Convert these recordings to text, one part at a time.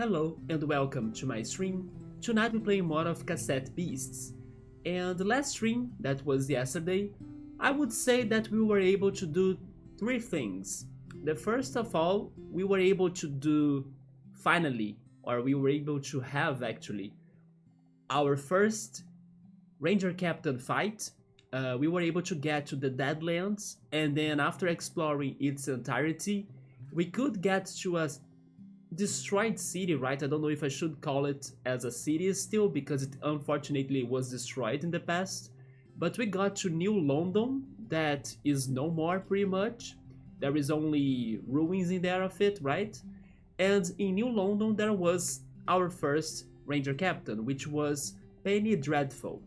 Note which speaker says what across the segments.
Speaker 1: Hello and welcome to my stream. Tonight we're playing more of Cassette Beasts. And the last stream, that was yesterday, I would say that we were able to do three things. The first of all, we were able to do finally, or we were able to have actually, our first Ranger Captain fight. We were able to get to the Deadlands, and then after exploring its entirety, we could get to a destroyed city, right? I don't know if I should call it as a city still because it unfortunately was destroyed in the past. But we got to New London, that is no more pretty much. There is only ruins in there of it, right? And in New London there was our first Ranger Captain, which was Penny Dreadful.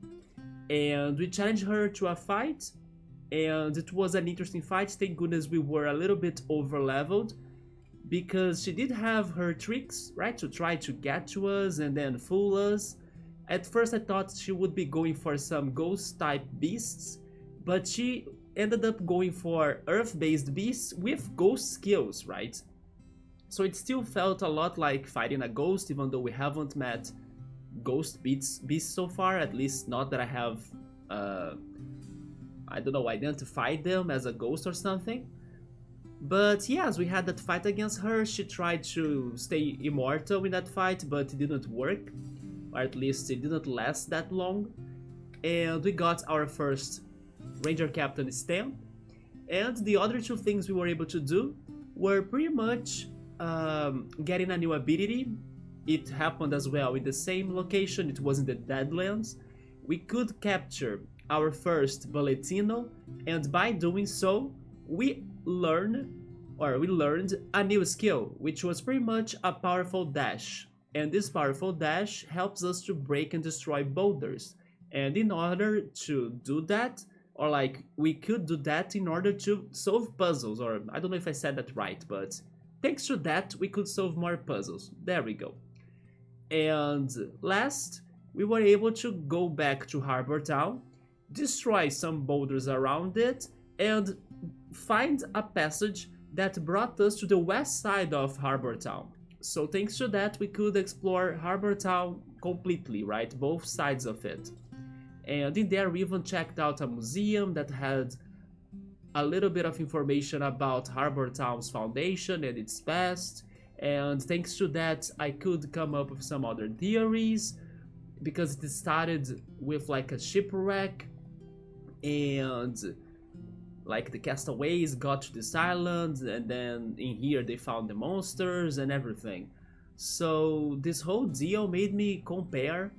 Speaker 1: And we challenged her to a fight, and it was an interesting fight. Thank goodness we were a little bit over leveled, because she did have her tricks, right, to try to get to us and then fool us. At first I thought she would be going for some ghost type beasts, but she ended up going for earth based beasts with ghost skills, right? So it still felt a lot like fighting a ghost, even though we haven't met ghost beasts so far, at least not that I have, I don't know, identified them as a ghost or something. But yes, we had that fight against her. She tried to stay immortal in that fight, but it didn't work. Or at least it didn't last that long. And we got our first Ranger Captain stamp. And the other two things we were able to do were pretty much getting a new ability. It happened as well in the same location, it was in the Deadlands. We could capture our first Bulletino, and by doing so, we learned a new skill, which was pretty much a powerful dash. And this powerful dash helps us to break and destroy boulders. And in order to do that, or like we could do that in order to solve puzzles, or I don't know if I said that right, but thanks to that we could solve more puzzles. There we go. And last, we were able to go back to Harbourtown, destroy some boulders around it, and find a passage that brought us to the west side of Harbourtown. So thanks to that, we could explore Harbourtown completely, right? Both sides of it. And in there, we even checked out a museum that had a little bit of information about Harbourtown's foundation and its past. And thanks to that, I could come up with some other theories, because it started with like a shipwreck, and like the castaways got to this island, and then in here they found the monsters and everything. So this whole deal made me compare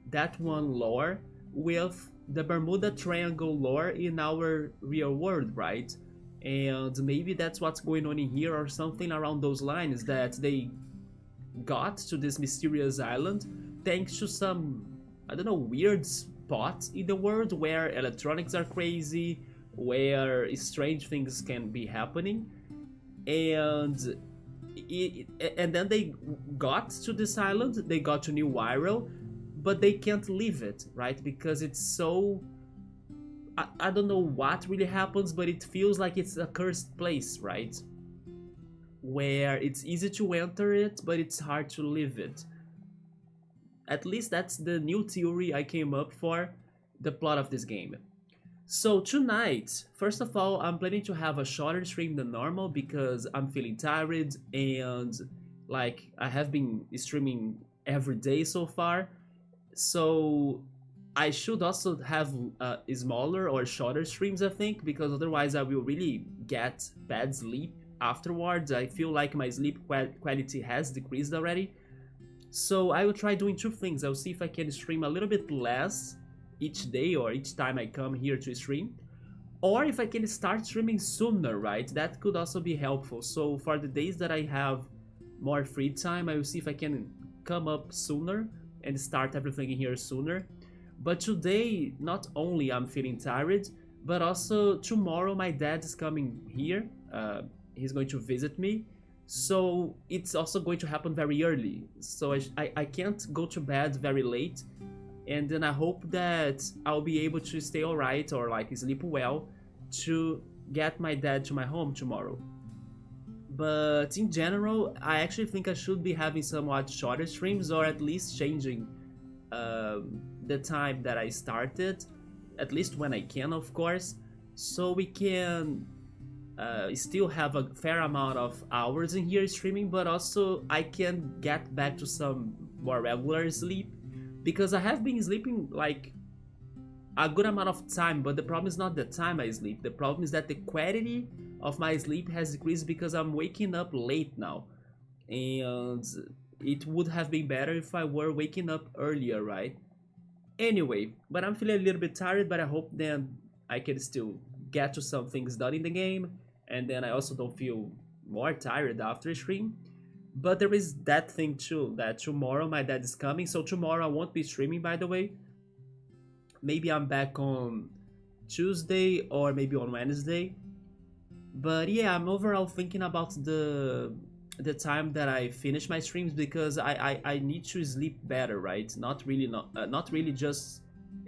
Speaker 1: that one lore with the Bermuda Triangle lore in our real world, right? And maybe that's what's going on in here, or something around those lines, that they got to this mysterious island thanks to some, I don't know, weird spot in the world where electronics are crazy, where strange things can be happening. And then they got to this island, they got to New Wirral, but they can't leave it, right? Because it's so, I don't know what really happens, but it feels like it's a cursed place, right? Where it's easy to enter it, but it's hard to leave it. At least that's the new theory I came up for the plot of this game. So tonight, first of all, I'm planning to have a shorter stream than normal because I'm feeling tired, and like I have been streaming every day so far. So I should also have smaller or shorter streams, I think, because otherwise I will really get bad sleep afterwards. I feel like my sleep quality has decreased already. So I will try doing two things. I'll see if I can stream a little bit less each day or each time I come here to stream, or if I can start streaming sooner, right? That could also be helpful. So for the days that I have more free time, I will see if I can come up sooner and start everything in here sooner. But today, not only I'm feeling tired, but also tomorrow my dad is coming here. He's going to visit me, so it's also going to happen very early. So I can't go to bed very late, and then I hope that I'll be able to stay alright, or like sleep well, to get my dad to my home tomorrow. But in general, I actually think I should be having somewhat shorter streams, or at least changing the time that I started, at least when I can, of course, so we can still have a fair amount of hours in here streaming, but also I can get back to some more regular sleep, because I have been sleeping like a good amount of time, but the problem is not the time I sleep. The problem is that the quality of my sleep has decreased because I'm waking up late now. And it would have been better if I were waking up earlier, right? Anyway, but I'm feeling a little bit tired, but I hope then I can still get to some things done in the game, and then I also don't feel more tired after stream. But there is that thing too, that tomorrow my dad is coming, so tomorrow I won't be streaming, by the way. Maybe I'm back on Tuesday or maybe on Wednesday. But yeah, I'm overall thinking about the time that I finish my streams, because I need to sleep better, right? Not really just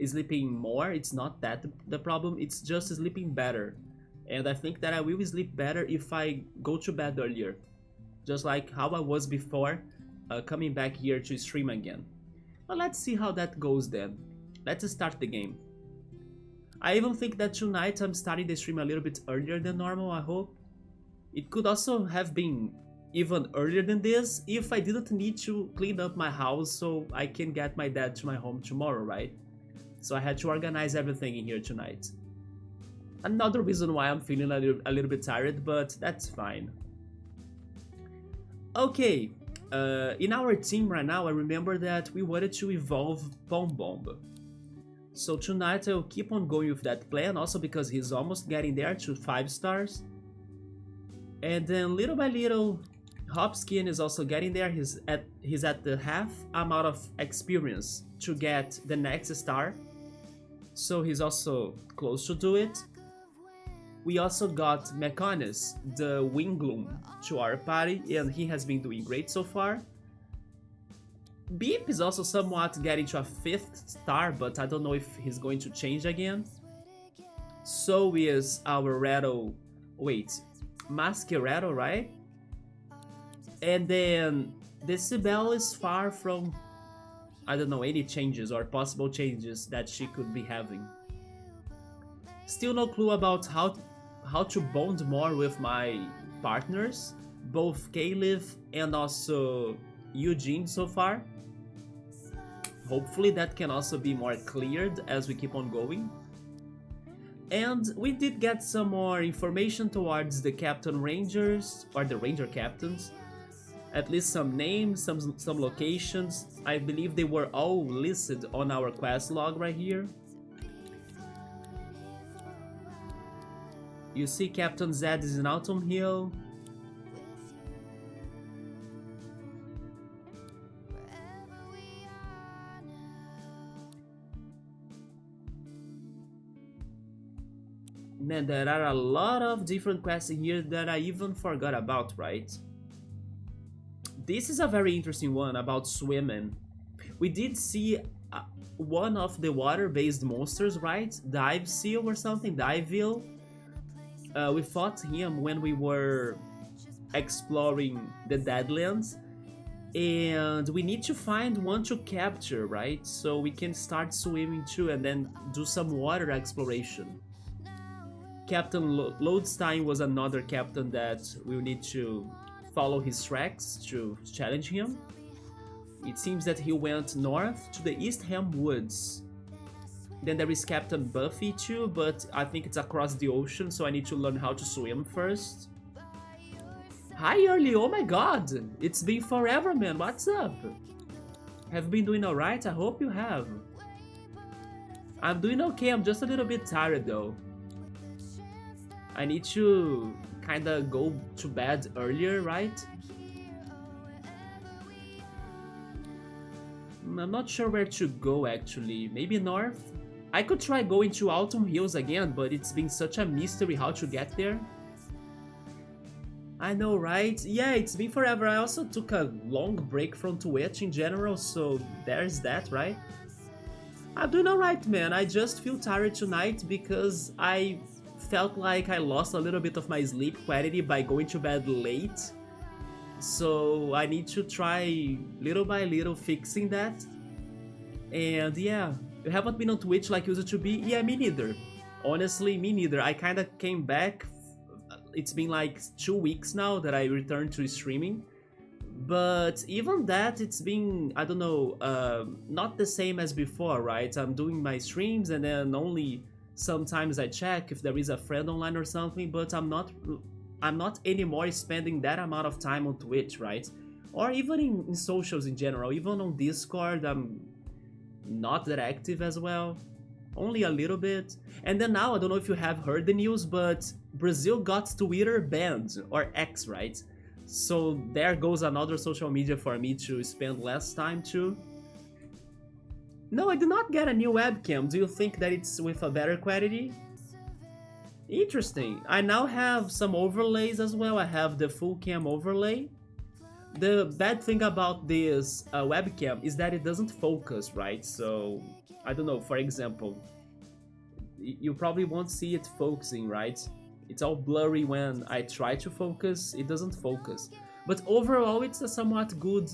Speaker 1: sleeping more. It's not that the problem. It's just sleeping better, and I think that I will sleep better if I go to bed earlier, just like how I was before coming back here to stream again. But let's see how that goes then. Let's start the game. I even think that tonight I'm starting the stream a little bit earlier than normal, I hope. It could also have been even earlier than this if I didn't need to clean up my house so I can get my dad to my home tomorrow, right? So I had to organize everything in here tonight. Another reason why I'm feeling a little bit tired, but that's fine. Okay, in our team right now, I remember that we wanted to evolve Bomb Bomb. So tonight I'll keep on going with that plan, also because he's almost getting there to 5 stars. And then little by little, Hopskin is also getting there. He's at the half amount of experience to get the next star. So he's also close to do it. We also got Mechonis, the Wingloom, to our party, and he has been doing great so far. Beep is also somewhat getting to a 5th star, but I don't know if he's going to change again. So is our Rattle... wait, Masquerado, right? And then Decibel is far from, I don't know, any changes or possible changes that she could be having. Still no clue about how to bond more with my partners, both Caleb and also Eugene so far. Hopefully that can also be more cleared as we keep on going. And we did get some more information towards the Captain Rangers, or the Ranger Captains. At least some names, some locations. I believe they were all listed on our quest log right here. You see Captain Zed is in Autumn Hill. Man, there are a lot of different quests in here that I even forgot about, right? This is a very interesting one about swimming. We did see one of the water-based monsters, right? Dive Seal or something, Diveville. We fought him when we were exploring the Deadlands. And we need to find one to capture, right? So we can start swimming too and then do some water exploration. Captain Lodestein was another captain that we'll need to follow his tracks to challenge him. It seems that he went north to the East Ham Woods. Then there is Captain Buffy too, but I think it's across the ocean, so I need to learn how to swim first. Hi Early, oh my god! It's been forever, man, what's up? Have you been doing alright? I hope you have. I'm doing okay, I'm just a little bit tired though. I need to kinda go to bed earlier, right? I'm not sure where to go actually, maybe north? I could try going to Autumn Hills again, but it's been such a mystery how to get there. I know, right? Yeah, it's been forever. I also took a long break from Twitch in general, so there's that, right? I'm doing alright, man. I just feel tired tonight because I felt like I lost a little bit of my sleep quality by going to bed late. So I need to try little by little fixing that. And yeah, you haven't been on Twitch like you used to be? Yeah, me neither. Honestly, me neither. I kinda came back. It's been like 2 weeks now that I returned to streaming. But even that, it's been, I don't know, not the same as before, right? I'm doing my streams and then only sometimes I check if there is a friend online or something, but I'm not anymore spending that amount of time on Twitch, right? Or even in socials in general, even on Discord, I'm not that active as well. Only a little bit. And then now, I don't know if you have heard the news, but Brazil got Twitter banned, or X, right? So there goes another social media for me to spend less time to. No, I did not get a new webcam. Do you think that it's with a better quality? Interesting. I now have some overlays as well. I have the full cam overlay. The bad thing about this webcam is that it doesn't focus, right? So, I don't know, for example, you probably won't see it focusing, right? It's all blurry when I try to focus, it doesn't focus. But overall, it's a somewhat good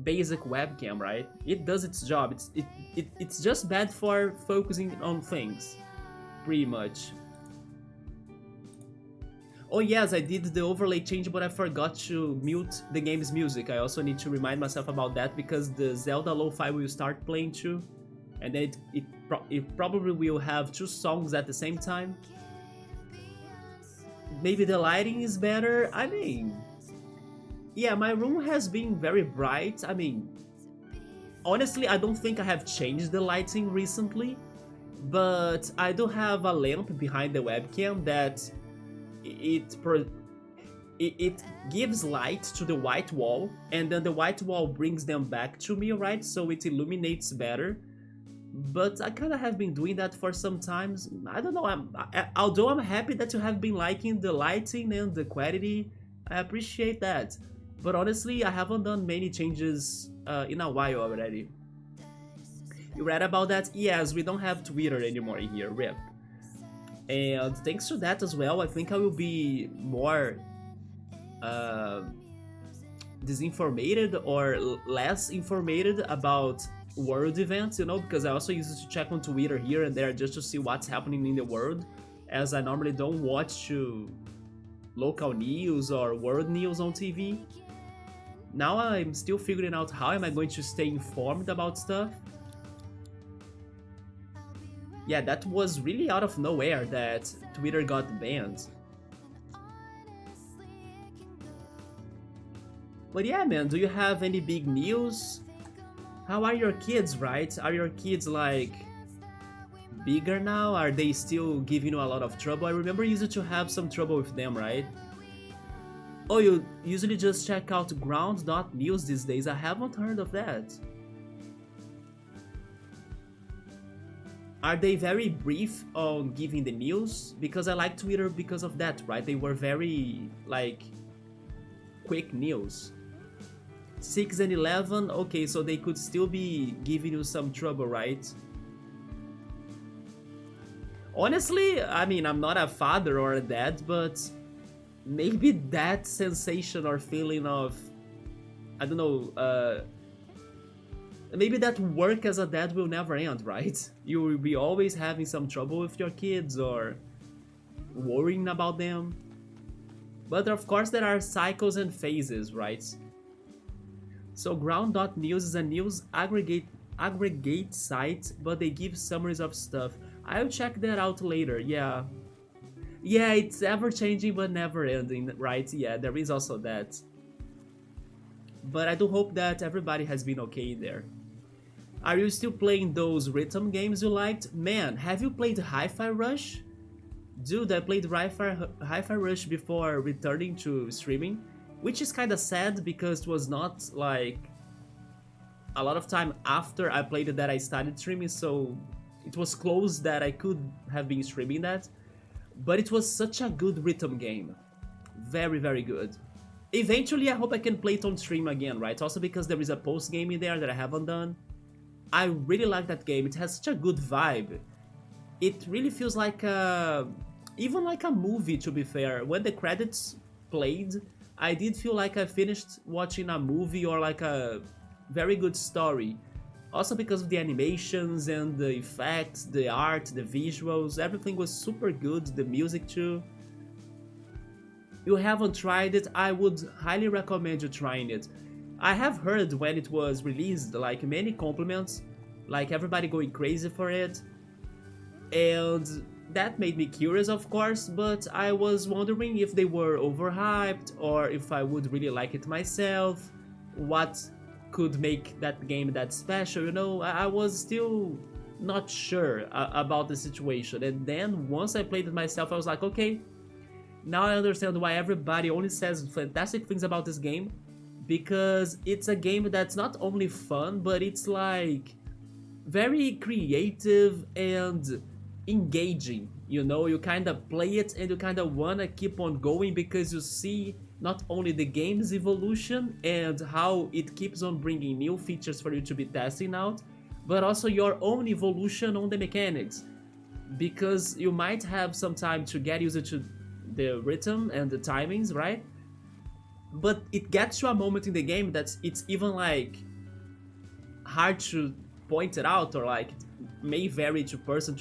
Speaker 1: basic webcam, right? It does its job. It's just bad for focusing on things, pretty much. Oh yes, I did the overlay change, but I forgot to mute the game's music. I also need to remind myself about that because the Zelda Lo-Fi will start playing too. And then it probably will have 2 songs at the same time. Maybe the lighting is better. I mean, yeah, my room has been very bright. I mean, honestly, I don't think I have changed the lighting recently, but I do have a lamp behind the webcam that it gives light to the white wall, and then the white wall brings them back to me, right? So it illuminates better. But I kind of have been doing that for some times. I don't know, although I'm happy that you have been liking the lighting and the quality, I appreciate that. But honestly, I haven't done many changes in a while already. You read about that? Yes, we don't have Twitter anymore here, RIP. And thanks to that as well, I think I will be more disinformated or less informated about world events, you know, because I also used to check on Twitter here and there just to see what's happening in the world, as I normally don't watch local news or world news on TV. Now I'm still figuring out how am I going to stay informed about stuff. Yeah, that was really out of nowhere that Twitter got banned. But yeah, man, do you have any big news? How are your kids, right? Are your kids like bigger now? Are they still giving you a lot of trouble? I remember you used to have some trouble with them, right? Oh, you usually just check out ground.news these days. I haven't heard of that. Are they very brief on giving the news? Because I like Twitter because of that, right? They were very, like, quick news. 6 and 11, okay, so they could still be giving you some trouble, right? Honestly, I mean, I'm not a father or a dad, but maybe that sensation or feeling of, I don't know, maybe that work as a dad will never end, right? You will be always having some trouble with your kids or worrying about them. But of course there are cycles and phases, right? So ground.news is a news aggregate site, but they give summaries of stuff. I'll check that out later, yeah. Yeah, it's ever changing but never ending, right? Yeah, there is also that. But I do hope that everybody has been okay there. Are you still playing those rhythm games you liked? Man, have you played Hi-Fi Rush? Dude, I played Hi-Fi Rush before returning to streaming, which is kinda sad because it was not like a lot of time after I played it that I started streaming, so it was close that I could have been streaming that. But it was such a good rhythm game. Very, very good. Eventually, I hope I can play it on stream again, right? Also because there is a post-game in there that I haven't done. I really like that game. It has such a good vibe. it really feels like a, even like a movie, to be fair. When the credits played, I did feel like I finished watching a movie or like a very good story. Also because of the animations and the effects, the art, the visuals, everything was super good, the music too. You haven't tried it, I would highly recommend you trying it. I have heard when it was released like many compliments, like everybody going crazy for it, and that made me curious, of course, but I was wondering if they were overhyped or if I would really like it myself, what could make that game that special, you know? I was still not sure about the situation, and then once I played it myself, I was like, okay, now I understand why everybody only says fantastic things about this game, because it's a game that's not only fun, but it's like very creative and engaging. You know, you kind of play it and you kind of want to keep on going because you see not only the game's evolution and how it keeps on bringing new features for you to be testing out, but also your own evolution on the mechanics, because you might have some time to get used to the rhythm and the timings, right? But it gets to a moment in the game that it's even like hard to point it out, or like it may vary to person,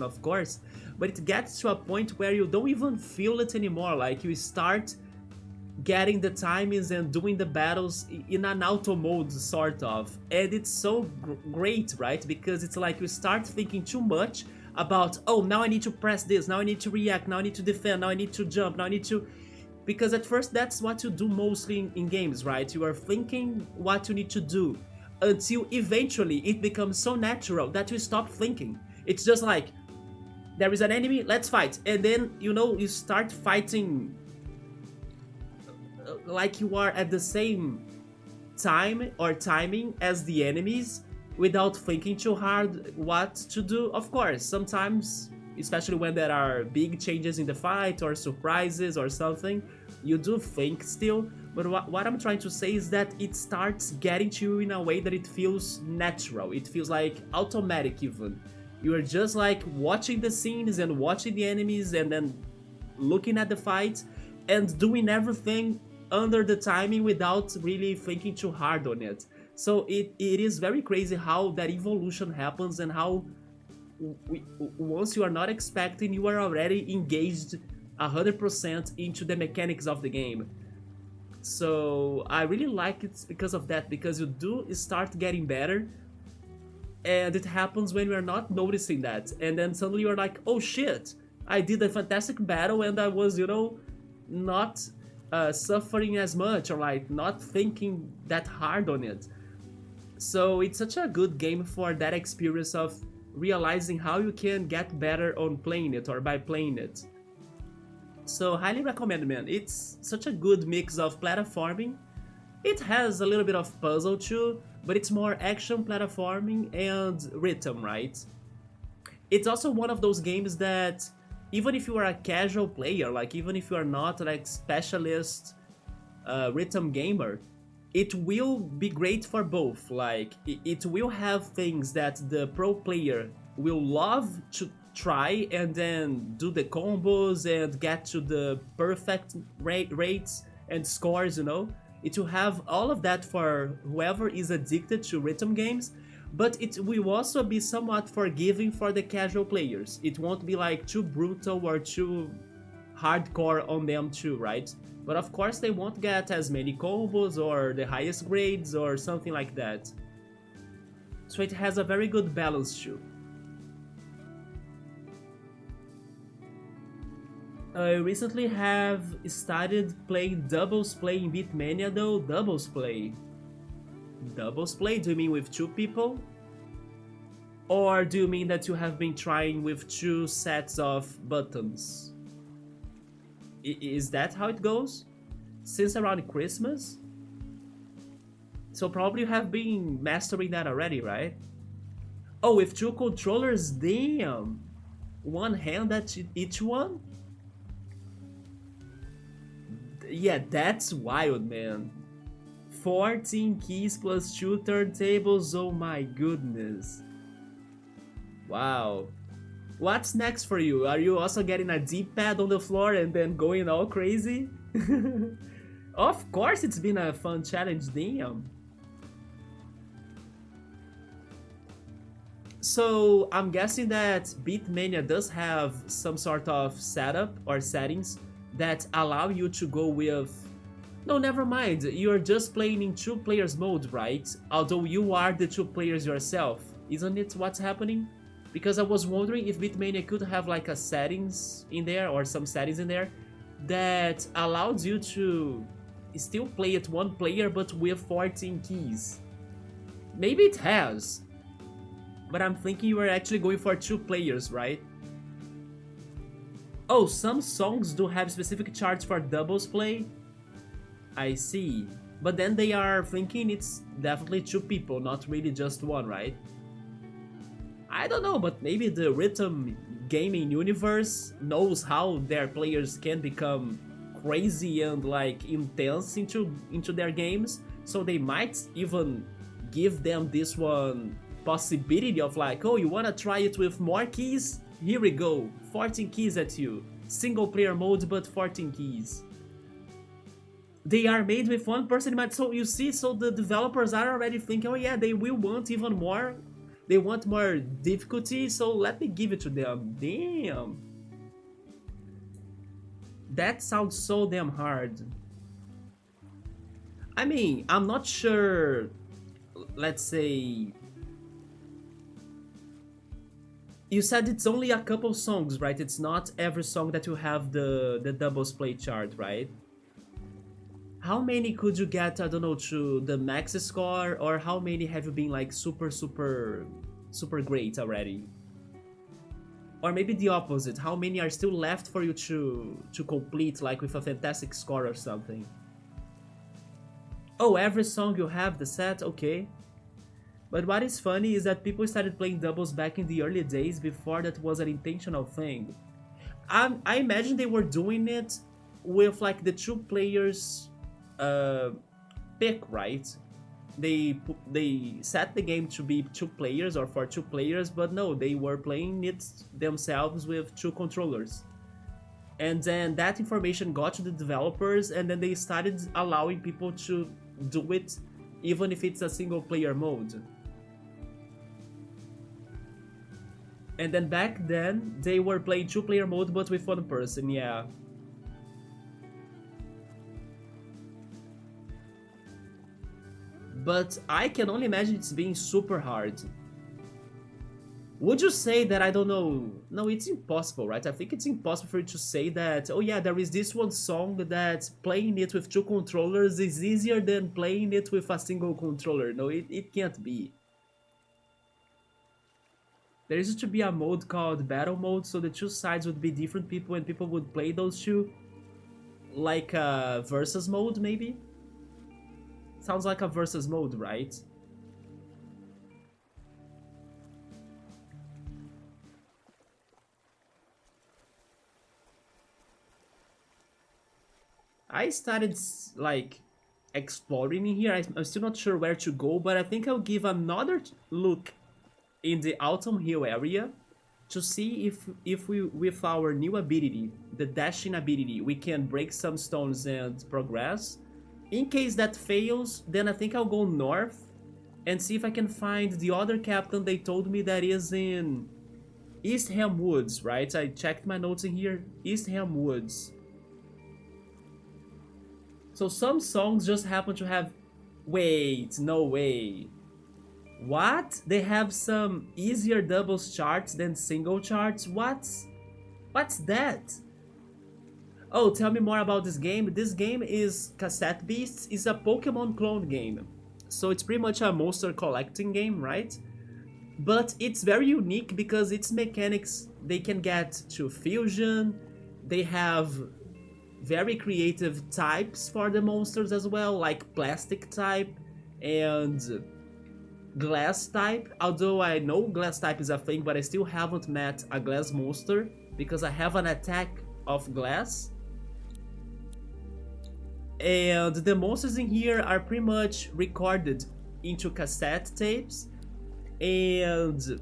Speaker 1: of course, but it gets to a point where you don't even feel it anymore. Like you start getting the timings and doing the battles in an auto mode, sort of, and it's so great, right? Because it's like you start thinking too much about, oh, now I need to press this, now I need to react, now I need to defend, now I need to jump, now I need to, because at first that's what you do mostly in games, right? You are thinking what you need to do until eventually it becomes so natural that you stop thinking. It's just like, there is an enemy, let's fight, and then, you know, you start fighting like you are at the same time or timing as the enemies without thinking too hard what to do. Of course, sometimes, especially when there are big changes in the fight or surprises or something, you do think still, but what I'm trying to say is that it starts getting to you in a way that it feels natural. It feels like automatic even. You are just like watching the scenes and watching the enemies and then looking at the fight and doing everything under the timing without really thinking too hard on it. So it is very crazy how that evolution happens and how once you are not expecting, you are already engaged 100% into the mechanics of the game. So I really like it because of that, because you do start getting better, and it happens when you're not noticing that, and then suddenly you're like, oh shit, I did a fantastic battle and I was, you know, not suffering as much, or like not thinking that hard on it. So it's such a good game for that experience of realizing how you can get better on playing it or by playing it. So highly recommend, man. It's such a good mix of platforming. It has a little bit of puzzle too, but it's more action platforming and rhythm, right? It's also one of those games that even if you are a casual player, like even if you are not like specialist rhythm gamer, it will be great for both. Like it will have things that the pro player will love to try and then do the combos and get to the perfect rates and scores, you know. It will have all of that for whoever is addicted to rhythm games, but it will also be somewhat forgiving for the casual players. It won't be like too brutal or too hardcore on them too, right? But of course they won't get as many combos or the highest grades or something like that. So it has a very good balance too. I recently have started playing doubles play in Beatmania though. Doubles play? Doubles play? Do you mean with two people? Or do you mean that you have been trying with two sets of buttons? Is that how it goes? Since around Christmas? So probably you have been mastering that already, right? Oh, with two controllers? Damn! One hand at each one? Yeah, that's wild, man. 14 keys plus 2 turntables, oh my goodness. Wow. What's next for you? Are you also getting a D-pad on the floor and then going all crazy? Of course it's been a fun challenge, damn. So I'm guessing that Beatmania does have some sort of setup or settings that allow you to go with... No, never mind, you're just playing in two players mode, right? Although you are the two players yourself, isn't it what's happening? Because I was wondering if Beatmania could have like a settings in there or some settings in there that allows you to still play it one player but with 14 keys. Maybe it has, but I'm thinking you are actually going for two players, right? Oh, some songs do have specific charts for doubles play? I see. But then they are thinking it's definitely two people, not really just one, right? I don't know, but maybe the rhythm gaming universe knows how their players can become crazy and like intense into their games, so they might even give them this one possibility of like, oh, you wanna try it with more keys? Here we go, 14 keys at you. Single player mode, but 14 keys. They are made with one person in mind, so you see, so the developers are already thinking, oh yeah, they will want even more. They want more difficulty, so let me give it to them. Damn. That sounds so damn hard. I mean, I'm not sure, let's say... You said it's only a couple songs, right? It's not every song that you have the doubles play chart, right? How many could you get, I don't know, to the max score, or how many have you been like super great already? Or maybe the opposite, how many are still left for you to complete, like with a fantastic score or something? Oh, every song you have the set, okay. But what is funny is that people started playing doubles back in the early days before that was an intentional thing. I imagine they were doing it with like the two players pick, right? They set the game to be two players or for two players, but no, they were playing it themselves with two controllers. And then that information got to the developers, and then they started allowing people to do it even if it's a single player mode. And then back then, they were playing two player mode but with one person, yeah. But I can only imagine it's being super hard. Would you say that, I don't know... No, it's impossible, right? I think it's impossible for you to say that, oh yeah, there is this one song that playing it with two controllers is easier than playing it with a single controller. No, it can't be. There used to be a mode called Battle Mode, so the two sides would be different people and people would play those two. Like a versus mode, maybe? Sounds like a versus mode, right? I started like exploring in here. I'm still not sure where to go, but I think I'll give another look in the Autumn Hill area to see if we, with our new ability, the dashing ability, we can break some stones and progress. In case that fails, then I think I'll go north and see if I can find the other captain they told me that is in Eastham Woods, right? I checked my notes in here, Eastham Woods. So some songs just happen to have... Wait, no way. What? They have some easier doubles charts than single charts? What's that? Oh, tell me more about this game. This game is Cassette Beasts. It's a Pokemon clone game. So it's pretty much a monster collecting game, right? But it's very unique because its mechanics, they can get to fusion. They have very creative types for the monsters as well, like plastic type and glass type. Although I know glass type is a thing, but I still haven't met a glass monster because I have an attack of glass. And the monsters in here are pretty much recorded into cassette tapes, and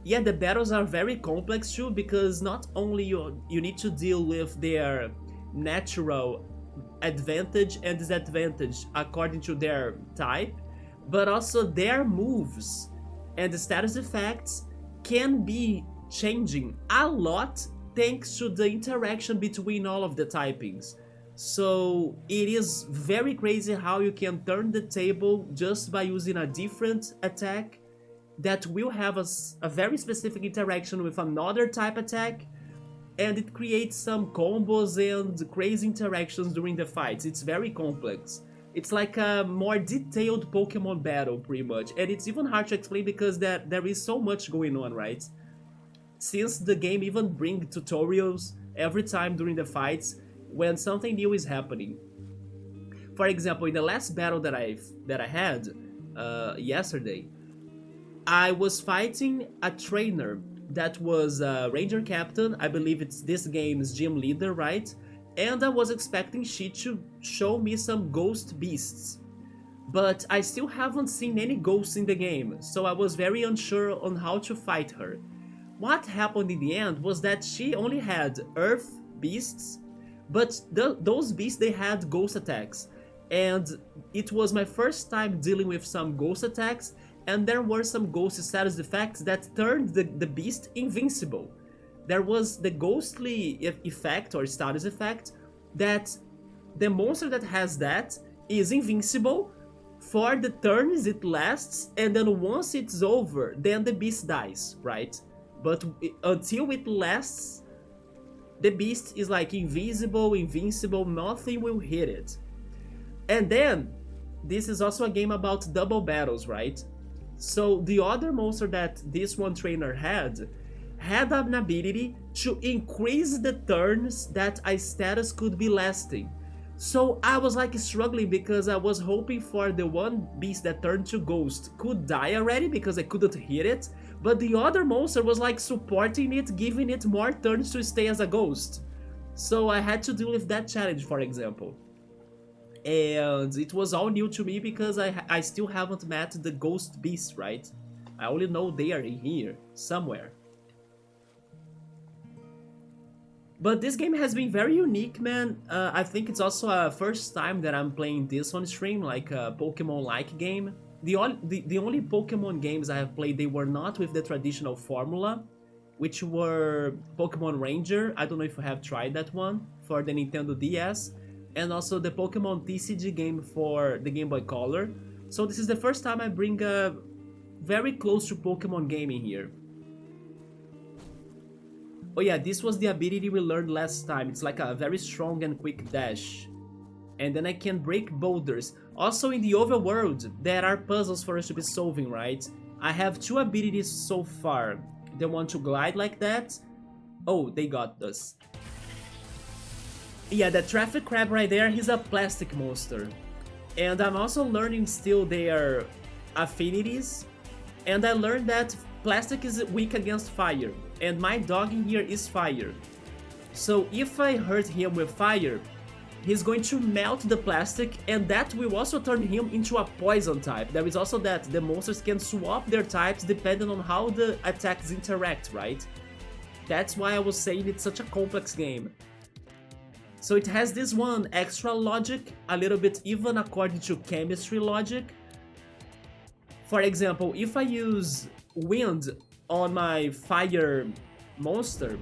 Speaker 1: Yeah, the battles are very complex too, because not only you need to deal with their natural advantage and disadvantage according to their type, but also their moves and the status effects can be changing a lot thanks to the interaction between all of the typings. So it is very crazy how you can turn the table just by using a different attack that will have a very specific interaction with another type attack, and it creates some combos and crazy interactions during the fights. It's very complex. It's like a more detailed Pokemon battle, pretty much, and it's even hard to explain because there is so much going on, right? Since the game even brings tutorials every time during the fights when something new is happening. For example, in the last battle that I had yesterday, I was fighting a trainer that was a ranger captain. I believe it's this game's gym leader, right? And I was expecting she to show me some ghost beasts. But I still haven't seen any ghosts in the game, so I was very unsure on how to fight her. What happened in the end was that she only had earth beasts, but those beasts, they had ghost attacks. And it was my first time dealing with some ghost attacks, and there were some ghost status effects that turned the beast invincible. There was the ghostly effect or status effect that the monster that has that is invincible for the turns it lasts, and then once it's over, then the beast dies, right? But until it lasts, the beast is like invisible, invincible, nothing will hit it. And then, this is also a game about double battles, right? So the other monster that this one trainer had an ability to increase the turns that a status could be lasting. So I was like struggling because I was hoping for the one beast that turned to ghost could die already because I couldn't hit it, but the other monster was like supporting it, giving it more turns to stay as a ghost. So I had to deal with that challenge, for example. And it was all new to me because I still haven't met the ghost beast, right? I only know they are in here, somewhere. But this game has been very unique, man. I think it's also a first time that I'm playing this on stream, like a Pokemon-like game. The only Pokemon games I have played, they were not with the traditional formula, which were Pokemon Ranger. I don't know if you have tried that one, for the Nintendo DS. And also the Pokemon TCG game for the Game Boy Color. So this is the first time I bring a very close to Pokemon game in here. Oh yeah, this was the ability we learned last time. It's like a very strong and quick dash. And then I can break boulders. Also in the overworld, there are puzzles for us to be solving, right? I have two abilities so far. The one to glide like that. Oh, they got us. Yeah, the traffic crab right there, he's a plastic monster. And I'm also learning still their affinities. And I learned that plastic is weak against fire. And my dog in here is fire. So if I hurt him with fire, he's going to melt the plastic, and that will also turn him into a poison type. There is also that the monsters can swap their types depending on how the attacks interact, right? That's why I was saying it's such a complex game. So it has this one extra logic, a little bit even according to chemistry logic. For example, if I use wind on my fire monster,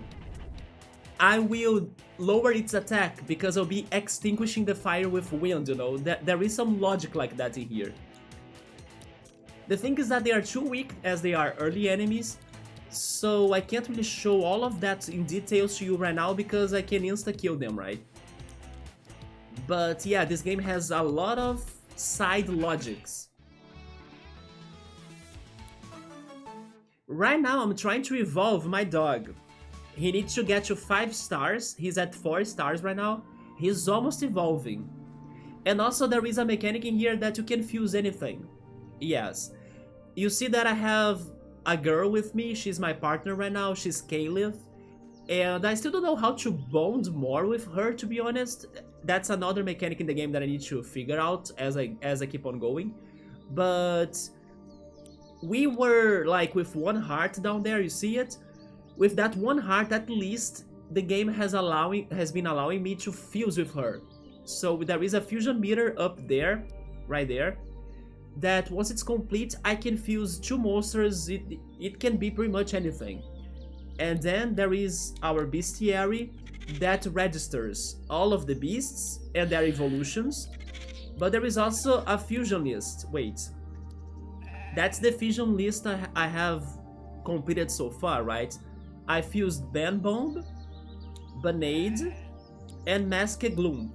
Speaker 1: I will lower its attack because I'll be extinguishing the fire with wind, you know? There is some logic like that in here. The thing is that they are too weak as they are early enemies, so I can't really show all of that in details to you right now because I can insta-kill them, right? But yeah, this game has a lot of side logics. Right now I'm trying to evolve my dog. He needs to get to 5 stars, he's at 4 stars right now. He's almost evolving. And also there is a mechanic in here that you can fuse anything. Yes. You see that I have a girl with me, she's my partner right now, she's Caleb. And I still don't know how to bond more with her, to be honest. That's another mechanic in the game that I need to figure out as I keep on going. But we were like with one heart down there, you see it? With that one heart, at least the game has been allowing me to fuse with her. So there is a fusion meter up there, right there, that once it's complete, I can fuse two monsters. It can be pretty much anything. And then there is our bestiary that registers all of the beasts and their evolutions. But there is also a fusion list. Wait, that's the fusion list I have completed so far, right? I fused Ben Bomb, Banade, and Masked Gloom.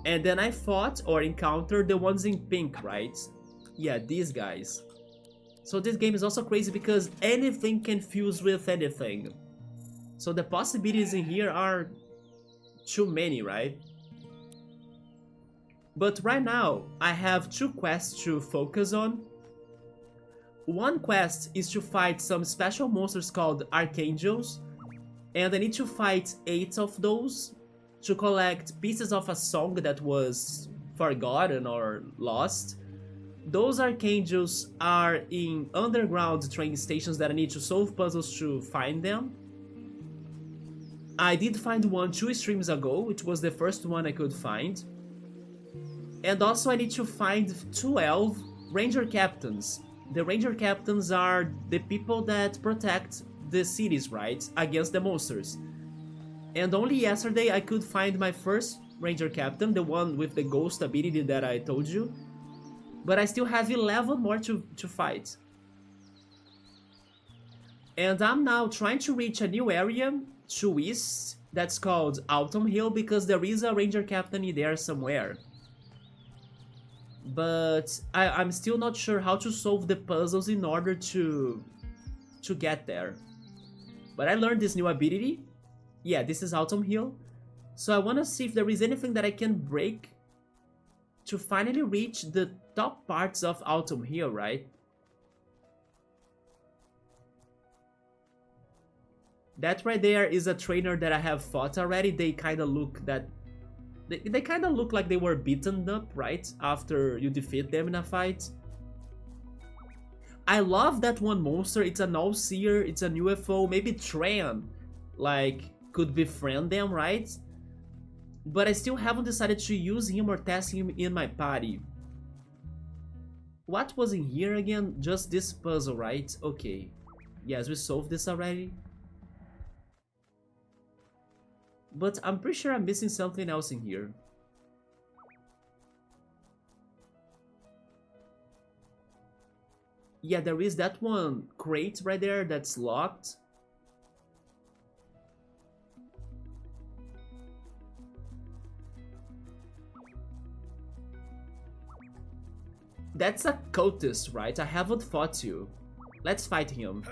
Speaker 1: And then I fought or encountered the ones in pink, right? Yeah, these guys. So this game is also crazy because anything can fuse with anything. So the possibilities in here are too many, right? But right now, I have two quests to focus on. One quest is to fight some special monsters called Archangels, and I need to fight 8 of those to collect pieces of a song that was forgotten or lost. Those Archangels are in underground train stations that I need to solve puzzles to find them. I did find one 2 streams ago, which was the first one I could find. And also I need to find 12 Ranger Captains. The Ranger Captains are the people that protect the cities, right, against the monsters. And only yesterday I could find my first Ranger Captain, the one with the ghost ability that I told you. But I still have 11 more to fight. And I'm now trying to reach a new area to east that's called Autumn Hill because there is a Ranger Captain in there somewhere. But I'm still not sure how to solve the puzzles in order to get there. But I learned this new ability. Yeah, this is Autumn Hill. So I want to see if there is anything that I can break to finally reach the top parts of Autumn Hill, right? That right there is a trainer that I have fought already. They kind of look that... They kind of look like they were beaten up, right? After you defeat them in a fight. I love that one monster. It's an all-seer, it's an UFO. Maybe Tran, like, could befriend them, right? But I still haven't decided to use him or test him in my party. What was in here again? Just this puzzle, right? Okay. Yes, we solved this already. But I'm pretty sure I'm missing something else in here. Yeah, there is that one crate right there that's locked. That's a cultist, right? I haven't fought you. Let's fight him.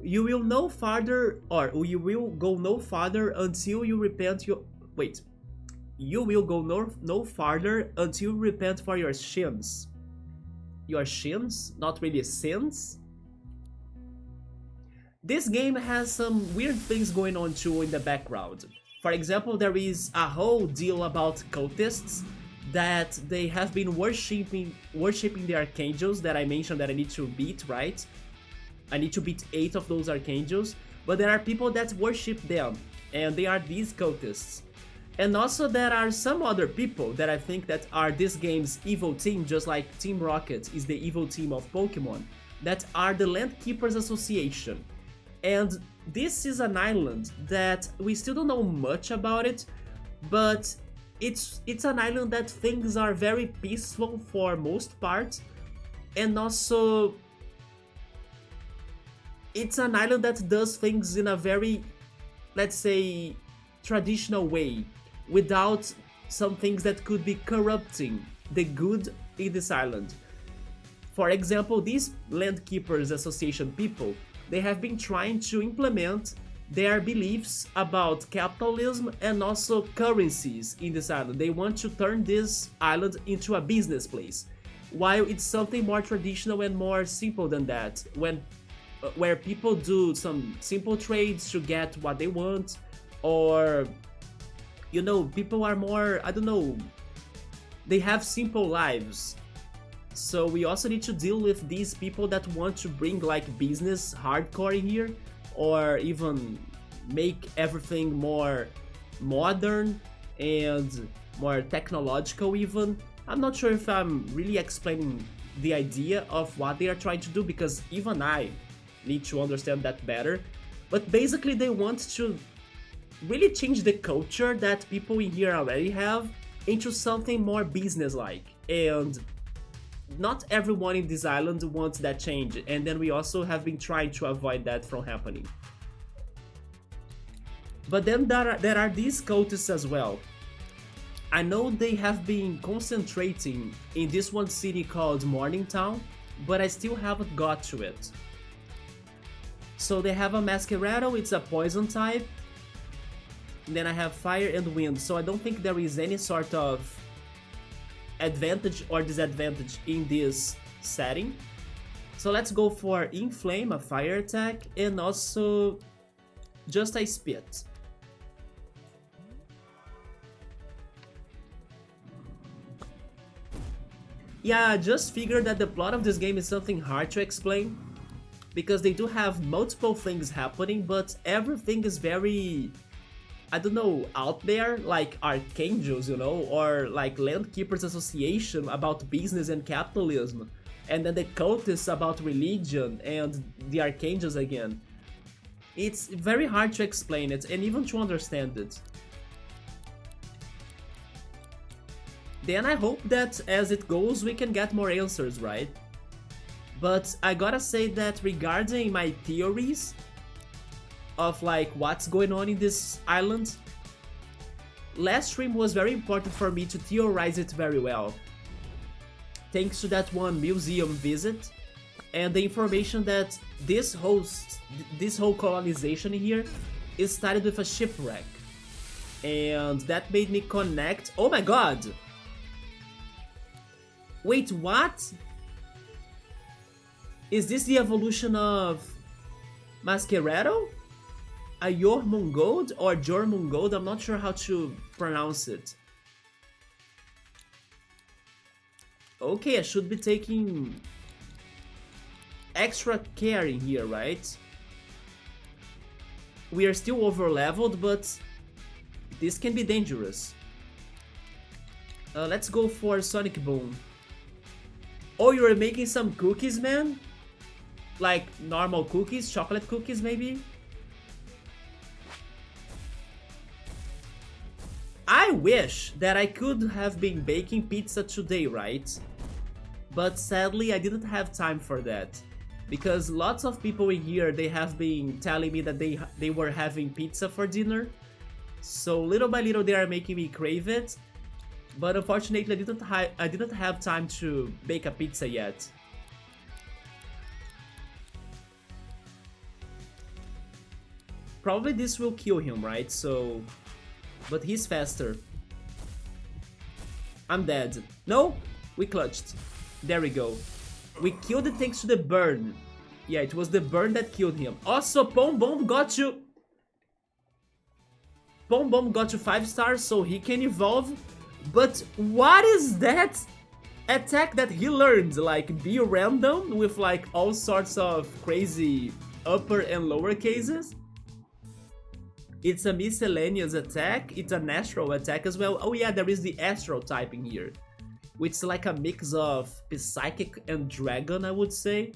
Speaker 1: You will no farther, or you will go no farther until you repent your... Wait. You will go no farther until you repent for your shins. Your shins? Not really sins? This game has some weird things going on too in the background. For example, there is a whole deal about cultists that they have been worshipping the archangels that I mentioned that I need to beat, right? I need to beat 8 of those archangels, but there are people that worship them, and they are these cultists. And also there are some other people that I think that are this game's evil team, just like Team Rocket is the evil team of Pokemon, that are the Landkeepers Association. And this is an island that we still don't know much about it, but it's an island that things are very peaceful for most part, and also it's an island that does things in a very, let's say, traditional way, without some things that could be corrupting the good in this island. For example, these Landkeepers Association people, they have been trying to implement their beliefs about capitalism and also currencies in this island. They want to turn this island into a business place, while it's something more traditional and more simple than that, where people do some simple trades to get what they want, or, you know, people are more, I don't know, they have simple lives. So we also need to deal with these people that want to bring like business hardcore in here, or even make everything more modern and more technological even. I'm not sure if I'm really explaining the idea of what they are trying to do, because even I need to understand that better. But basically they want to really change the culture that people in here already have into something more business-like. And not everyone in this island wants that change, and then we also have been trying to avoid that from happening. But then there are these cultists as well. I know they have been concentrating in this one city called Morningtown, but I still haven't got to it. So they have a Masquerado, it's a poison type. And then I have fire and wind, so I don't think there is any sort of advantage or disadvantage in this setting. So let's go for Inflame, a fire attack, and also just a Spit. Yeah, I just figured that the plot of this game is something hard to explain, because they do have multiple things happening, but everything is very, I don't know, out there, like archangels, you know, or like Landkeepers Association about business and capitalism, and then the cultists about religion, and the archangels again. It's very hard to explain it, and even to understand it. Then I hope that as it goes we can get more answers, right? But I gotta say that regarding my theories of like what's going on in this island, last stream was very important for me to theorize it very well. Thanks to that one museum visit and the information that this whole colonization here is started with a shipwreck. And that made me connect. Oh my god! Wait, what? Is this the evolution of Masquerado? A Jormungand or Jormungand? I'm not sure how to pronounce it. Okay, I should be taking extra care in here, right? We are still over leveled, but this can be dangerous. Let's go for Sonic Boom. Oh, you're making some cookies, man? Like normal cookies, chocolate cookies maybe? I wish that I could have been baking pizza today, right? But sadly I didn't have time for that. Because lots of people in here, they have been telling me that they were having pizza for dinner. So little by little they are making me crave it. But unfortunately I didn't have time to bake a pizza yet. Probably this will kill him, right? So... but he's faster. I'm dead. No! We clutched. There we go. We killed it thanks to the burn. Yeah, it was the burn that killed him. Also, Pom Bomb got you... Pom Bomb got you 5 stars, so he can evolve. But what is that attack that he learned? Like, be random with like all sorts of crazy upper and lower cases? It's a miscellaneous attack, it's an astral attack as well. Oh yeah, there is the astral type in here, which is like a mix of psychic and dragon, I would say.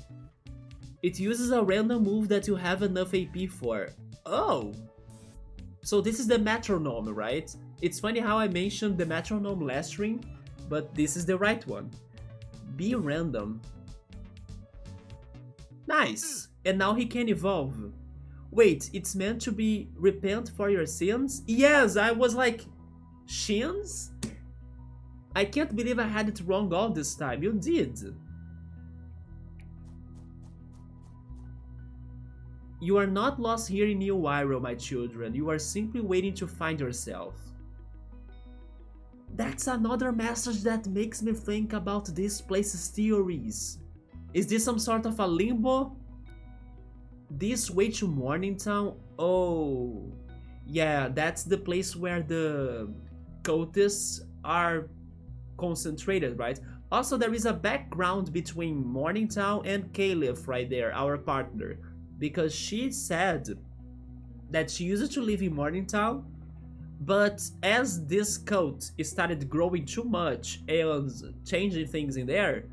Speaker 1: It uses a random move that you have enough AP for. Oh! So this is the metronome, right? It's funny how I mentioned the metronome last stream, but this is the right one. Be random. Nice! And now he can evolve. Wait, it's meant to be repent for your sins? Yes, I was like... shins? I can't believe I had it wrong all this time. You did. You are not lost here in New Wirral, my children. You are simply waiting to find yourself. That's another message that makes me think about this place's theories. Is this some sort of a limbo? This way to Morningtown? Oh, yeah, that's the place where the cultists are concentrated, right? Also, there is a background between Morningtown and Caliph right there, our partner, because she said that she used to live in Morningtown, but as this cult started growing too much and changing things in there,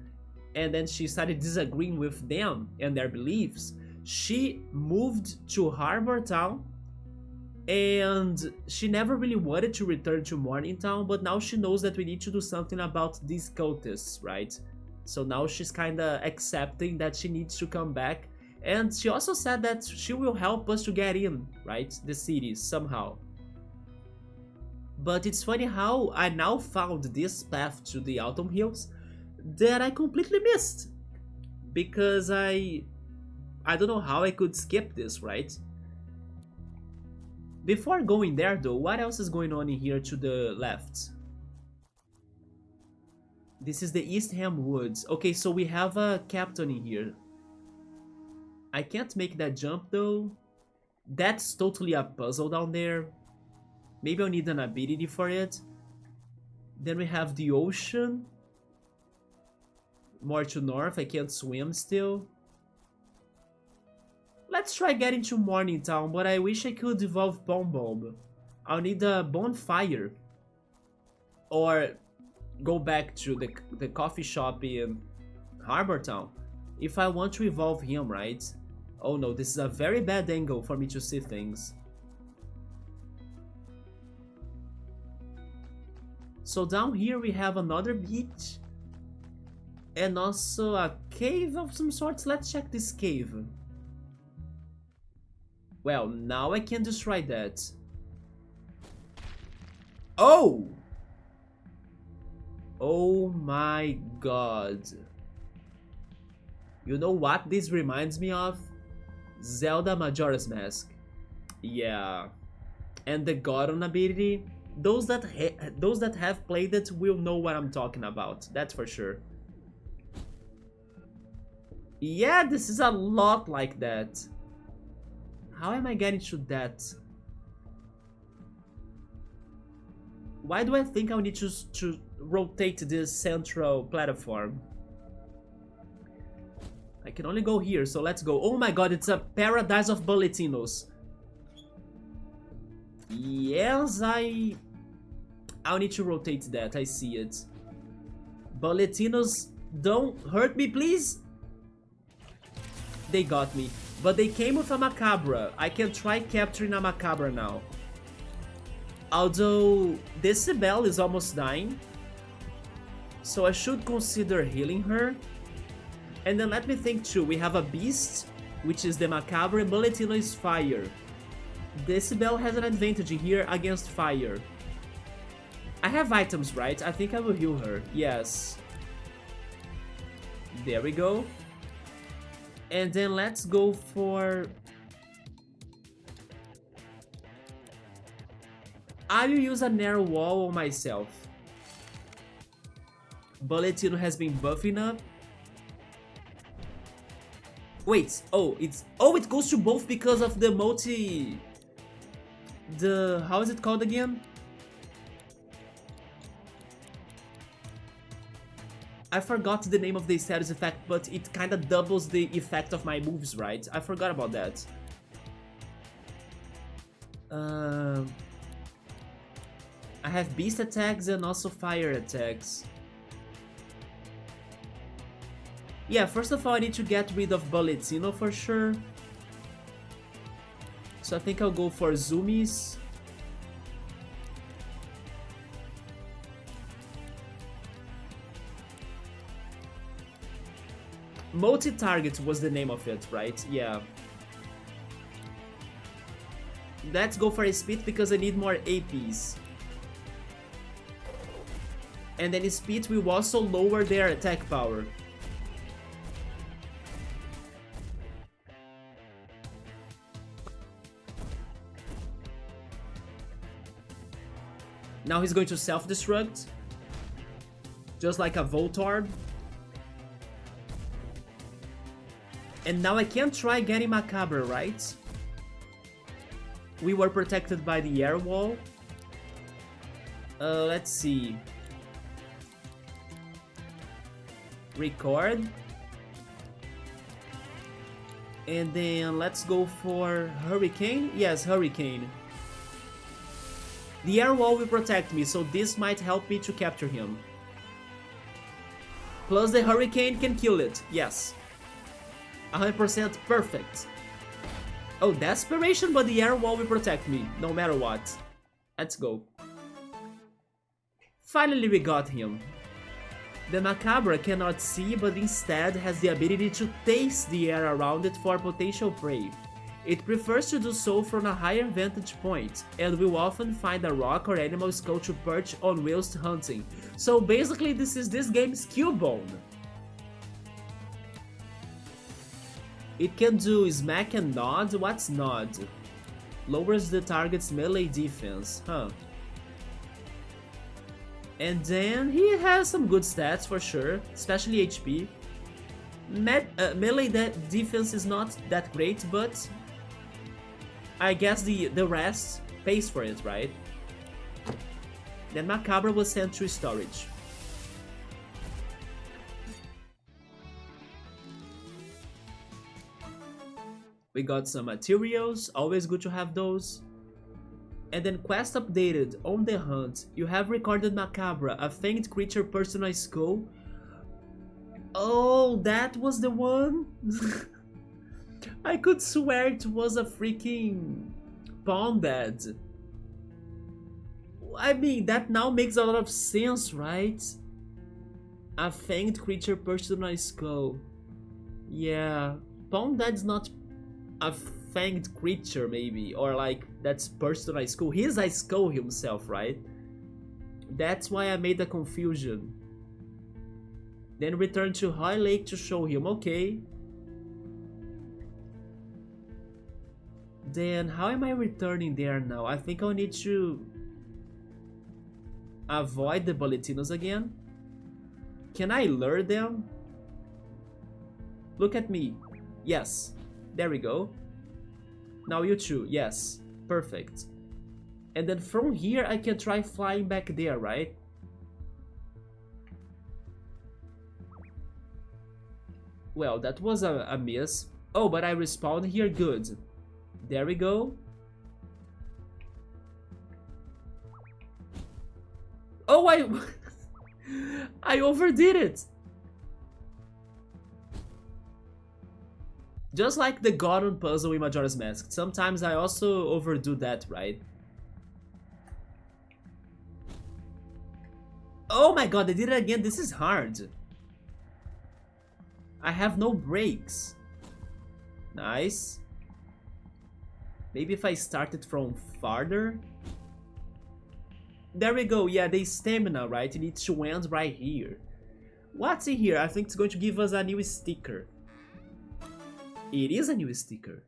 Speaker 1: and then she started disagreeing with them and their beliefs, she moved to Harbourtown, and she never really wanted to return to Morningtown, but now she knows that we need to do something about these cultists, right? So now she's kinda accepting that she needs to come back, and she also said that she will help us to get in, right? The cities, somehow. But it's funny how I now found this path to the Autumn Hills that I completely missed. Because I don't know how I could skip this, right? Before going there though, what else is going on in here to the left? This is the East Ham Woods. Okay, so we have a captain in here. I can't make that jump though. That's totally a puzzle down there. Maybe I'll need an ability for it. Then we have the ocean. More to north, I can't swim still. Let's try getting to Morningtown, but I wish I could evolve Bomb Bomb. I'll need a bonfire. Or go back to the coffee shop in Harbourtown if I want to evolve him, right? Oh no, this is a very bad angle for me to see things. So down here we have another beach. And also a cave of some sorts. Let's check this cave. Well, now I can destroy that. Oh! Oh my god. You know what this reminds me of? Zelda Majora's Mask. Yeah. And the Goron ability. Those that have played it will know what I'm talking about. That's for sure. Yeah, this is a lot like that. How am I getting to that? Why do I think I'll need to rotate this central platform? I can only go here, so let's go. Oh my god, it's a paradise of bulletinos. Yes, I'll need to rotate that, I see it. Bulletinos, don't hurt me, please. They got me. But they came with a Macabra. I can try capturing a Macabra now. Although Decibel is almost dying. So I should consider healing her. And then let me think too. We have a Beast, which is the Macabra, and Bulletino is Fire. Decibel has an advantage here against Fire. I have items, right? I think I will heal her. Yes. There we go. And then let's go for... I will use a narrow wall on myself. Bulletino has been buffing up. Wait, it goes to both because of the multi... how is it called again? I forgot the name of the status effect, but it kinda doubles the effect of my moves, right? I forgot about that. I have beast attacks and also fire attacks. Yeah, first of all, I need to get rid of Bulletino for sure. So I think I'll go for Zoomies. Multi-target was the name of it, right? Yeah. Let's go for a speed because I need more APs. And then speed will also lower their attack power. Now he's going to self-destruct. Just like a Voltorb. And now I can try getting Macabre, right? We were protected by the air wall. Let's see. Record. And then let's go for Hurricane. Yes, Hurricane. The air wall will protect me, so this might help me to capture him. Plus the Hurricane can kill it. Yes. 100% perfect. Oh, Desperation, but the air wall will protect me, no matter what. Let's go. Finally we got him. The Macabre cannot see, but instead has the ability to taste the air around it for potential prey. It prefers to do so from a higher vantage point, and will often find a rock or animal skull to perch on whilst hunting. So basically this is this game's Cubone. It can do Smack and Nod. What's Nod? Lowers the target's melee defense, huh? And then he has some good stats for sure, especially HP. Melee defense is not that great, but I guess the rest pays for it, right? Then Macabre was sent to storage. We got some materials, always good to have those. And then quest updated, on the hunt, you have recorded Macabre, a fanged creature personal skull. Oh, that was the one? I could swear it was a freaking Pondad. I mean, that now makes a lot of sense, right? A fanged creature personal skull. Yeah, Pondad's not a fanged creature maybe, or like that's personal skull. He's a skull himself, right? That's why I made the confusion. Then return to High Lake to show him, okay. Then how am I returning there now? I think I'll need to avoid the Bulletinos again. Can I lure them? Look at me. Yes. There we go. Now you too. Yes. Perfect. And then from here I can try flying back there, right? Well, that was a miss. Oh, but I respawned here. Good. There we go. Oh, I overdid it. Just like the Gordon puzzle in Majora's Mask. Sometimes I also overdo that, right? Oh my god, I did it again. This is hard. I have no brakes. Nice. Maybe if I started from farther. There we go. Yeah, the stamina, right? It needs to end right here. What's in here? I think it's going to give us a new sticker. It is a new sticker.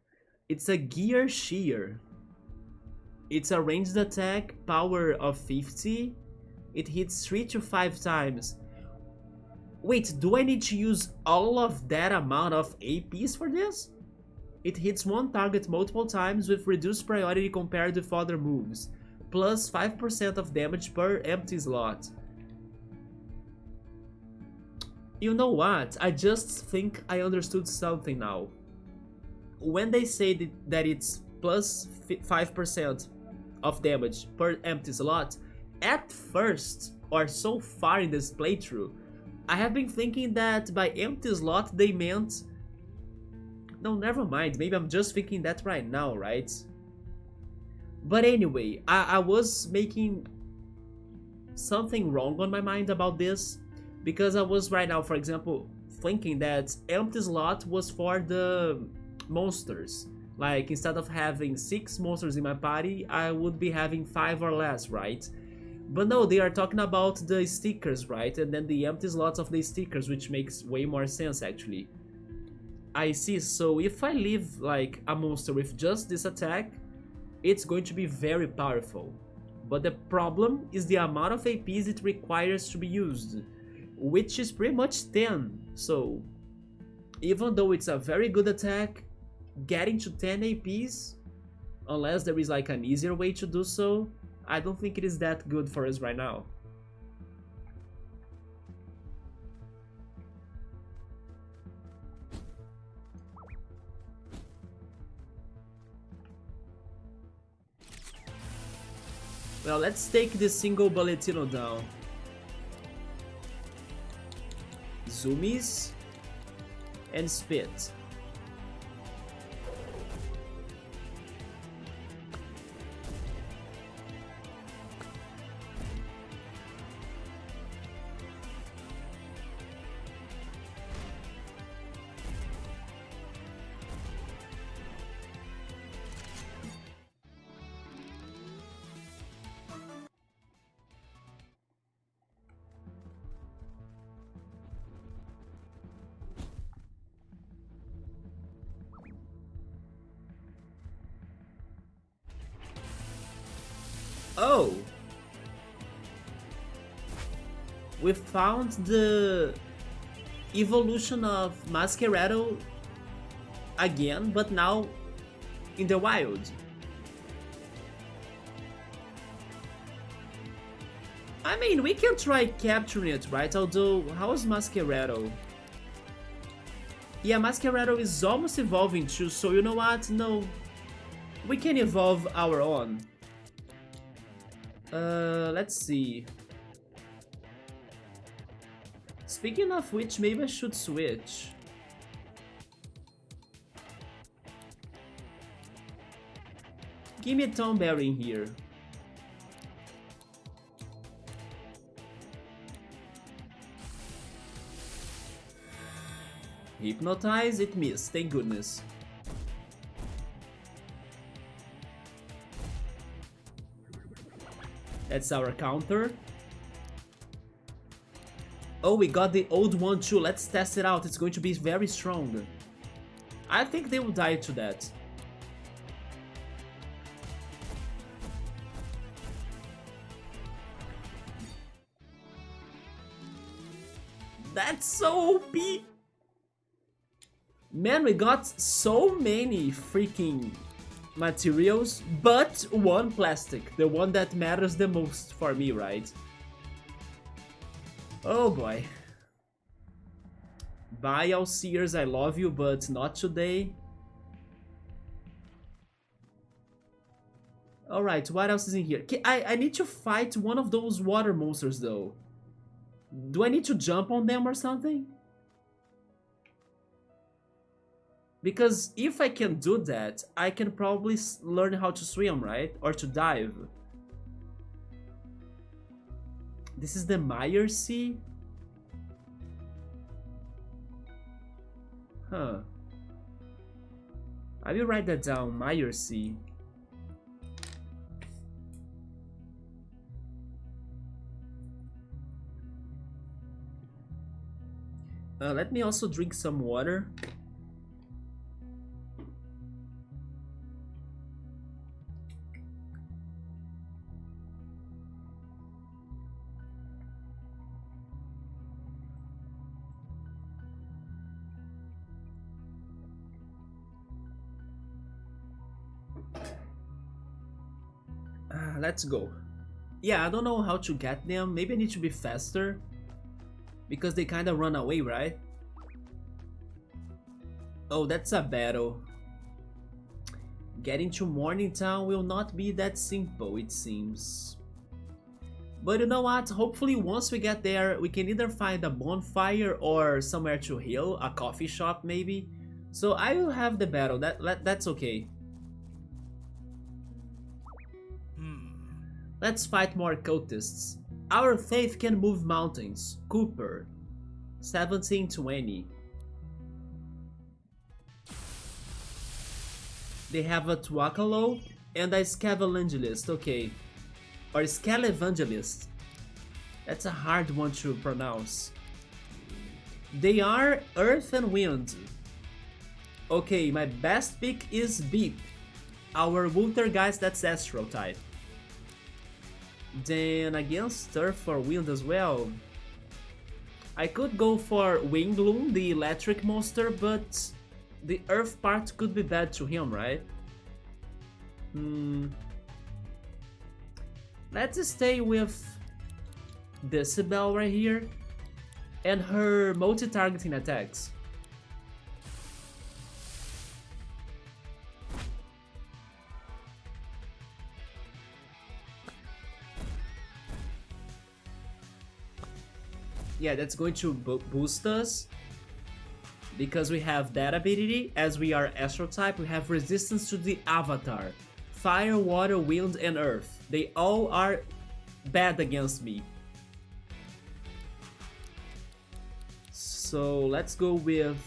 Speaker 1: It's a Gear Shear. It's a ranged attack, power of 50. It hits 3 to 5 times. Wait, do I need to use all of that amount of APs for this? It hits one target multiple times with reduced priority compared with other moves, plus 5% of damage per empty slot. You know what? I just think I understood something now. When they say that it's plus 5% of damage per empty slot, at first, or so far in this playthrough, I have been thinking that by empty slot they meant... No, never mind, maybe I'm just thinking that right now, right? But anyway, I was making something wrong on my mind about this, because I was right now, for example, thinking that empty slot was for the monsters. Like, instead of having 6 monsters in my party, I would be having 5 or less, right? But no, they are talking about the stickers, right? And then the empty slots of the stickers, which makes way more sense, actually. I see, so if I leave, like, a monster with just this attack, it's going to be very powerful. But the problem is the amount of APs it requires to be used, which is pretty much 10. So, even though it's a very good attack, getting to 10 APs, unless there is like an easier way to do so, I don't think it is that good for us right now. Well, let's take this single Bulletino down. Zoomies and Spit. Oh! We found the evolution of Masquerado again, but now in the wild. I mean, we can try capturing it, right? Although, how is Masquerado? Yeah, Masquerado is almost evolving too, so you know what? No, we can evolve our own. Let's see. Speaking of which, maybe I should switch. Give me a Tomberry in here. Hypnotize, it missed, thank goodness. That's our counter. Oh, we got the old one too. Let's test it out. It's going to be very strong. I think they will die to that. That's so OP! Man, we got so many freaking materials, but one plastic, the one that matters the most for me, right? Oh boy. Bye, Alseers, I love you, but not today. Alright, what else is in here? I need to fight one of those water monsters though. Do I need to jump on them or something? Because if I can do that, I can probably learn how to swim, right? Or to dive. This is the Meyer Sea? Huh. I will write that down, Meyer Sea. Let me also drink some water. Let's go. Yeah, I don't know how to get them. Maybe I need to be faster. Because they kinda run away, right? Oh, that's a battle. Getting to Morningtown will not be that simple, it seems. But you know what? Hopefully once we get there, we can either find a bonfire or somewhere to heal, a coffee shop maybe. So I will have the battle, that's okay. Let's fight more cultists. Our faith can move mountains. Cooper. 1720. They have a Tuakalo and a Scavelangelist, okay. Or Scalevangelist. That's a hard one to pronounce. They are Earth and Wind. Okay, my best pick is Beep. Our Wultergeist, that's Astral type. Then against Earth or Wind as well. I could go for Wingloom, the electric monster, but the Earth part could be bad to him, right? Let's stay with Decibel right here and her multi-targeting attacks. Yeah, that's going to boost us because we have that ability. As we are Astro type, we have resistance to the Avatar. Fire, water, wind, and earth. They all are bad against me. So let's go with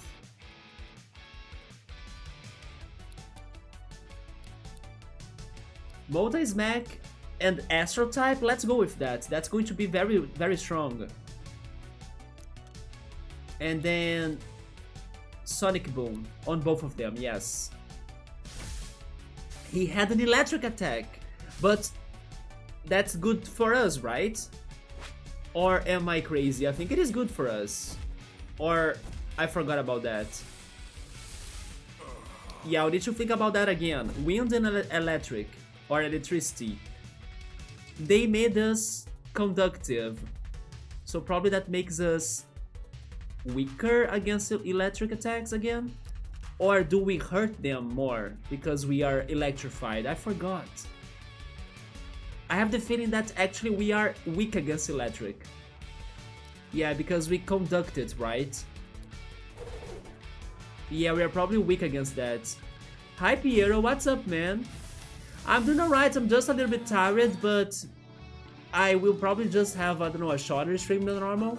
Speaker 1: Multi Smack and Astro type. Let's go with that. That's going to be very, very strong. And then Sonic Boom on both of them, yes. He had an electric attack, but that's good for us, right? Or am I crazy? I think it is good for us. Or I forgot about that. Yeah, I need to think about that again. Wind and electric, or electricity. They made us conductive, so probably that makes us weaker against electric attacks again? Or do we hurt them more because we are electrified? I forgot. I have the feeling that actually we are weak against electric. Yeah, because we conduct it, right? Yeah, we are probably weak against that. Hi Piero, what's up, man? I'm doing alright, I'm just a little bit tired, but I will probably just have, I don't know, a shorter stream than normal.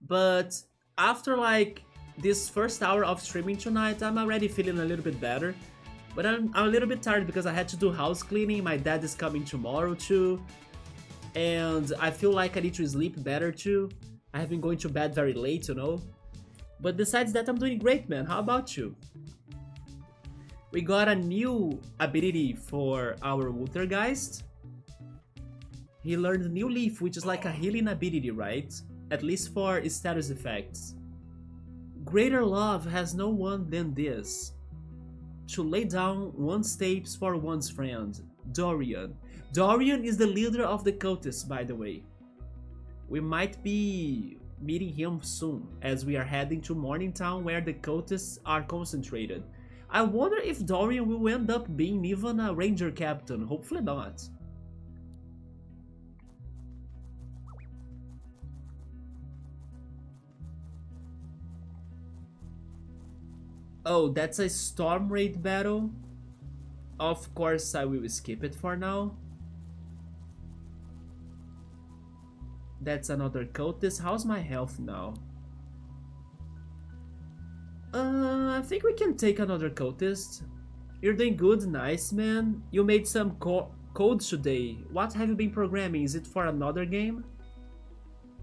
Speaker 1: But after like this first hour of streaming tonight, I'm already feeling a little bit better. But I'm a little bit tired because I had to do house cleaning, my dad is coming tomorrow too. And I feel like I need to sleep better too. I have been going to bed very late, you know. But besides that, I'm doing great, man. How about you? We got a new ability for our Wuthergeist. He learned New Leaf, which is like a healing ability, right? At least for status effects. Greater love has no one than this. To lay down one's tapes for one's friend, Dorian. Dorian is the leader of the cultists, by the way. We might be meeting him soon, as we are heading to Morningtown where the cultists are concentrated. I wonder if Dorian will end up being even a ranger captain, hopefully not. Oh, that's a Storm Raid battle? Of course I will skip it for now. That's another cultist. How's my health now? I think we can take another cultist. You're doing good, nice man. You made some codes today. What have you been programming? Is it for another game?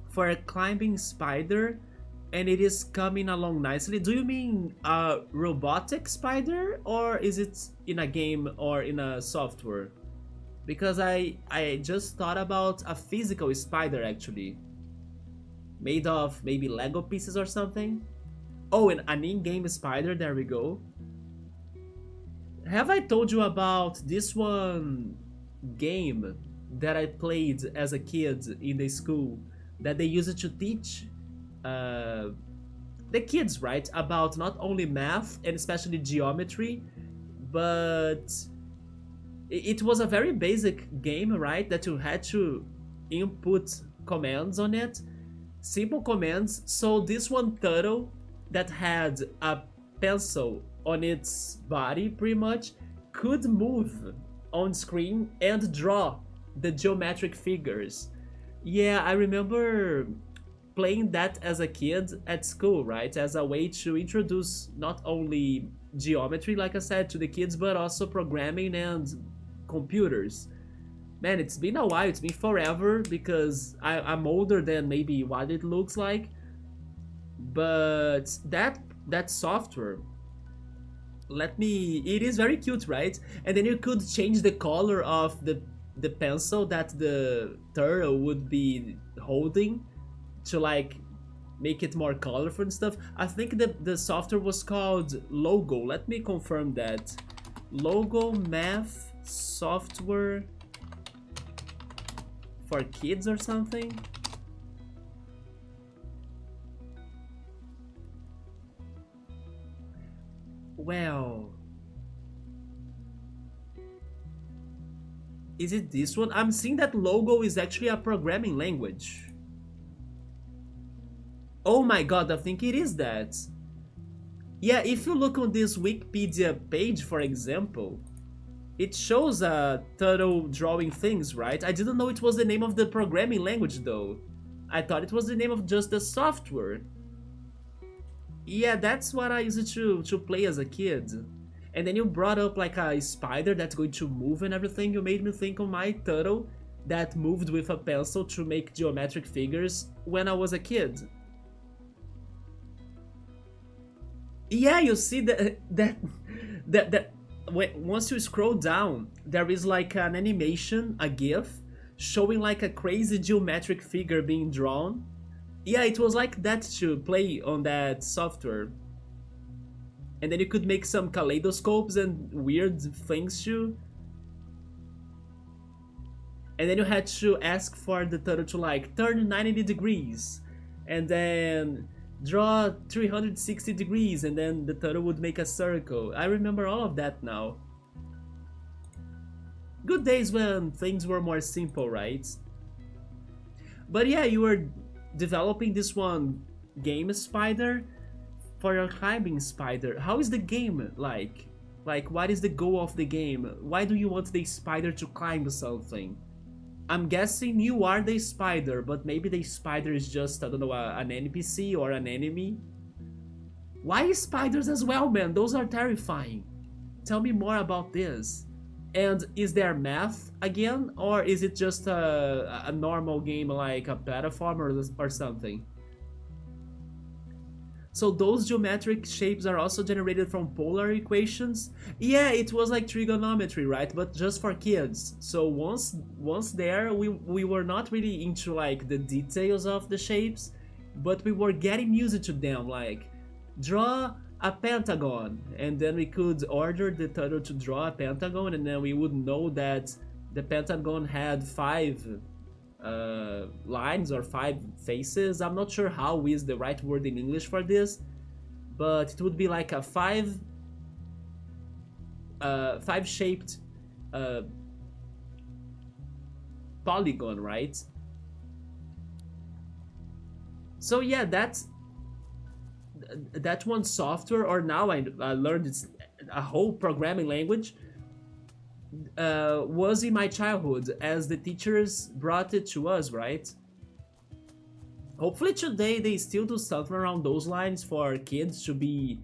Speaker 1: For a climbing spider? And it is coming along nicely. Do you mean a robotic spider? Or is it in a game or in a software? Because I just thought about a physical spider actually. Made of maybe Lego pieces or something. Oh, and an in-game spider, there we go. Have I told you about this one game that I played as a kid in the school? That they use it to teach the kids, right? About not only math and especially geometry, but it was a very basic game, right? That you had to input commands on it. Simple commands. So this one turtle that had a pencil on its body pretty much could move on screen and draw the geometric figures. Yeah, I remember playing that as a kid at school, right? As a way to introduce not only geometry, like I said, to the kids, but also programming and computers. Man, it's been a while, it's been forever because I'm older than maybe what it looks like. But that software, it is very cute, right? And then you could change the color of the pencil that the turtle would be holding to like make it more colorful and stuff. I think the software was called Logo. Let me confirm that. Logo math software for kids or something. Well, is it this one? I'm seeing that Logo is actually a programming language. Oh my god, I think it is that. Yeah, if you look on this Wikipedia page, for example, it shows a turtle drawing things, right? I didn't know it was the name of the programming language though. I thought it was the name of just the software. Yeah, that's what I used to play as a kid. And then you brought up like a spider that's going to move and everything. You made me think of my turtle that moved with a pencil to make geometric figures when I was a kid. Yeah, you see that once you scroll down, there is like an animation, a GIF, showing like a crazy geometric figure being drawn. Yeah, it was like that to play on that software. And then you could make some kaleidoscopes and weird things too. And then you had to ask for the turtle to like turn 90 degrees and then draw 360 degrees, and then the turtle would make a circle. I remember all of that now. Good days when things were more simple, right? But yeah, you were developing this one game spider for your climbing spider. How is the game like? Like, what is the goal of the game? Why do you want the spider to climb something? I'm guessing you are the spider, but maybe the spider is just, I don't know, an NPC or an enemy. Why spiders as well, man? Those are terrifying. Tell me more about this. And is there math again, or is it just a normal game like a platformer or something? So those geometric shapes are also generated from polar equations? Yeah, it was like trigonometry, right? But just for kids. So once there, we were not really into like the details of the shapes, but we were getting used to them, like draw a pentagon, and then we could order the turtle to draw a pentagon, and then we would know that the pentagon had five lines or five faces. I'm not sure how is the right word in English for this, but it would be like a five shaped polygon, right? So yeah, that one software, or now I learned it's a whole programming language, was in my childhood as the teachers brought it to us, right? Hopefully today they still do something around those lines for kids to be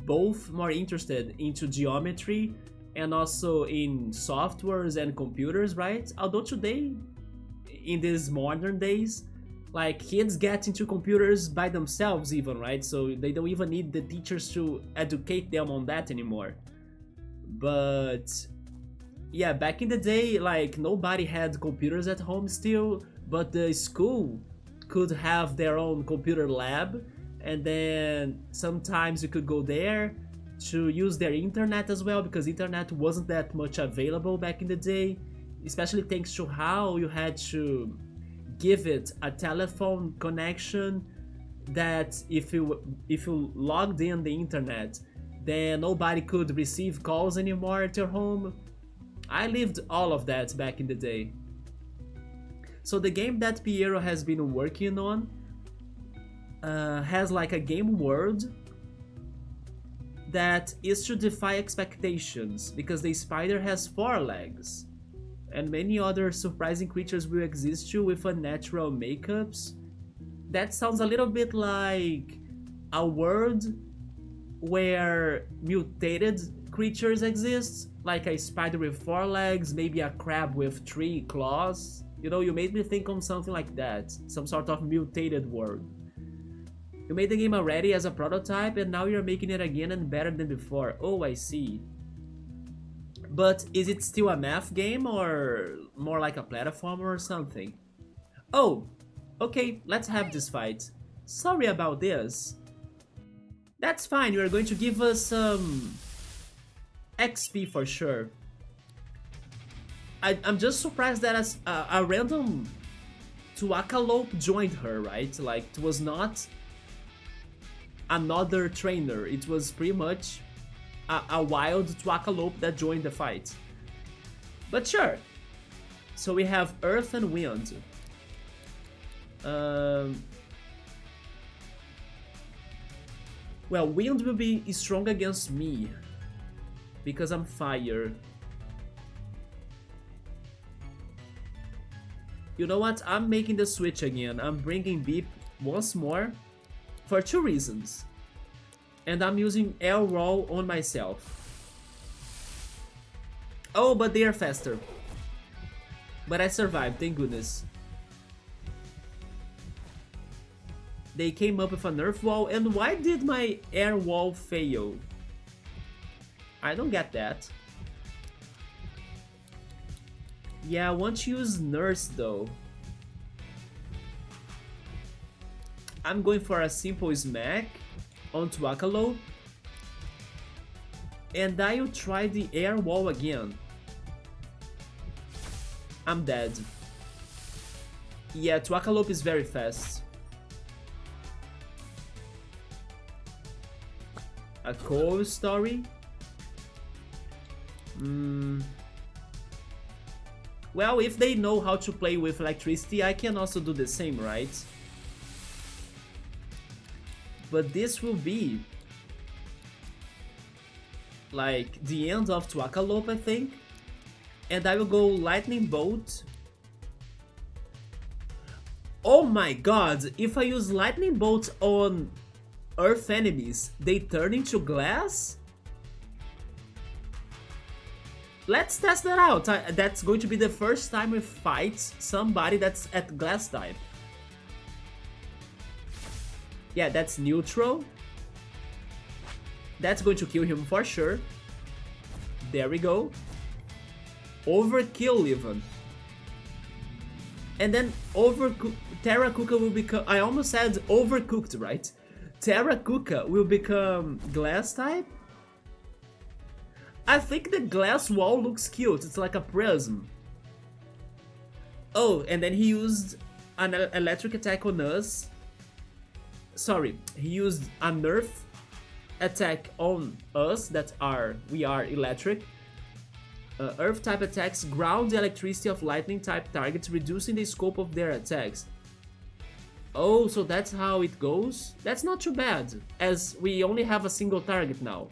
Speaker 1: both more interested into geometry and also in softwares and computers, right? Although today, in these modern days, like kids get into computers by themselves even, right? So they don't even need the teachers to educate them on that anymore. But yeah, back in the day, like nobody had computers at home still, but the school could have their own computer lab, and then sometimes you could go there to use their internet as well, because internet wasn't that much available back in the day, especially thanks to how you had to give it a telephone connection that if you logged in the internet, then nobody could receive calls anymore at your home. I lived all of that back in the day. So the game that Piero has been working on has like a game world that is to defy expectations, because the spider has 4 legs, and many other surprising creatures will exist too with unnatural makeups. That sounds a little bit like a world where mutated creatures exist, like a spider with 4 legs, maybe a crab with 3 claws. You know, you made me think on something like that, some sort of mutated world. You made the game already as a prototype, and now you're making it again and better than before. Oh, I see. But is it still a math game or more like a platformer or something? Oh, okay, let's have this fight. Sorry about this. That's fine, you're going to give us some XP for sure. I'm just surprised that a random Tuakalope joined her, right? Like, it was not another trainer, it was pretty much a wild Tuakalope that joined the fight. But sure. So we have Earth and Wind. Well, wind will be strong against me because I'm fire. You know what? I'm making the switch again. I'm bringing Beep once more for 2 reasons. And I'm using air wall on myself. Oh, but they are faster. But I survived, thank goodness. They came up with a nerf wall, and why did my air wall fail? I don't get that. Yeah, I want to use Nurse though. I'm going for a simple smack on Tuakalo. And I'll try the air wall again. I'm dead. Yeah, Tuakalope is very fast. A cool story? Well, if they know how to play with electricity, I can also do the same, right? But this will be like the end of Tuakalope, I think. And I will go Lightning Bolt. Oh my god, if I use Lightning Bolt on Earth enemies, they turn into glass? Let's test that out. That's going to be the first time we fight somebody that's at glass type. Yeah, that's neutral. That's going to kill him for sure. There we go. Overkill even. And then Terracuca will become... I almost said overcooked, right? Terracuca will become glass type. I think the glass wall looks cute. It's like a prism. Oh, and then he used an electric attack on us. Sorry, he used a nerf attack on us we are electric. Earth type attacks ground the electricity of lightning type targets, reducing the scope of their attacks. Oh, so that's how it goes? That's not too bad, as we only have a single target now.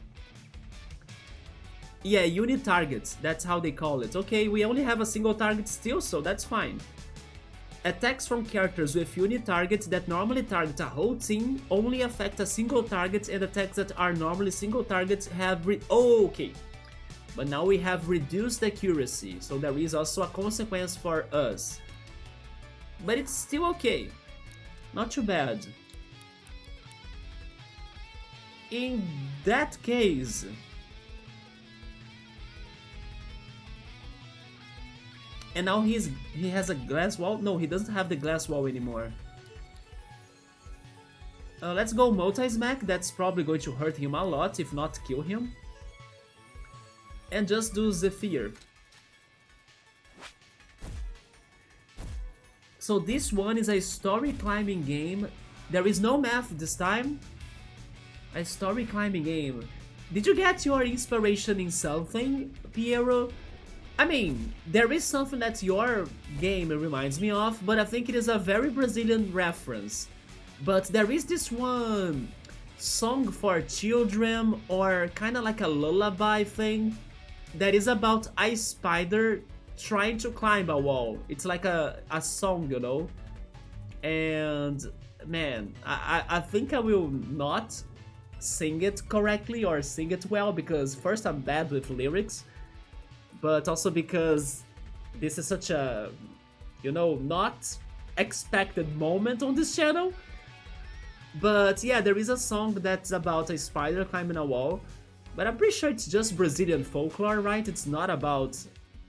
Speaker 1: Yeah, unit targets, that's how they call it. Okay, we only have a single target still, so that's fine. Attacks from characters with unit targets that normally target a whole team only affect a single target, and attacks that are normally single targets have oh, okay. But now we have reduced accuracy, so there is also a consequence for us. But it's still okay. Not too bad. In that case... And now he has a glass wall? No, he doesn't have the glass wall anymore. Let's go multi-smack, that's probably going to hurt him a lot, if not kill him. And just do Zephyr. So this one is a story climbing game. There is no math this time. A story climbing game. Did you get your inspiration in something, Piero? I mean, there is something that your game reminds me of, but I think it is a very Brazilian reference. But there is this one song for children, or kind of like a lullaby thing, that is about a spider trying to climb a wall. It's like a song, you know? And man, I think I will not sing it correctly or sing it well, because first I'm bad with lyrics, but also because this is such a, you know, not expected moment on this channel. But yeah, there is a song that's about a spider climbing a wall, but I'm pretty sure it's just Brazilian folklore, right? It's not about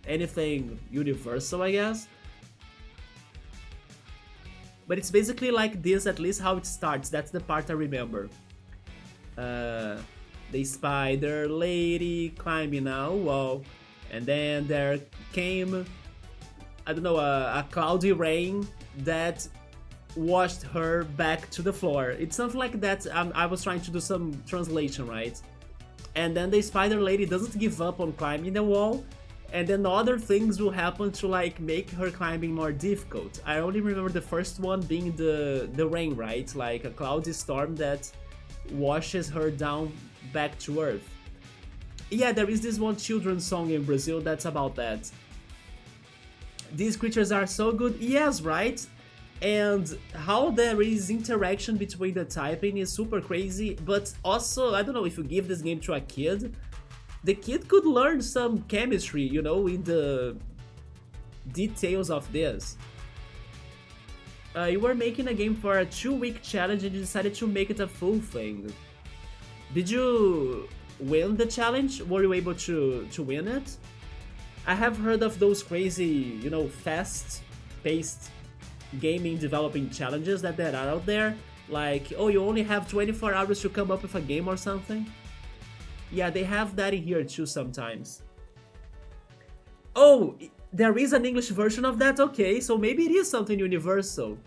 Speaker 1: anything universal, I guess. But it's basically like this, at least how it starts. That's the part I remember. The spider lady climbing a wall, and then there came, I don't know, a cloudy rain that washed her back to the floor. It's something like that. I was trying to do some translation, right? And then the spider lady doesn't give up on climbing the wall, and then other things will happen to like make her climbing more difficult. I only remember the first one being the rain, right? Like a cloudy storm that washes her down back to earth. Yeah, there is this one children's song in Brazil that's about that. These creatures are so good, yes, right? And how there is interaction between the typing is super crazy, but also, I don't know, if you give this game to a kid, the kid could learn some chemistry, you know, in the details of this. You were making a game for a 2-week challenge and you decided to make it a full thing. Did you win the challenge? Were you able to win it? I have heard of those crazy, you know, fast-paced gaming developing challenges that there are out there. Like, oh, you only have 24 hours to come up with a game or something. Yeah, they have that in here too sometimes. Oh, there is an English version of that? Okay, so maybe it is something universal.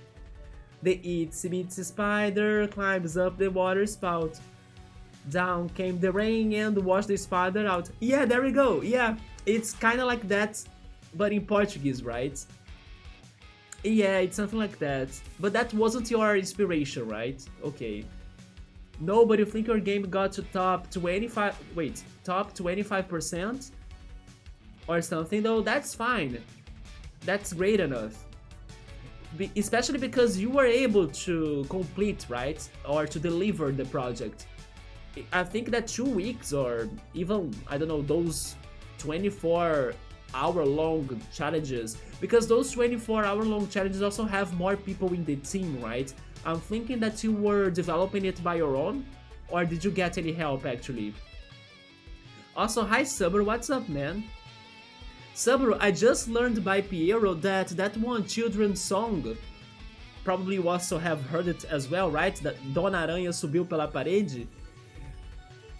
Speaker 1: The itsy bitsy spider climbs up the water spout. Down came the rain and washed the spider out. Yeah, there we go. Yeah, it's kind of like that, but in Portuguese, right? Yeah, it's something like that. But that wasn't your inspiration, right? Okay. No, but you think your game got to top 25... Wait, top 25%? Or something though? That's fine. That's great enough. Especially because you were able to complete, right? Or to deliver the project. I think that 2 weeks or even, I don't know, those 24-hour-long challenges, because those 24-hour-long challenges also have more people in the team, right? I'm thinking that you were developing it by your own, or did you get any help actually? Also, hi Subber, what's up, man? Subber, I just learned by Piero that that one children's song, probably you also have heard it as well, right? That Dona Aranha subiu pela parede.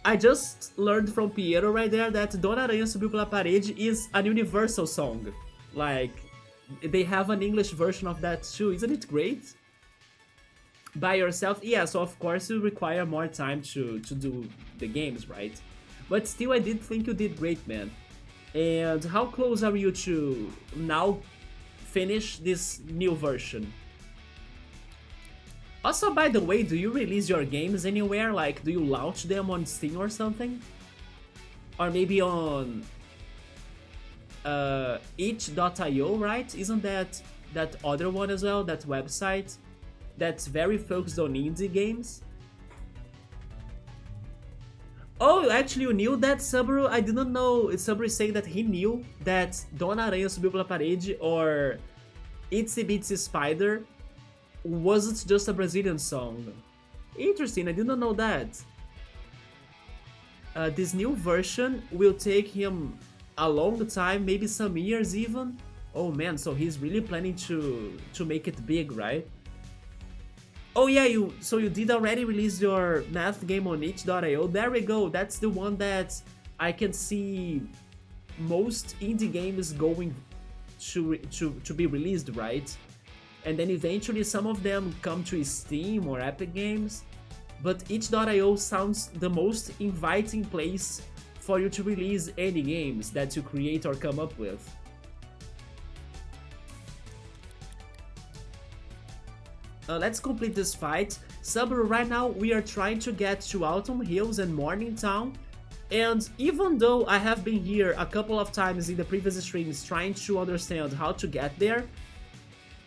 Speaker 1: I just learned from Piero right there that Dona Aranha subiu pela parede is an universal song. Like, they have an English version of that too, isn't it great? By yourself? Yeah, so of course you require more time to do the games, right? But still, I did think you did great, man. And how close are you to now finish this new version? Also, by the way, do you release your games anywhere? Like, do you launch them on Steam or something? Or maybe on itch.io, right? Isn't that other one as well, that website that's very focused on indie games? Oh, actually you knew that, Subaru? I didn't know. Subaru saying that he knew that Dona Aranha subiu pela parede or Itsy Bitsy Spider wasn't just a Brazilian song. Interesting, I didn't know that. This new version will take him a long time, maybe some years even. Oh man, so he's really planning to make it big, right? Oh yeah, you did already release your math game on itch.io. There we go, that's the one that I can see most indie games going to be released, right? And then eventually some of them come to Steam or Epic Games. But itch.io sounds the most inviting place for you to release any games that you create or come up with. Let's complete this fight. Subaru, right now we are trying to get to Autumn Hills and Morningtown, and even though I have been here a couple of times in the previous streams trying to understand how to get there,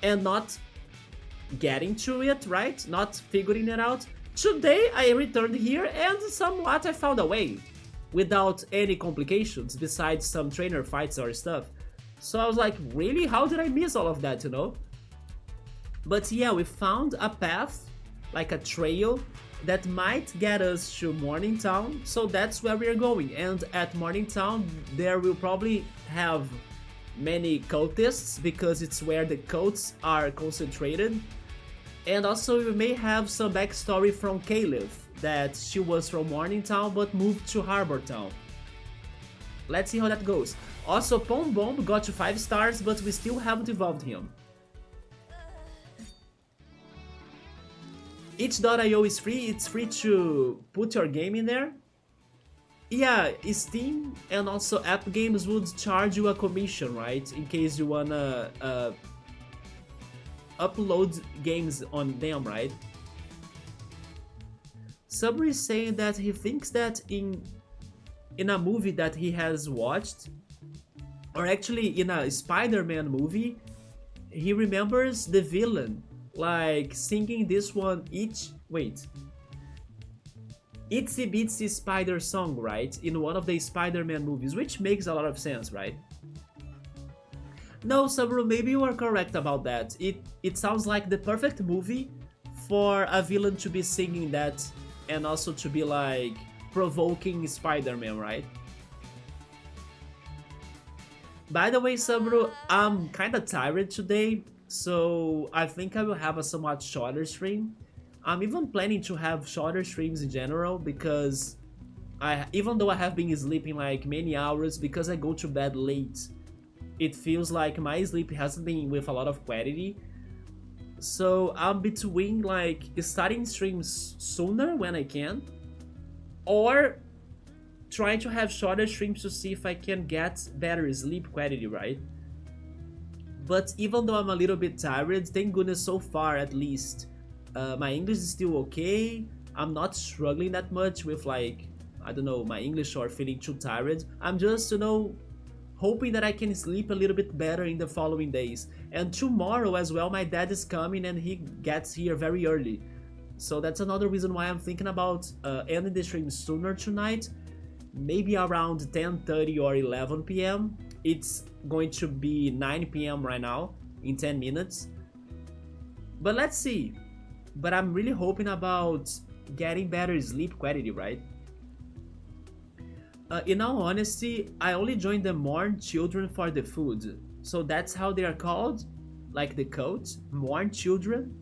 Speaker 1: and not getting to it, right? Not figuring it out, today I returned here and somewhat I found a way, without any complications besides some trainer fights or stuff. So I was like, really? How did I miss all of that, you know? But yeah, we found a path, like a trail, that might get us to Morningtown, so that's where we're going. And at Morningtown, there will probably have many cultists, because it's where the cults are concentrated. And also we may have some backstory from Caliph, that she was from Morningtown but moved to Harbourtown. Let's see how that goes. Also, Pom Bomb got to 5 stars, but we still haven't evolved him. Itch.io is free, it's free to put your game in there. Yeah, Steam and also App Games would charge you a commission, right? In case you wanna upload games on them, right? Sabri is saying that he thinks that in a movie that he has watched, or actually in a Spider-Man movie, he remembers the villain like singing this one Itsy Bitsy Spider song, right? In one of the Spider-Man movies, which makes a lot of sense, right? No, Sabru, maybe you are correct about that. It sounds like the perfect movie for a villain to be singing that and also to be like provoking Spider-Man, right? By the way, Sabru, I'm kinda tired today, so I think I will have a somewhat shorter stream. I'm even planning to have shorter streams in general because even though I have been sleeping like many hours because I go to bed late, it feels like my sleep hasn't been with a lot of quality. So I'm between like starting streams sooner when I can, or trying to have shorter streams to see if I can get better sleep quality, right? But even though I'm a little bit tired, thank goodness so far at least, my English is still okay. I'm not struggling that much with like, I don't know, my English or feeling too tired. I'm just, hoping that I can sleep a little bit better in the following days. And tomorrow as well, my dad is coming and he gets here very early. So that's another reason why I'm thinking about ending the stream sooner tonight. Maybe around 10:30 or 11 p.m. It's going to be 9 p.m. right now, in 10 minutes. But let's see. But I'm really hoping about getting better sleep quality, right? In all honesty, I only joined the Morn Children for the food. So that's how they are called? Like the cult? Morn Children?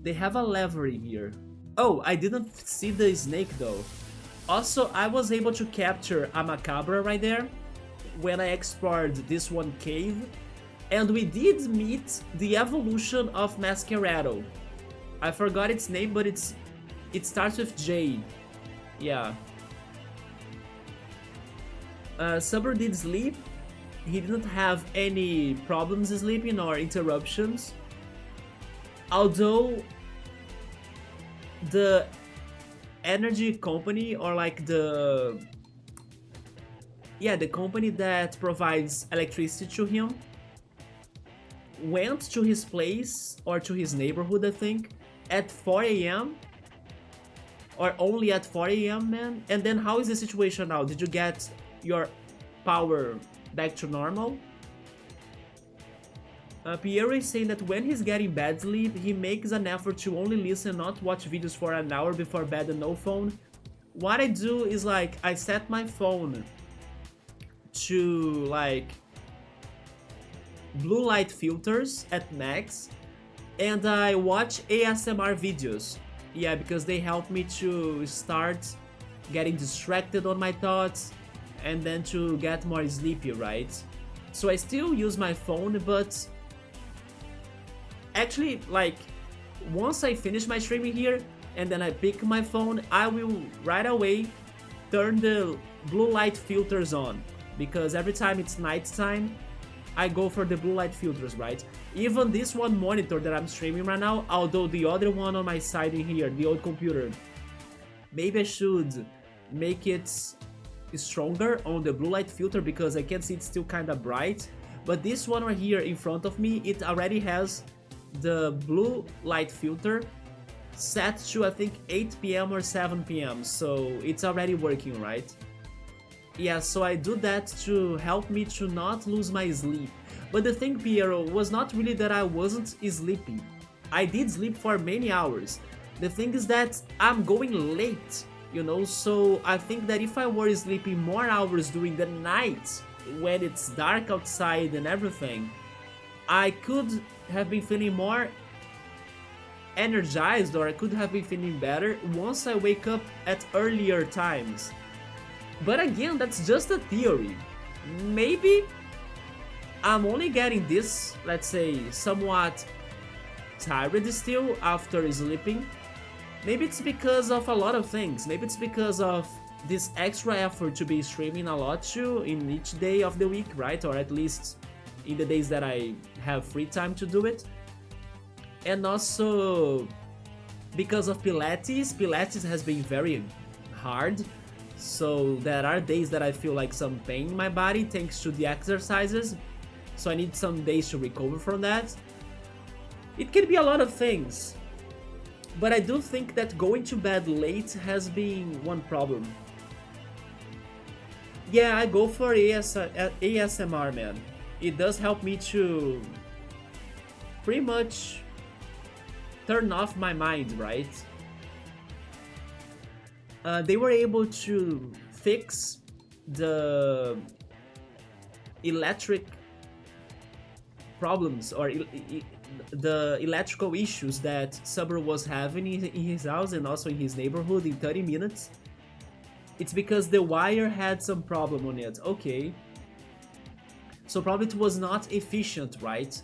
Speaker 1: They have a lever here. Oh, I didn't see the snake though. Also, I was able to capture a Macabra right there when I explored this one cave, and we did meet the evolution of Masquerado. I forgot its name, but it starts with J. Yeah. Subber did sleep. He didn't have any problems sleeping or interruptions. Although the energy company, or like the company that provides electricity to him, went to his place or to his neighborhood, I think, at 4 a.m. or only at 4 a.m., man. And then how is the situation now? Did you get your power back to normal? Piero is saying that when he's getting bad sleep, he makes an effort to only listen, not watch videos for an hour before bed and no phone. What I do is like, I set my phone to like blue light filters at max, and I watch ASMR videos. Yeah, because they help me to start getting distracted on my thoughts and then to get more sleepy, right? So I still use my phone, but actually, like, once I finish my streaming here and then I pick my phone, I will right away turn the blue light filters on, because every time it's nighttime, I go for the blue light filters, right? Even this one monitor that I'm streaming right now, although the other one on my side in here, the old computer, maybe I should make it stronger on the blue light filter because I can see it's still kind of bright. But this one right here in front of me, it already has the blue light filter set to, I think, 8 p.m. or 7 p.m. So it's already working, right? Yeah, so I do that to help me to not lose my sleep. But the thing, Piero, was not really that I wasn't sleeping. I did sleep for many hours. The thing is that I'm going late, so I think that if I were sleeping more hours during the night, when it's dark outside and everything, I could have been feeling more energized, or I could have been feeling better once I wake up at earlier times. But again, that's just a theory. Maybe I'm only getting this, let's say, somewhat tired still after sleeping. Maybe it's because of a lot of things. Maybe it's because of this extra effort to be streaming a lot too in each day of the week, right? Or at least in the days that I have free time to do it. And also because of Pilates has been very hard. So there are days that I feel like some pain in my body thanks to the exercises. So I need some days to recover from that. It can be a lot of things. But I do think that going to bed late has been one problem. Yeah, I go for ASMR, man. It does help me to pretty much turn off my mind, right? They were able to fix the electric problems or the electrical issues that Subber was having in his house and also in his neighborhood in 30 minutes. It's because the wire had some problem on it. Okay. So probably it was not efficient, right?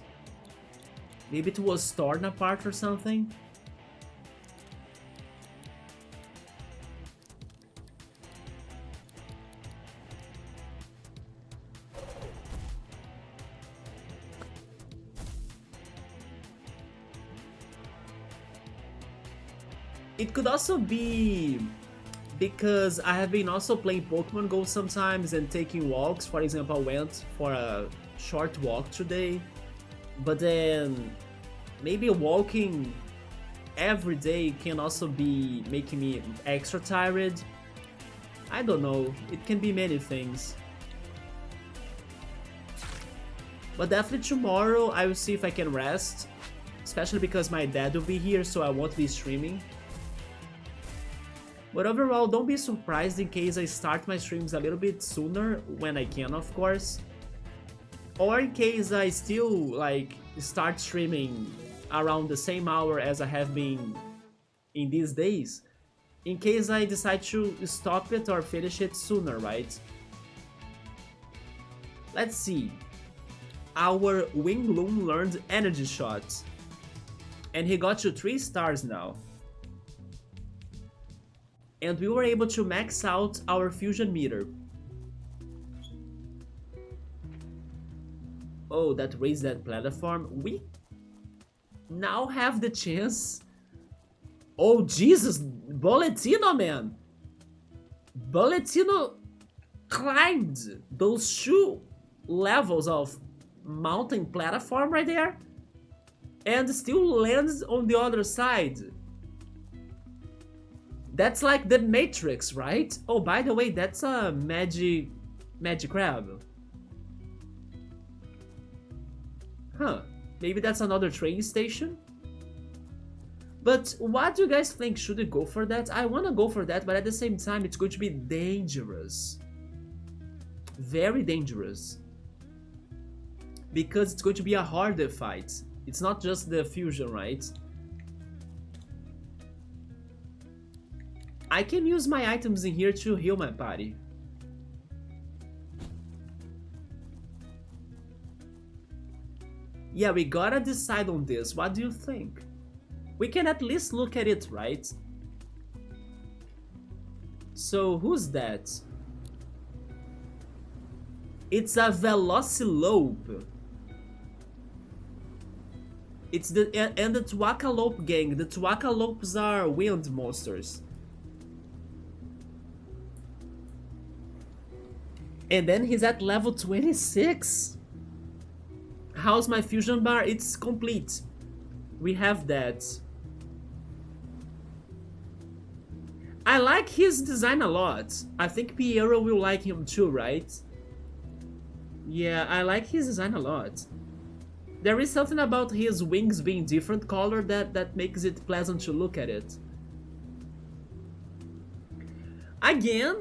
Speaker 1: Maybe it was torn apart or something. It could also be because I have been also playing Pokemon Go sometimes and taking walks. For example, I went for a short walk today, but then maybe walking every day can also be making me extra tired. I don't know, it can be many things. But definitely tomorrow I will see if I can rest, especially because my dad will be here, so I won't be streaming. But overall, don't be surprised in case I start my streams a little bit sooner, when I can of course. Or in case I still like start streaming around the same hour as I have been in these days. In case I decide to stop it or finish it sooner, right? Let's see. Our Wingloom learned energy shots. And he got to 3 stars now. And we were able to max out our fusion meter. Oh, that raised that platform. We now have the chance. Oh, Jesus! Boletino, man! Boletino climbed those 2 levels of mountain platform right there and still lands on the other side. That's like the Matrix, right? Oh, by the way, that's a magic crab. Huh, maybe that's another train station? But what do you guys think? Should we go for that? I wanna go for that, but at the same time, it's going to be dangerous. Very dangerous. Because it's going to be a harder fight. It's not just the fusion, right? I can use my items in here to heal my body. Yeah, we gotta decide on this. What do you think? We can at least look at it, right? So, who's that? It's a Velocilope. It's the Tuacalope gang. The Tuacalopes are wind monsters. And then he's at level 26. How's my fusion bar? It's complete. We have that. I like his design a lot. I think Piero will like him too, right? Yeah, I like his design a lot. There is something about his wings being different color that makes it pleasant to look at it. Again,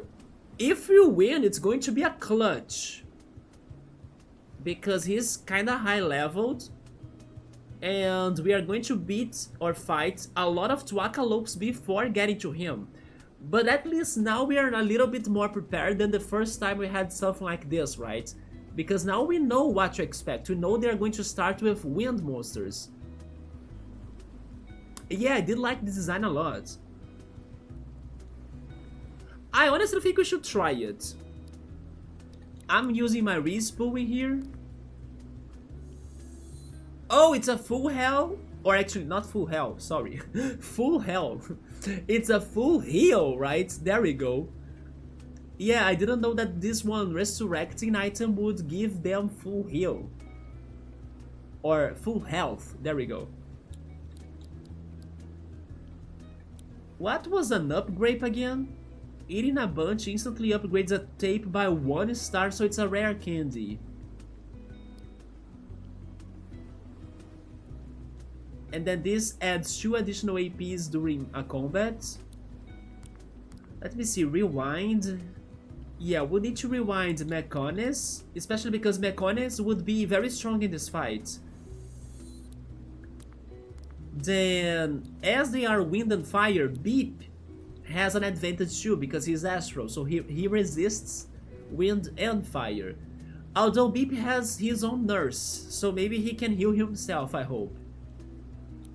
Speaker 1: if you win, it's going to be a clutch. Because he's kinda high leveled. And we are going to beat or fight a lot of Tuacalopes before getting to him. But at least now we are a little bit more prepared than the first time we had something like this, right? Because now we know what to expect. We know they're going to start with wind monsters. Yeah, I did like the design a lot. I honestly think we should try it. I'm using my respool in here. Oh, it's a full hell? Or actually, not full hell, sorry. Full hell. It's a full heal, right? There we go. Yeah, I didn't know that this one resurrecting item would give them full heal. Or full health, there we go. What was an upgrade again? Eating a bunch instantly upgrades a tape by 1 star, so it's a rare candy. And then this adds 2 additional APs during a combat. Let me see, rewind. Yeah, we need to rewind Mechonis, especially because Mechonis would be very strong in this fight. Then, as they are wind and fire, Beep has an advantage too because he's astral, so he resists wind and fire. Although Beep has his own nurse, so maybe he can heal himself, I hope.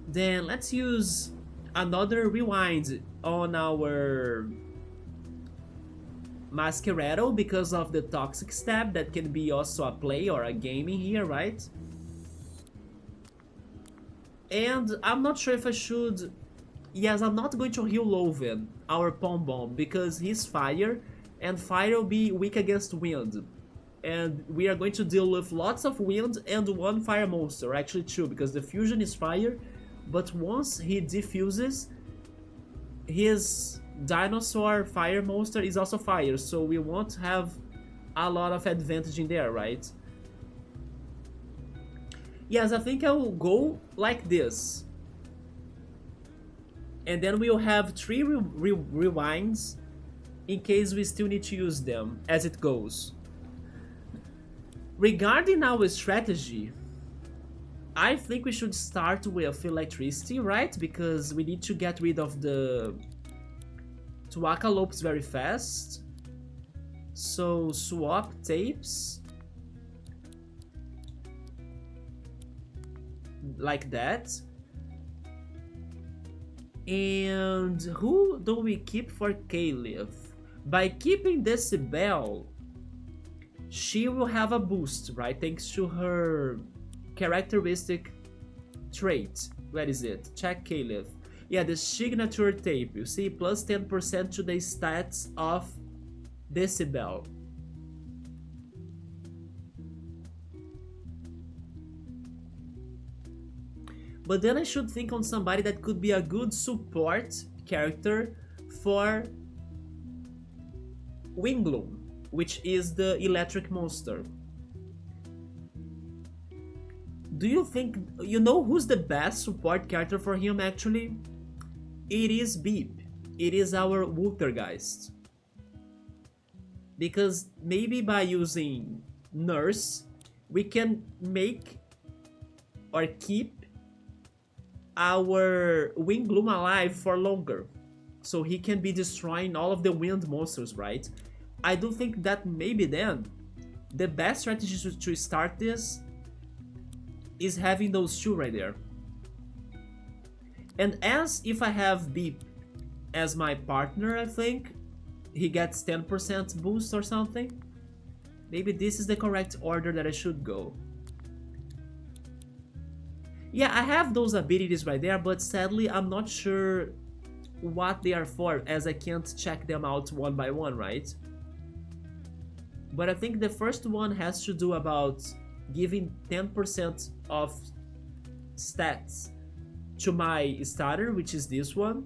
Speaker 1: Then let's use another rewind on our Masquerado because of the toxic stab that can be also a play or a game in here, right? And I'm not sure if I should... Yes, I'm not going to heal Loven, our Pom Bomb, because he's fire, and fire will be weak against wind. And we are going to deal with lots of wind and 1 fire monster, actually 2, because the fusion is fire, but once he defuses, his dinosaur fire monster is also fire, so we won't have a lot of advantage in there, right? Yes, I think I will go like this. And then we'll have 3 rewinds in case we still need to use them as it goes. Regarding our strategy, I think we should start with electricity, right? Because we need to get rid of the Tuacalopes very fast. So swap tapes. Like that. And who do we keep for Caliph? By keeping Decibel, she will have a boost, right? Thanks to her characteristic trait. Where is it? Check Caliph. Yeah, the signature tape. You see, plus 10% to the stats of Decibel. But then I should think on somebody that could be a good support character for Wingloom, which is the electric monster. Do you think, you know who's the best support character for him actually? It is Beep. It is our Wultergeist. Because maybe by using Nurse, we can make or keep our Wingloom alive for longer, so he can be destroying all of the wind monsters, right? I do think that maybe then the best strategy to start this is having those 2 right there. And as if I have Beep as my partner, I think he gets 10% boost or something. Maybe this is the correct order that I should go. Yeah, I have those abilities right there, but sadly I'm not sure what they are for, as I can't check them out one by one, right? But I think the first one has to do about giving 10% of stats to my starter, which is this one.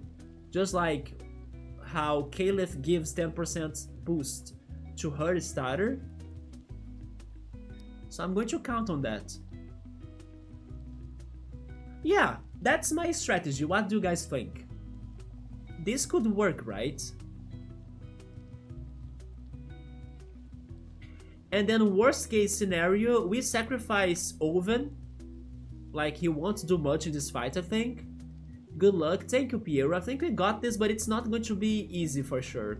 Speaker 1: Just like how Caliph gives 10% boost to her starter. So I'm going to count on that. Yeah, that's my strategy. What do you guys think? This could work, right? And then worst case scenario, we sacrifice Oven. Like, he won't do much in this fight, I think. Good luck. Thank you, Piero. I think we got this, but it's not going to be easy for sure.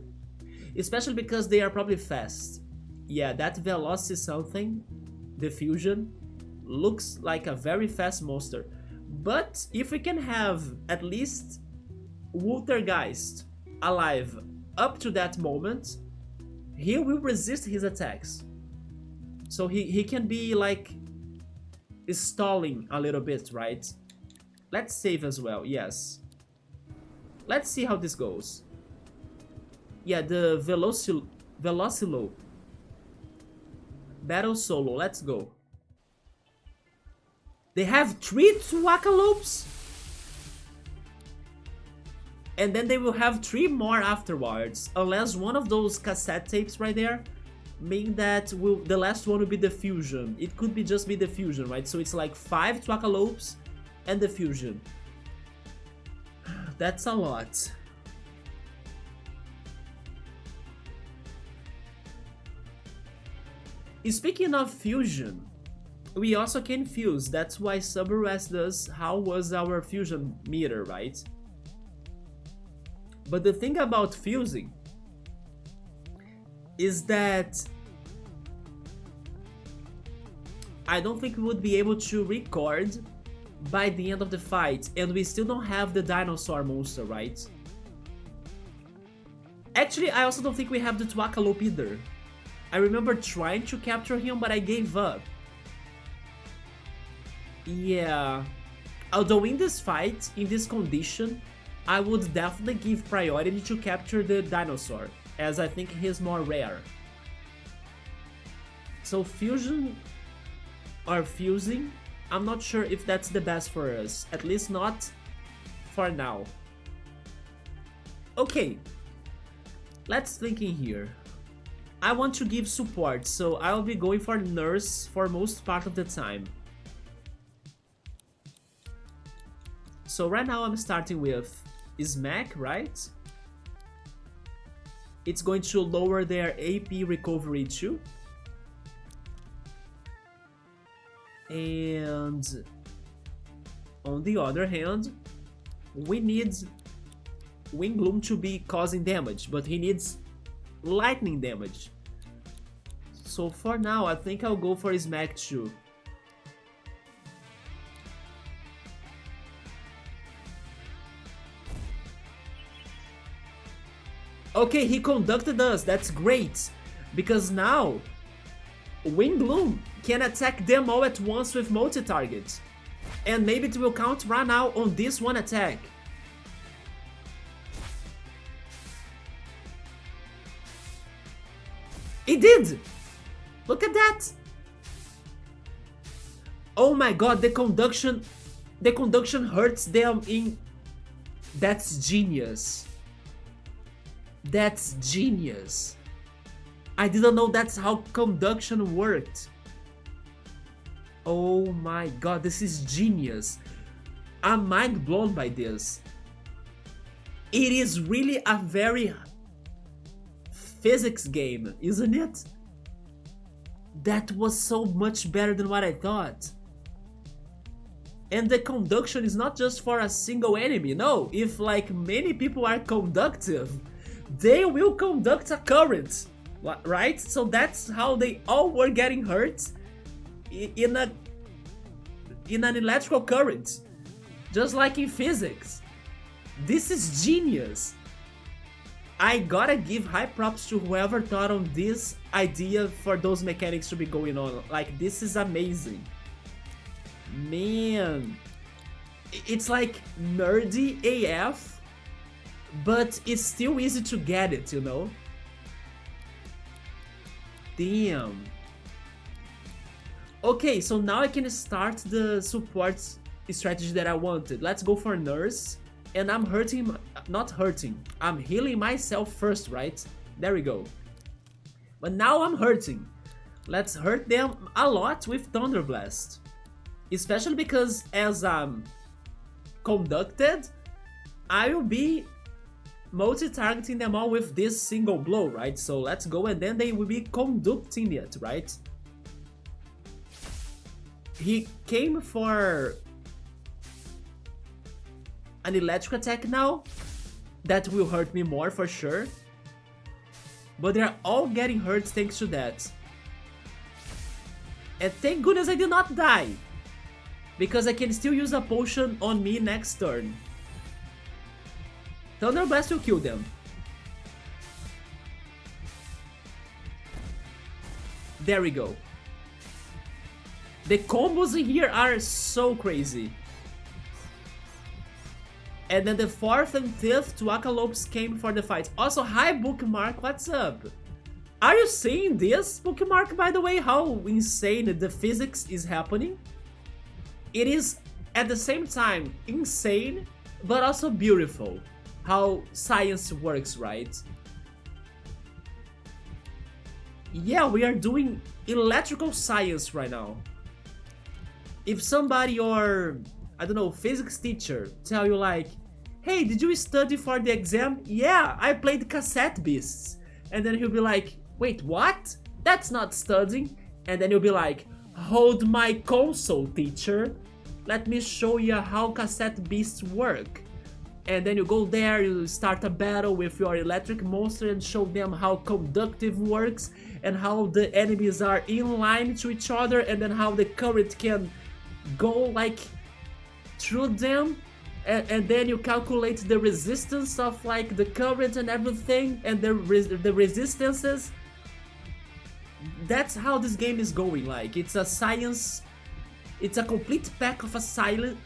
Speaker 1: Especially because they are probably fast. Yeah, that Velocity something, the fusion, looks like a very fast monster. But if we can have at least Wultergeist alive up to that moment, he will resist his attacks. So he can be like stalling a little bit, right? Let's save as well, yes. Let's see how this goes. Yeah, the Velocilo. Battle solo, let's go. They have 3 Twackalopes? And then they will have 3 more afterwards, unless one of those cassette tapes right there mean that the last one will be the fusion. It could be just be the fusion, right? So it's like 5 Twackalopes and the fusion. That's a lot. Speaking of fusion, we also can fuse. That's why Subaru asked us how was our fusion meter, right? But the thing about fusing is that I don't think we would be able to record by the end of the fight, and we still don't have the dinosaur monster, right? Actually, I also don't think we have the Twacalope either. I remember trying to capture him, but I gave up. Yeah. Although in this fight, in this condition, I would definitely give priority to capture the dinosaur, as I think he's more rare. So fusion or fusing, I'm not sure if that's the best for us, at least not for now. Okay, let's think in here. I want to give support, so I'll be going for nurse for most part of the time. So right now I'm starting with Smack, right? It's going to lower their AP recovery too. And on the other hand, we need Wingloom to be causing damage, but he needs lightning damage. So for now, I think I'll go for Smack too. Okay, he conducted us, that's great, because now Wingloom can attack them all at once with multi-target, and maybe it will count right now on this one attack. It did! Look at that! Oh my god, the conduction hurts them in... That's genius. That's genius. I didn't know that's how conduction worked. Oh my god, this is genius. I'm mind blown by this. It is really a very physics game, isn't it? That was so much better than what I thought. And the conduction is not just for a single enemy, no. If like many people are conductive, they will conduct a current, right? So that's how they all were getting hurt in an electrical current, just like in physics. This is genius. I gotta give high props to whoever thought on this idea for those mechanics to be going on. Like, this is amazing. Man, it's like nerdy AF, but it's still easy to get it, you know? Damn. Okay, so now I can start the support strategy that I wanted. Let's go for nurse. And I'm hurting, not hurting, I'm healing myself first, right? There we go. But now I'm hurting. Let's hurt them a lot with Thunder Blast. Especially because as I'm conducted, I will be multi-targeting them all with this single blow, right? So let's go, and then they will be conducting it, right? He came for an electric attack now. That will hurt me more for sure. But they're all getting hurt thanks to that. And thank goodness I did not die, because I can still use a potion on me next turn. Thunder Blast will kill them. There we go. The combos in here are so crazy. And then the 4th and 5th Twackalopes came for the fight. Also, hi Bookmark, what's up? Are you seeing this, Bookmark, by the way? How insane the physics is happening? It is, at the same time, insane, but also beautiful. How science works, right? Yeah, we are doing electrical science right now. If somebody or, I don't know, physics teacher tell you like, hey, did you study for the exam? Yeah, I played Cassette Beasts. And then he'll be like, wait, what? That's not studying. And then you'll be like, hold my console, teacher. Let me show you how Cassette Beasts work. And then you go there, you start a battle with your electric monster and show them how conductive works and how the enemies are in line to each other and then how the current can go like through them. And then you calculate the resistance of like the current and everything and the resistances. That's how this game is going. Like it's a science, it's a complete pack of a silent,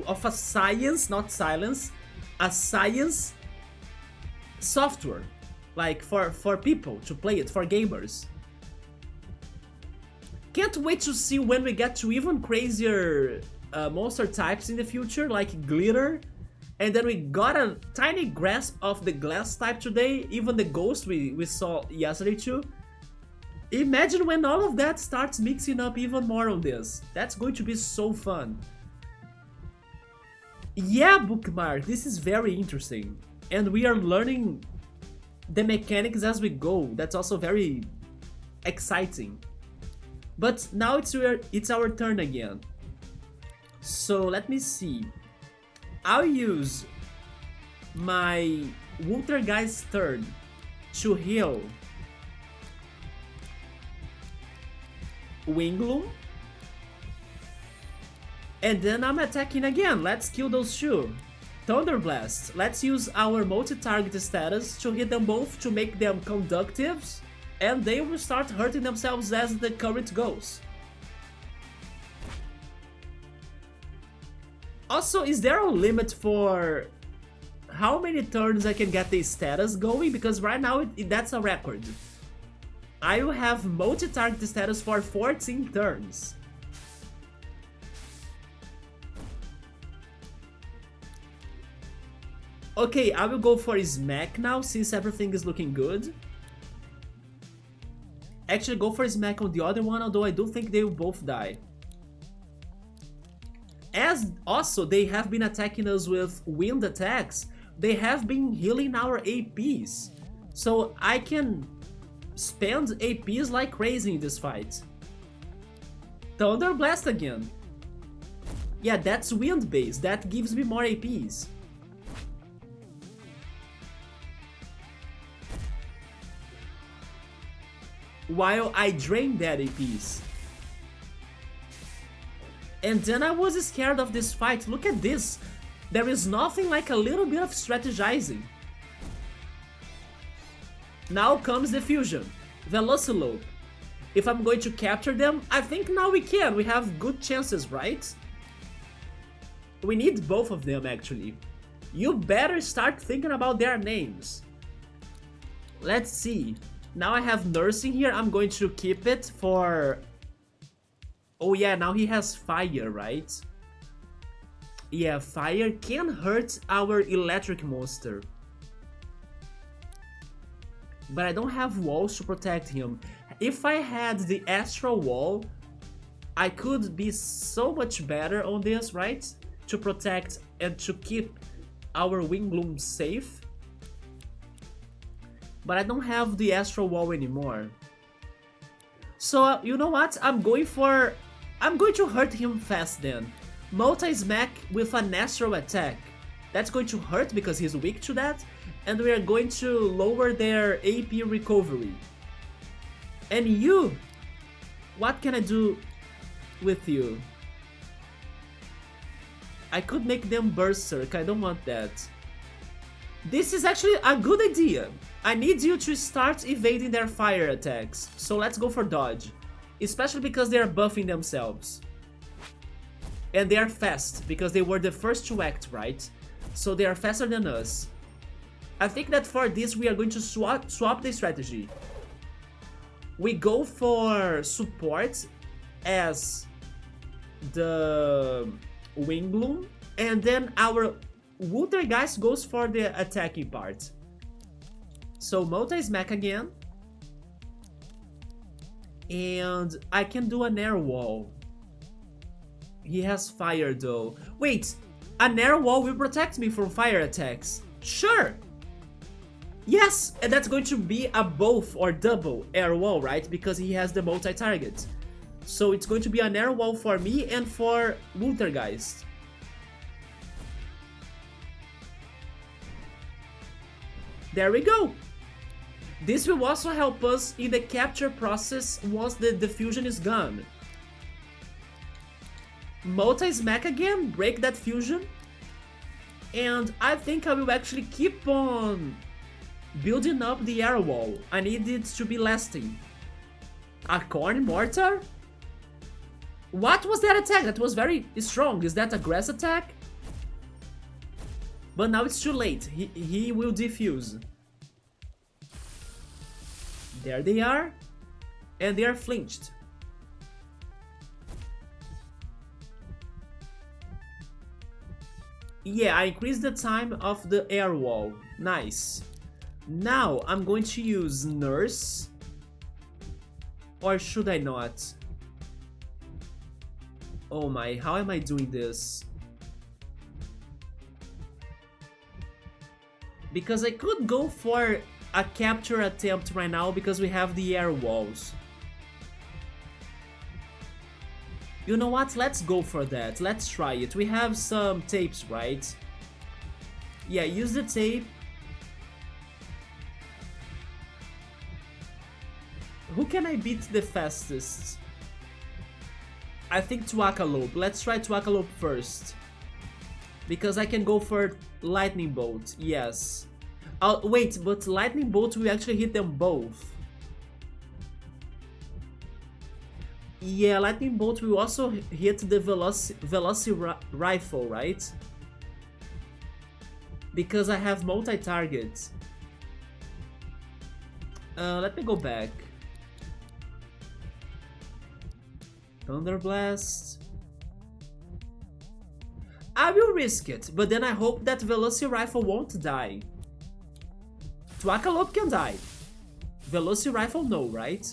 Speaker 1: of a science, not silence, a science software, like for people to play it, for gamers. Can't wait to see when we get to even crazier monster types in the future, like glitter. And then we got a tiny grasp of the glass type today, even the ghost we saw yesterday too. Imagine when all of that starts mixing up even more on this. That's going to be so fun. Yeah, Bookmark, this is very interesting. And we are learning the mechanics as we go. That's also very exciting. But now it's our turn again. So let me see. I'll use my Wultergeist turn to heal Wingloom. And then I'm attacking again. Let's kill those two. Thunderblast. Let's use our multi-target status to hit them both to make them conductives. And they will start hurting themselves as the current goes. Also, is there a limit for how many turns I can get the status going? Because right now that's a record. I will have multi-target status for 14 turns. Okay, I will go for Smack now since everything is looking good. Actually, go for Smack on the other one, although I do think they will both die. As also they have been attacking us with wind attacks, they have been healing our APs. So I can spend APs like crazy in this fight. Thunder Blast again. Yeah, that's wind based, that gives me more APs. While I drain that APs. And then I was scared of this fight. Look at this. There is nothing like a little bit of strategizing. Now comes the fusion. Velocilope. If I'm going to capture them, I think now we can. We have good chances, right? We need both of them actually. You better start thinking about their names. Let's see. Now I have Nursing here. I'm going to keep it for... Oh yeah, now he has Fire, right? Yeah, Fire can hurt our electric monster. But I don't have walls to protect him. If I had the Astral Wall, I could be so much better on this, right? To protect and to keep our Wingloom safe. But I don't have the Astral Wall anymore. So, you know what? I'm going to hurt him fast then. Multi-smack with an Astral attack. That's going to hurt because he's weak to that. And we are going to lower their AP recovery. And you? What can I do with you? I could make them Berserk. I don't want that. This is actually a good idea. I need you to start evading their fire attacks. So let's go for dodge. Especially because they are buffing themselves. And they are fast, because they were the first to act, right? So they are faster than us. I think that for this we are going to swap the strategy. We go for support as the Wing Bloom, and then our Water guys goes for the attacking part. So multi-smack again. And I can do an air wall. He has fire though. Wait, an air wall will protect me from fire attacks. Sure! Yes, and that's going to be a both or double air wall, right? Because he has the multi-target. So it's going to be an air wall for me and for Wultergeist. There we go! This will also help us in the capture process once the diffusion is gone. Multi-smack again, break that fusion. And I think I will actually keep on building up the air wall. I need it to be lasting. A corn mortar? What was that attack? That was very strong. Is that a grass attack? But now it's too late. He will defuse. There they are. And they are flinched. Yeah, I increased the time of the air wall. Nice. Now I'm going to use Nurse. Or should I not? Oh my, how am I doing this? Because I could go for a capture attempt right now because we have the air walls. You know what? Let's go for that. Let's try it. We have some tapes, right? Yeah, use the tape. Who can I beat the fastest? I think Twakalope. Let's try Twakalope first. Because I can go for Lightning Bolt. Yes. Wait, but Lightning Bolt will actually hit them both. Yeah, Lightning Bolt will also hit the Veloci Rifle, right? Because I have multi-targets. Let me go back. Thunder Blast. I will risk it, but then I hope that Veloci Rifle won't die. Twakalope can die. Veloci Rifle no, right?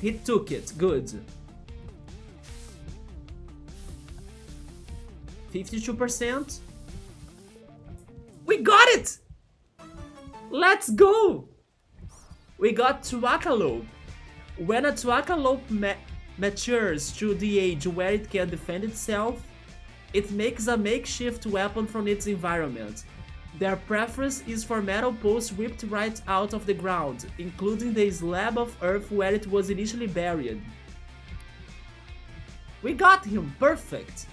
Speaker 1: He took it, good. 52%. We got it! Let's go! We got Twakalope. When a Twakalope matures to the age where it can defend itself, it makes a makeshift weapon from its environment. Their preference is for metal posts ripped right out of the ground, including the slab of earth where it was initially buried. We got him! Perfect!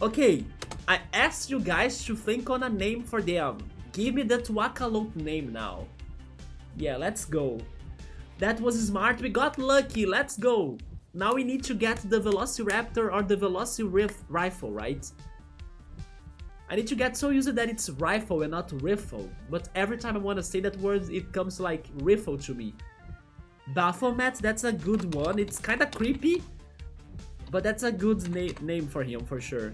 Speaker 1: Okay, I asked you guys to think on a name for them. Give me the Twakalope name now. Yeah, let's go. That was smart, we got lucky, let's go! Now we need to get the Velociraptor or the Veloci Rifle, right? I need to get so used that it's rifle and not riffle, but every time I want to say that word it comes like riffle to me. Baphomet, that's a good one, it's kinda creepy, but that's a good name for him for sure.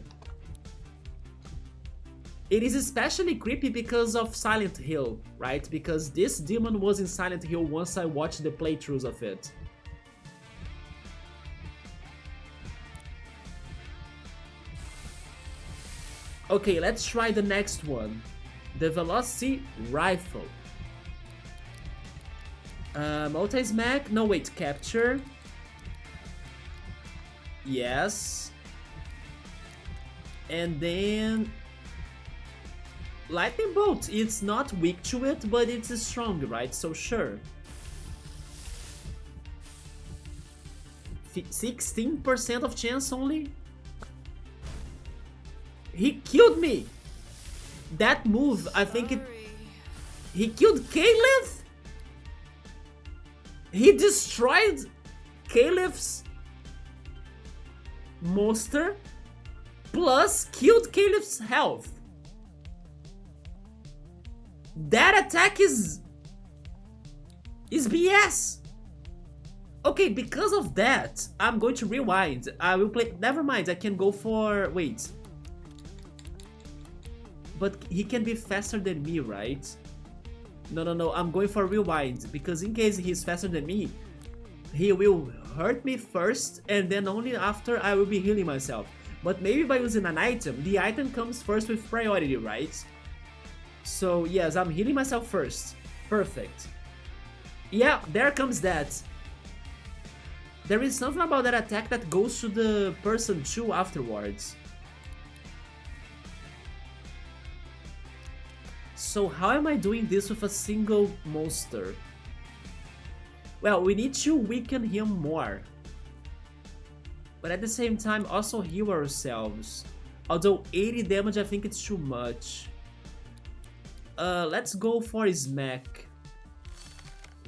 Speaker 1: It is especially creepy because of Silent Hill, right? Because this demon was in Silent Hill once I watched the playthroughs of it. Okay, let's try the next one. The Veloci Rifle. Multi-smack? No, wait, capture. Yes. And then... Lightning Bolt, it's not weak to it, but it's strong, right? So sure. 16% of chance only? He killed me! That move, I think he killed Caliph? He destroyed Caliph's monster plus killed Caliph's health. That attack is BS. Okay, because of that, I'm going to rewind. I will play. Never mind, I can go for. Wait. But he can be faster than me, right? No, I'm going for rewind. Because in case he's faster than me, he will hurt me first, and then only after I will be healing myself. But maybe by using an item, the item comes first with priority, right? So yes, I'm healing myself first. Perfect. Yeah, there comes that. There is something about that attack that goes to the person too afterwards. So how am I doing this with a single monster? Well, we need to weaken him more. But at the same time also heal ourselves. Although 80 damage I think it's too much. Let's go for Smack.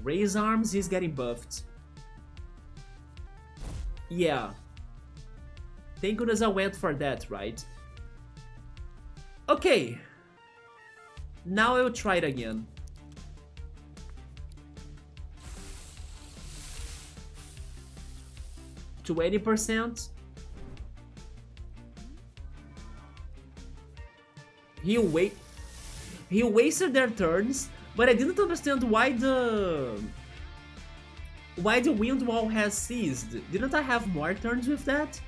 Speaker 1: Raise arms, he's getting buffed. Yeah. Thank goodness I went for that, right? Okay. Now I will try it again. To 20%. He wasted their turns, but I didn't understand why the wind wall has ceased. Didn't I have more turns with that?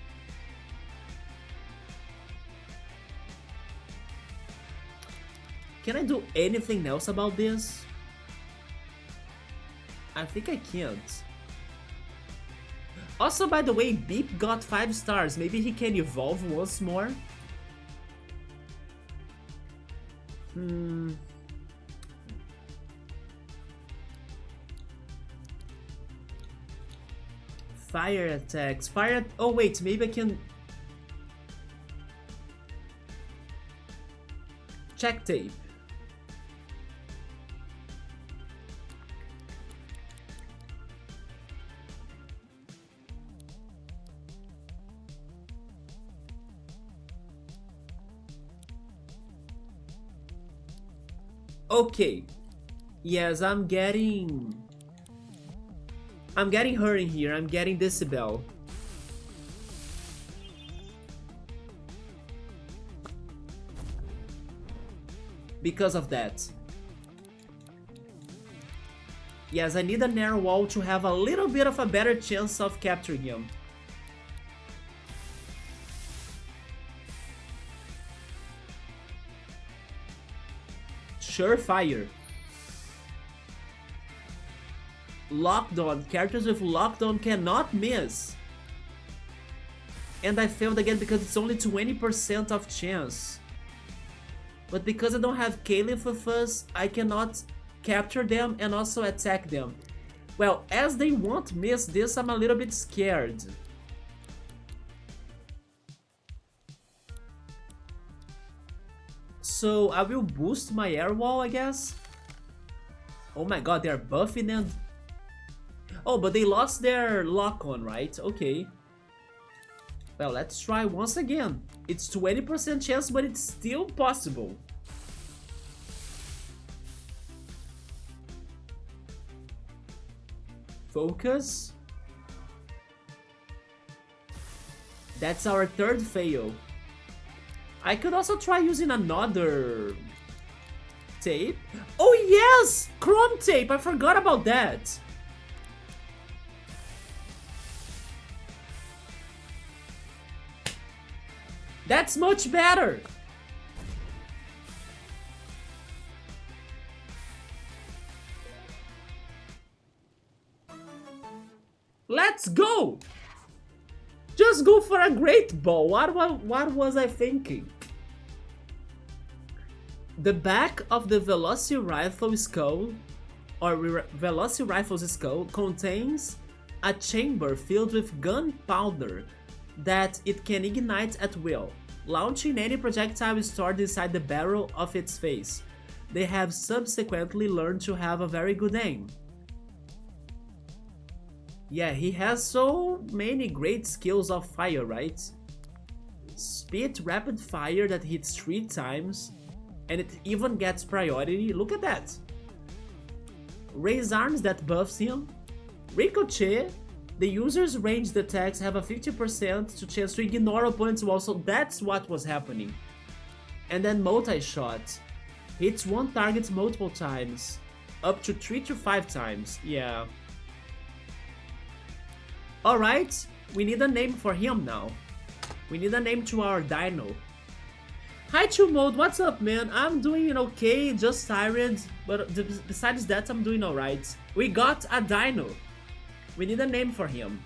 Speaker 1: Can I do anything else about this? I think I can't. Also, by the way, Beep got 5 stars. Maybe he can evolve once more. Fire attacks. Oh wait, maybe I can... Check tape. Okay. Yes, I'm getting her in here. I'm getting Decibel. Because of that. Yes, I need a narrow wall to have a little bit of a better chance of capturing him. Surefire. Lockdown. Characters with lockdown cannot miss. And I failed again because it's only 20% of chance. But because I don't have Caliph with us, I cannot capture them and also attack them. Well, as they won't miss this, I'm a little bit scared. So I will boost my air wall, I guess. Oh my god, they're buffing and... Oh, but they lost their lock-on, right? Okay. Well, let's try once again. It's 20% chance, but it's still possible. Focus. That's our third fail. I could also try using another tape. Oh yes! Chrome tape! I forgot about that. That's much better! Let's go! Just go for a great ball. What was I thinking? The back of the Velociraptor skull, or Velociraptor's skull, contains a chamber filled with gunpowder that it can ignite at will. launching any projectile stored inside the barrel of its face. They have subsequently learned to have a very good aim. Yeah, he has so many great skills of fire, right? Spit rapid fire that hits 3 times, and it even gets priority. Look at that. Raise arms that buffs him. Ricochet. The user's ranged attacks have a 50% to chance to ignore opponent's wall, so that's what was happening. And then multi-shot. Hits one target multiple times. Up to 3 to 5 times, yeah. Alright, we need a name for him now. We need a name to our dino. Hi Mode, what's up man? I'm doing okay, just tired, but besides that I'm doing alright. We got a dino. We need a name for him.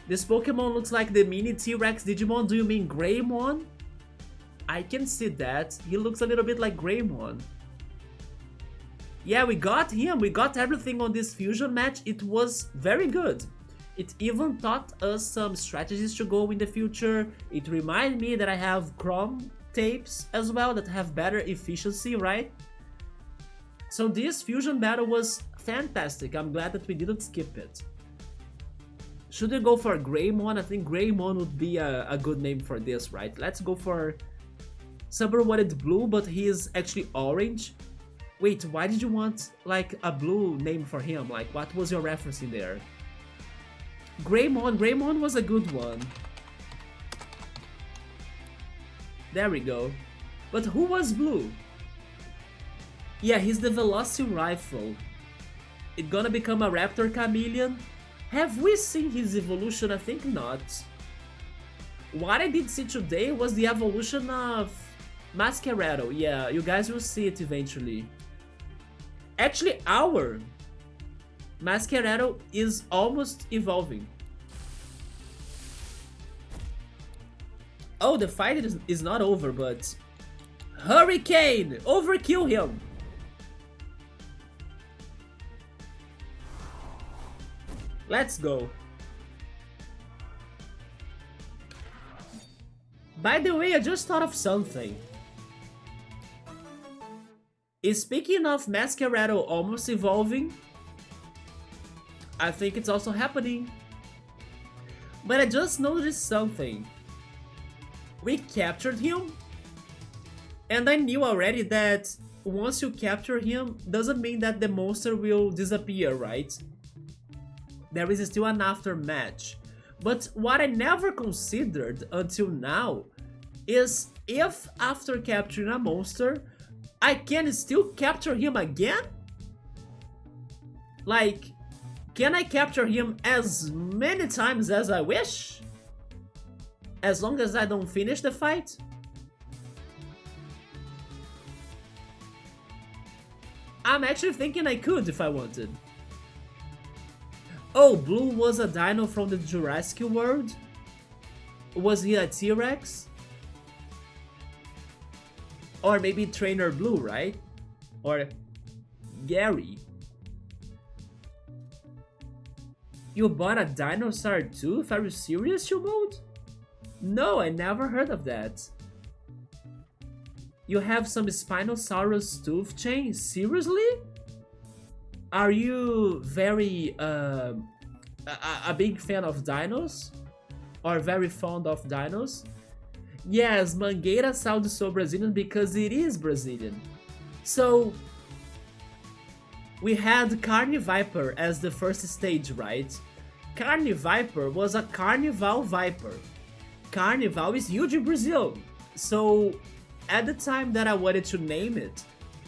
Speaker 1: This Pokemon looks like the mini T-Rex Digimon. Do you mean Greymon? I can see that. He looks a little bit like Greymon. Yeah, we got him. We got everything on this fusion match. It was very good. It even taught us some strategies to go in the future. It reminded me that I have Chrome tapes as well that have better efficiency, right? So this fusion battle was fantastic. I'm glad that we didn't skip it. Should we go for Greymon? I think Greymon would be a good name for this, right? Let's go for Saber wanted blue, but he is actually orange. Wait, why did you want like a blue name for him? Like, what was your reference in there? Greymon was a good one. There we go. But who was blue? Yeah, he's the Velocity Rifle. It gonna become a Raptor Chameleon? Have we seen his evolution? I think not. What I did see today was the evolution of Masquerado. Yeah, you guys will see it eventually. Actually, our Masquerado is almost evolving. Oh, the fight is not over, but... Hurricane! Overkill him! Let's go. By the way, I just thought of something. Speaking of Masquerado almost evolving, I think it's also happening. But I just noticed something. We captured him, and I knew already that once you capture him, doesn't mean that the monster will disappear, right? There is still an aftermatch. But what I never considered until now is if after capturing a monster, I can still capture him again? Like, can I capture him as many times as I wish? As long as I don't finish the fight? I'm actually thinking I could if I wanted. Oh, Blue was a dino from the Jurassic world? Was he a T-Rex? Or maybe Trainer Blue, right? Or Gary. You bought a dinosaur tooth? Are you serious, Mode? No, I never heard of that. You have some Spinosaurus tooth chain? Seriously? Are you very a big fan of dinos? Or very fond of dinos? Yes, Mangueira sounds so Brazilian because it is Brazilian. So, we had Carniviper as the first stage, right? Carniviper was a Carnival Viper. Carnival is huge in Brazil. So, at the time that I wanted to name it,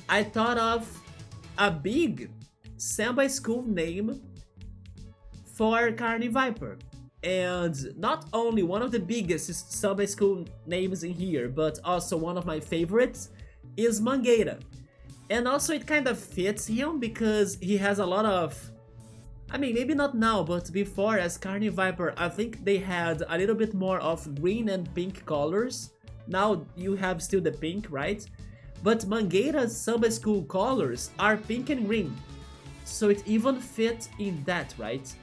Speaker 1: I thought of a big Samba school name for Carniviper. And not only one of the biggest Samba school names in here, but also one of my favorites is Mangueira. And also it kind of fits him because he has a lot of... I mean, maybe not now, but before as Carniviper, I think they had a little bit more of green and pink colors. Now you have still the pink, right? But Mangueira's Samba school colors are pink and green. So it even fits in that, right?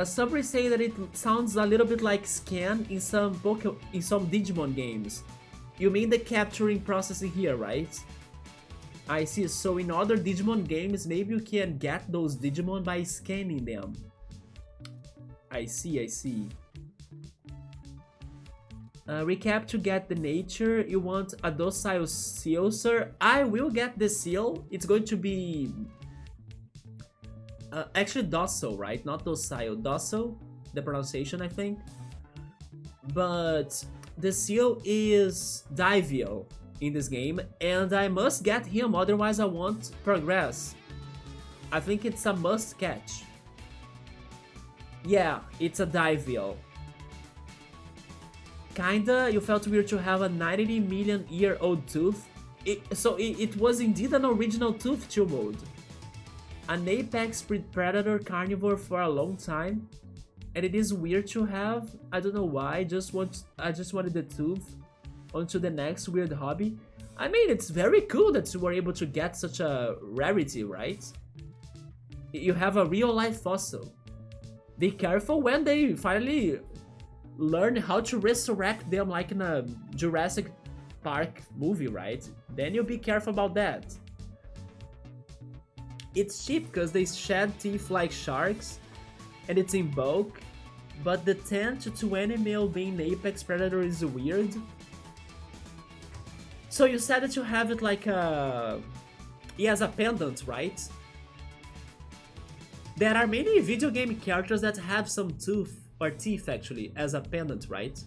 Speaker 1: Some say that it sounds a little bit like scan in some Digimon games. You mean the capturing processing here, right? I see, so in other Digimon games, maybe you can get those Digimon by scanning them. I see, I see. Recap to get the nature. You want a docile seal, sir? I will get the seal. It's going to be... actually docile, right? Not docile. Docile, the pronunciation, I think. But the seal is Divio in this game, and I must get him, otherwise I won't progress. I think it's a must catch. Yeah, it's a Divio. Kinda, you felt weird to have a 90 million year old tooth. It was indeed an original tooth chew mode. An apex predator carnivore for a long time. And it is weird to have. I don't know why, I just wanted the tooth onto the next weird hobby. I mean, it's very cool that you were able to get such a rarity, right? You have a real life fossil. Be careful when they finally learn how to resurrect them like in a Jurassic Park movie, right? Then you be careful about that. It's cheap because they shed teeth like sharks and it's in bulk, but the 10 to 20 mil being apex predator is weird. So you said that you have it like a... yeah, as a pendant, right? There are many video game characters that have some tooth or teeth actually as a pendant, right?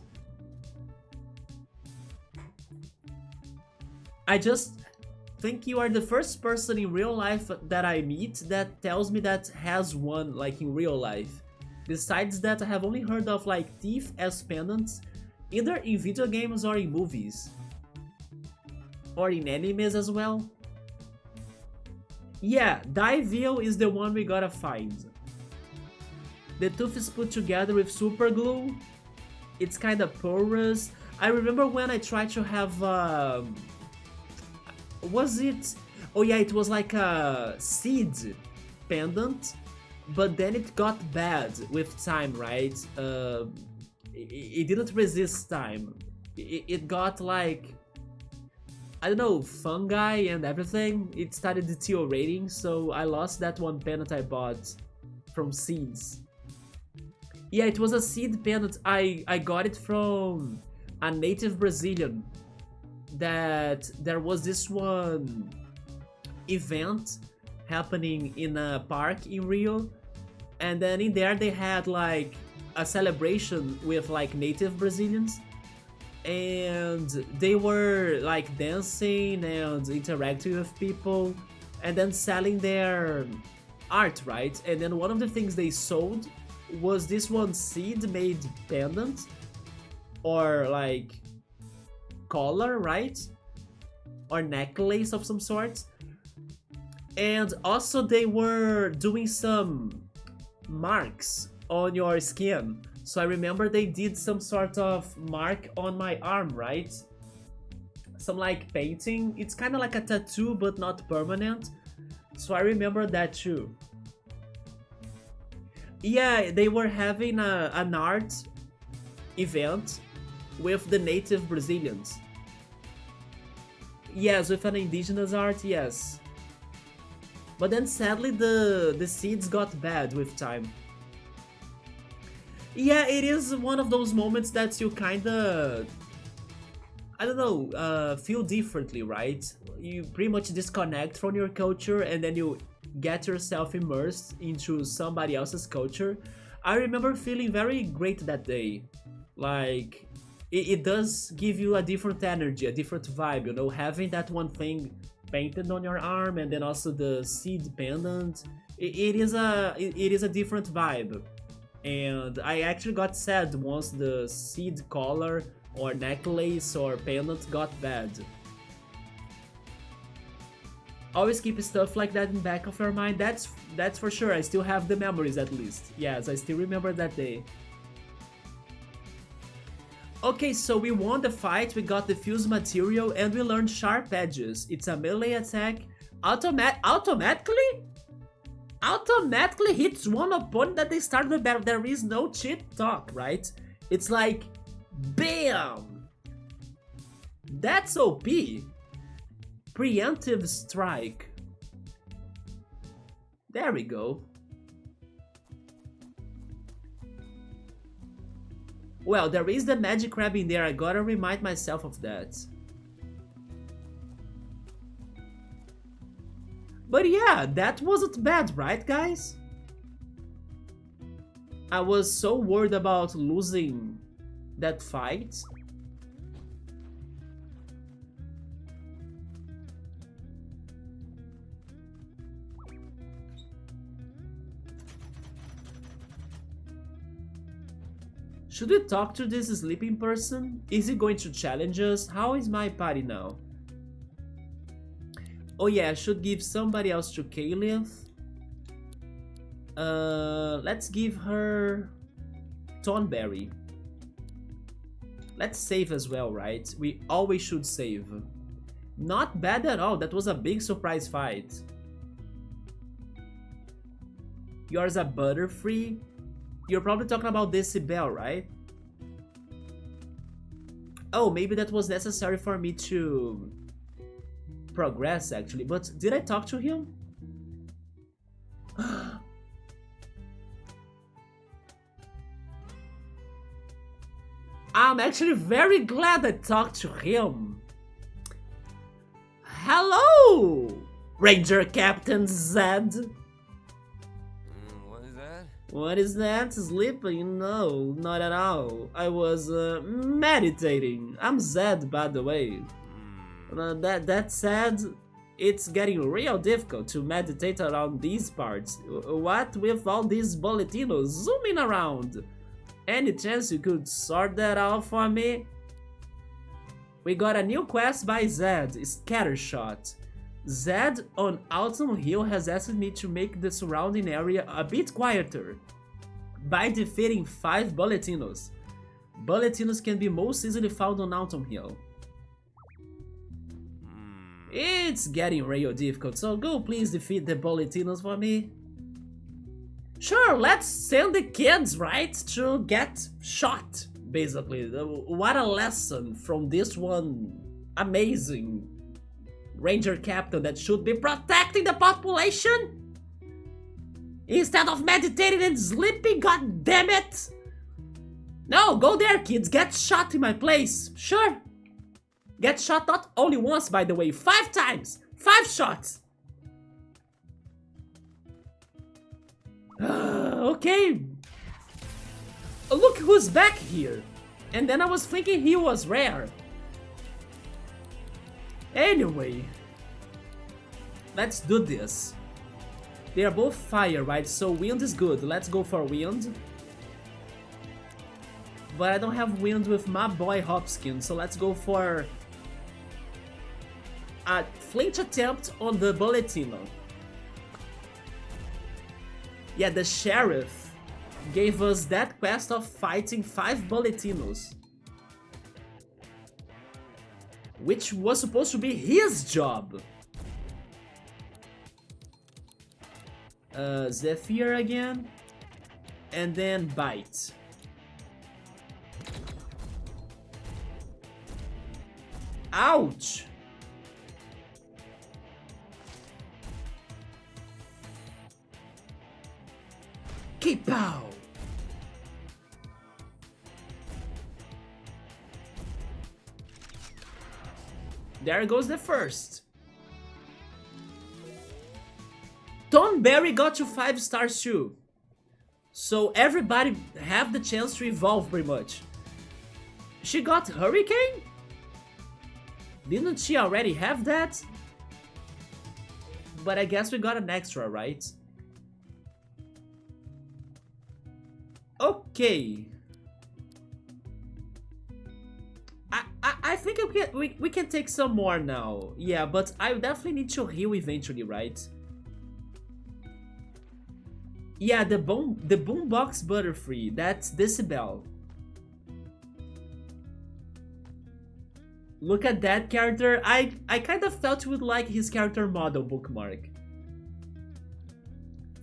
Speaker 1: I just think you are the first person in real life that I meet that tells me that has one like in real life. Besides that, I have only heard of like teeth as pendants, either in video games or in movies. Or in animes as well. Yeah, Divio is the one we gotta find. The tooth is put together with super glue. It's kinda porous. I remember when I tried to have was it? Oh yeah, it was like a seed pendant, but then it got bad with time, right? It didn't resist time. It got like, I don't know, fungi and everything. It started deteriorating, so I lost that one pendant I bought from seeds. Yeah, it was a seed pendant. I got it from a native Brazilian. That there was this one event happening in a park in Rio, and then in there they had like a celebration with like native Brazilians, and they were like dancing and interacting with people and then selling their art, right? And then one of the things they sold was this one seed made pendant or like collar, right? Or necklace of some sort. And also they were doing some marks on your skin. So I remember they did some sort of mark on my arm, right? Some like painting. It's kind of like a tattoo but not permanent. So I remember that too. Yeah, they were having an art event with the native Brazilians. Yes, with an indigenous art, yes. But then sadly the seeds got bad with time. Yeah, it is one of those moments that you kinda, I don't know, feel differently, right? You pretty much disconnect from your culture and then you get yourself immersed into somebody else's culture. I remember feeling very great that day. Like, it does give you a different energy, a different vibe, you know, having that one thing painted on your arm and then also the seed pendant. It is a different vibe. And I actually got sad once the seed collar or necklace or pendant got bad. Always keep stuff like that in the back of your mind. That's for sure. I still have the memories at least. Yes, I still remember that day. Okay, so we won the fight, we got the fuse material, and we learned sharp edges. It's a melee attack. Automatically? automatically hits one opponent that they start with battle. There is no cheat talk, right? It's like, BAM! That's OP. Preemptive strike. There we go. Well, there is the magic crab in there, I gotta remind myself of that. But yeah, that wasn't bad, right guys? I was so worried about losing that fight. Should we talk to this sleeping person? Is he going to challenge us? How is my party now? Oh yeah, I should give somebody else to Kaylith. Let's give her Tonberry. Let's save as well, right? We always should save. Not bad at all, that was a big surprise fight. Yours are Butterfree. You're probably talking about Decibel, right? Oh, maybe that was necessary for me to progress actually, but did I talk to him? I'm actually very glad I talked to him. Hello, Ranger Captain Zed. What is that? Sleeping? No, not at all. I was meditating. I'm Zed, by the way. That said, it's getting real difficult to meditate around these parts. What with all these Boletinos zooming around? Any chance you could sort that out for me? We got a new quest by Zed, Scattershot. Zed on Autumn Hill has asked me to make the surrounding area a bit quieter by defeating 5 Boletinos. Boletinos can be most easily found on Autumn Hill. It's getting real difficult, so go please defeat the Boletinos for me. Sure, let's send the kids, right, to get shot, basically. What a lesson from this one amazing Ranger Captain that should be protecting the population instead of meditating and sleeping, god damn it! No, go there kids, get shot in my place, sure. Get shot not only once, by the way, 5 times! 5 shots! Okay. Look who's back here. And then I was thinking he was rare. Anyway. Let's do this. They are both fire, right? So wind is good. Let's go for wind. But I don't have wind with my boy Hopskin, so let's go for a flinch attempt on the Boletino. Yeah, the sheriff gave us that quest of fighting 5 Boletinos, which was supposed to be his job. Zephyr again, and then Bite. Ouch! Kipow! There goes the first. Tonberry got to 5 stars too. So everybody have the chance to evolve pretty much. She got Hurricane? Didn't she already have that? But I guess we got an extra, right? Okay. I think we can take some more now. Yeah, but I definitely need to heal eventually, right? Yeah, the boombox Butterfree, that's Decibel. Look at that character. I kind of thought you would like his character model bookmark.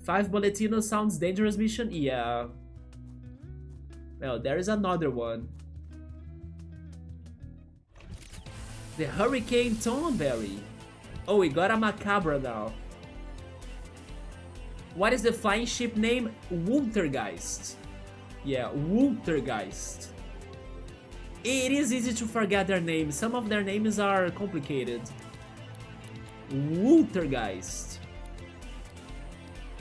Speaker 1: 5 Boletino sounds dangerous mission? Yeah. Well, there is another one. The Hurricane Thornberry. Oh, we got a Macabre now. What is the flying ship name? Wultergeist. Yeah, Wultergeist. It is easy to forget their names. Some of their names are complicated. Wultergeist.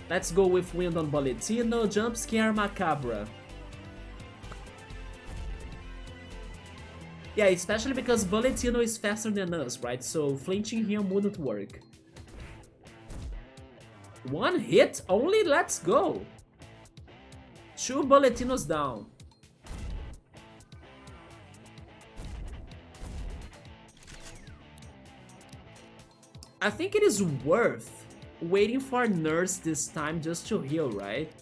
Speaker 1: Let's go with Wind on Boletino, Jump Scare Macabre. Yeah, especially because Boletino is faster than us, right? So flinching him wouldn't work. One hit only? Let's go! 2 Boletinos down. I think it is worth waiting for Nurse this time just to heal, right?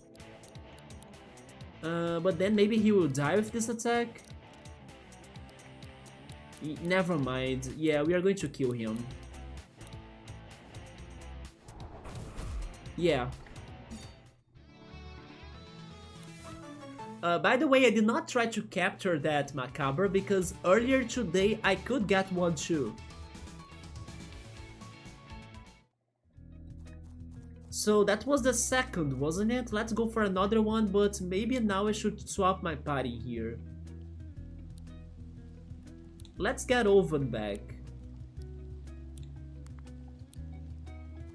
Speaker 1: But then maybe he will die with this attack. Never mind. Yeah, we are going to kill him. Yeah. By the way, I did not try to capture that Macabre because earlier today I could get one too. So that was the second, wasn't it? Let's go for another one, but maybe now I should swap my party here. Let's get Oven back.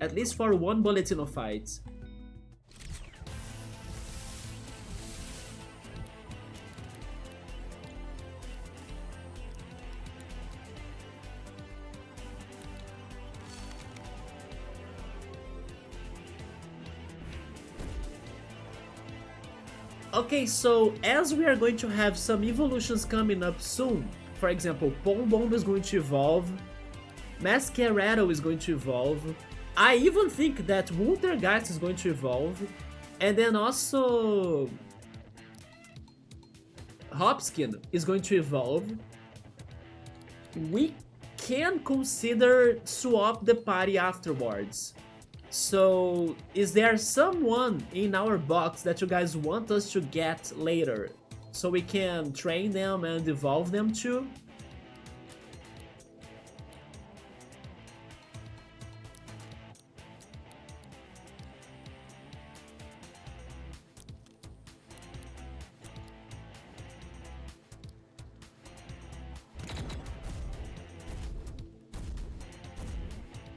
Speaker 1: At least for one Boletino fight. Okay, so as we are going to have some evolutions coming up soon, for example, Pom Bomb is going to evolve, Masquerado is going to evolve, I even think that Wultergeist is going to evolve, and then also Hopskin is going to evolve. We can consider swap the party afterwards. So, is there someone in our box that you guys want us to get later? So we can train them and evolve them too?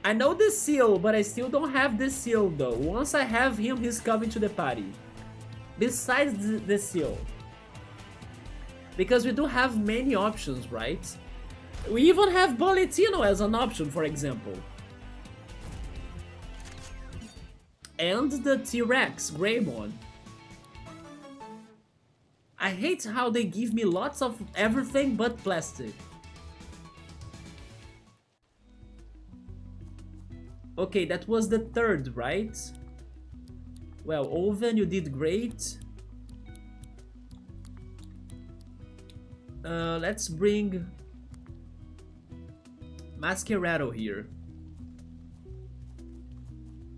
Speaker 1: I know the seal, but I still don't have the seal though. Once I have him, he's coming to the party. Besides the seal. Because we do have many options, right? We even have Boletino as an option, for example. And the T-Rex, Greymon. I hate how they give me lots of everything but plastic. Okay, that was the third, right? Well, Oven, you did great. Let's bring Masquerado here.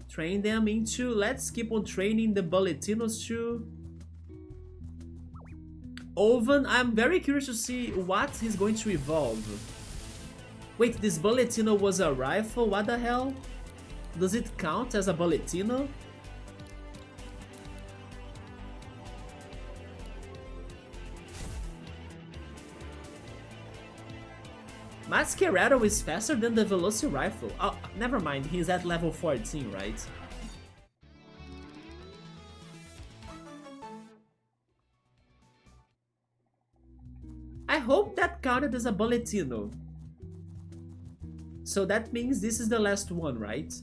Speaker 1: Train them into... Let's keep on training the Boletinos too. Oven, I'm very curious to see what he's going to evolve. Wait, this Boletino was a rifle? What the hell? Does it count as a Boletino? Masquerado is faster than the Velocirifle. Oh, never mind, he's at level 14, right? I hope that counted as a Boletino. So that means this is the last one, right?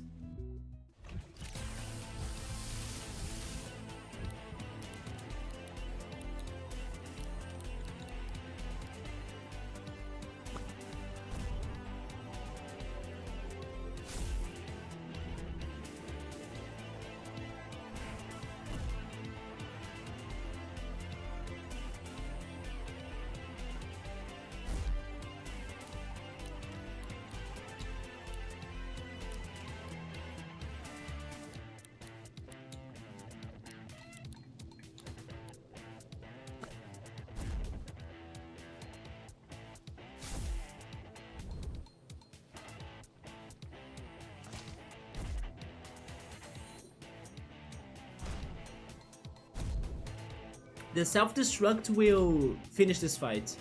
Speaker 1: The self-destruct will finish this fight.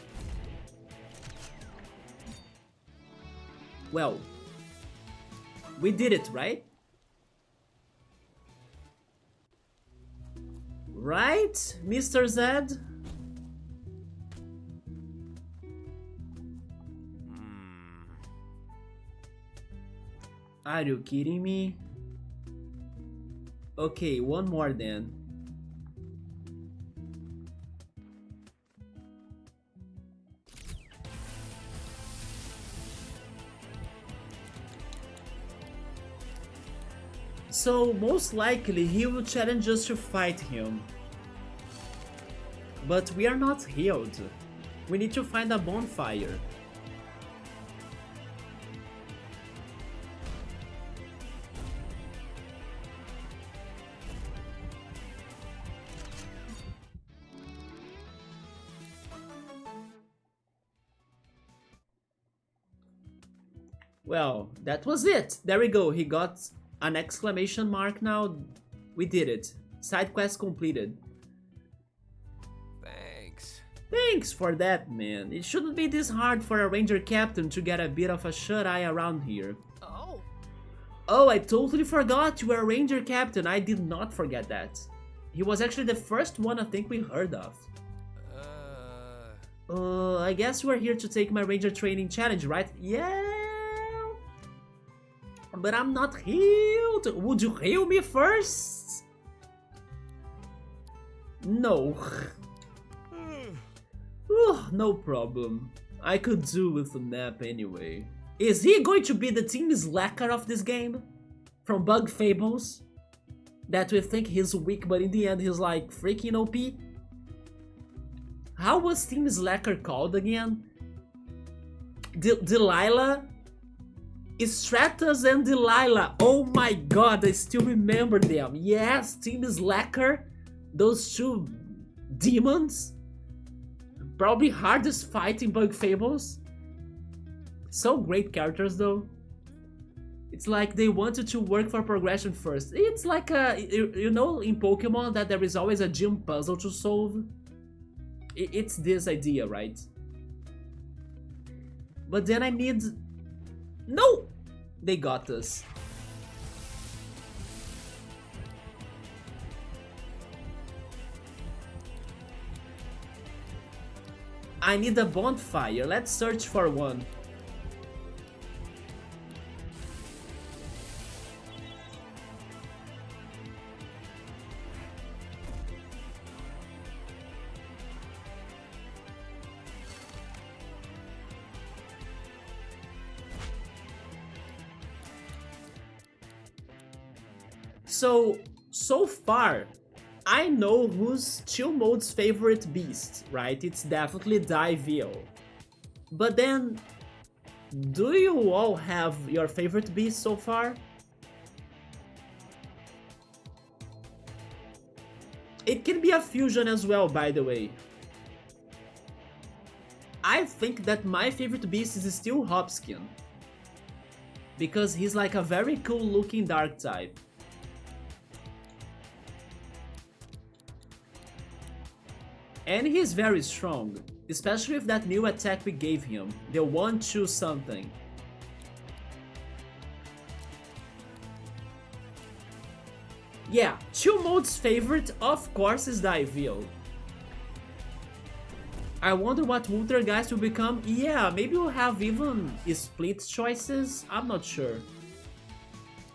Speaker 1: Well, we did it, right? Right, Mr. Zed? Are you kidding me? Okay, one more then. So most likely he will challenge us to fight him. But we are not healed. We need to find a bonfire. Well, that was it. There we go. He got an exclamation mark now. We did it. Side quest completed. Thanks for that, man. It shouldn't be this hard for a ranger captain to get a bit of a shut-eye around here. Oh, I totally forgot you were a ranger captain. I did not forget that. He was actually the first one I think we heard of. I guess we're here to take my ranger training challenge, right? Yeah. But I'm not healed. Would you heal me first? No. No problem. I could do with a nap anyway. Is he going to be the team slacker of this game? From Bug Fables? That we think he's weak, but in the end he's like freaking OP? How was Team Slacker called again? Delilah? Stratus and Delilah. Oh my god, I still remember them. Yes, Team Slacker. Those two demons. Probably hardest fight in Bug Fables. So great characters though. It's like they wanted to work for progression first. It's like you know in Pokemon that there is always a gym puzzle to solve. It's this idea, right? But then I need... No! They got us. I need a bonfire. Let's search for one. So far, I know who's Chill Mode's favorite beast, right? It's definitely Diveo. But then, do you all have your favorite beast so far? It can be a fusion as well, by the way. I think that my favorite beast is still Hopskin. Because he's like a very cool looking dark type. And he's very strong, especially with that new attack we gave him, the 1-2 something. Yeah, Chill Mode's favorite of course is Diveo. I wonder what Ultra guys will become. Yeah, maybe we'll have even split choices, I'm not sure.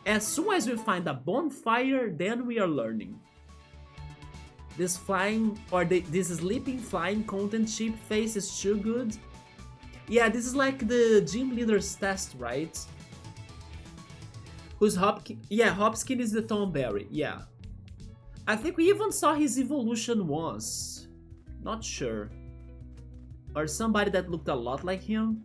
Speaker 1: As soon as we find a bonfire, then we are learning. This flying, or this sleeping flying content chip face is too good. Yeah, this is like the gym leader's test, right? Who's Hopskin? Yeah, Hopskin is the Tomberry, yeah. I think we even saw his evolution once. Not sure. Or somebody that looked a lot like him.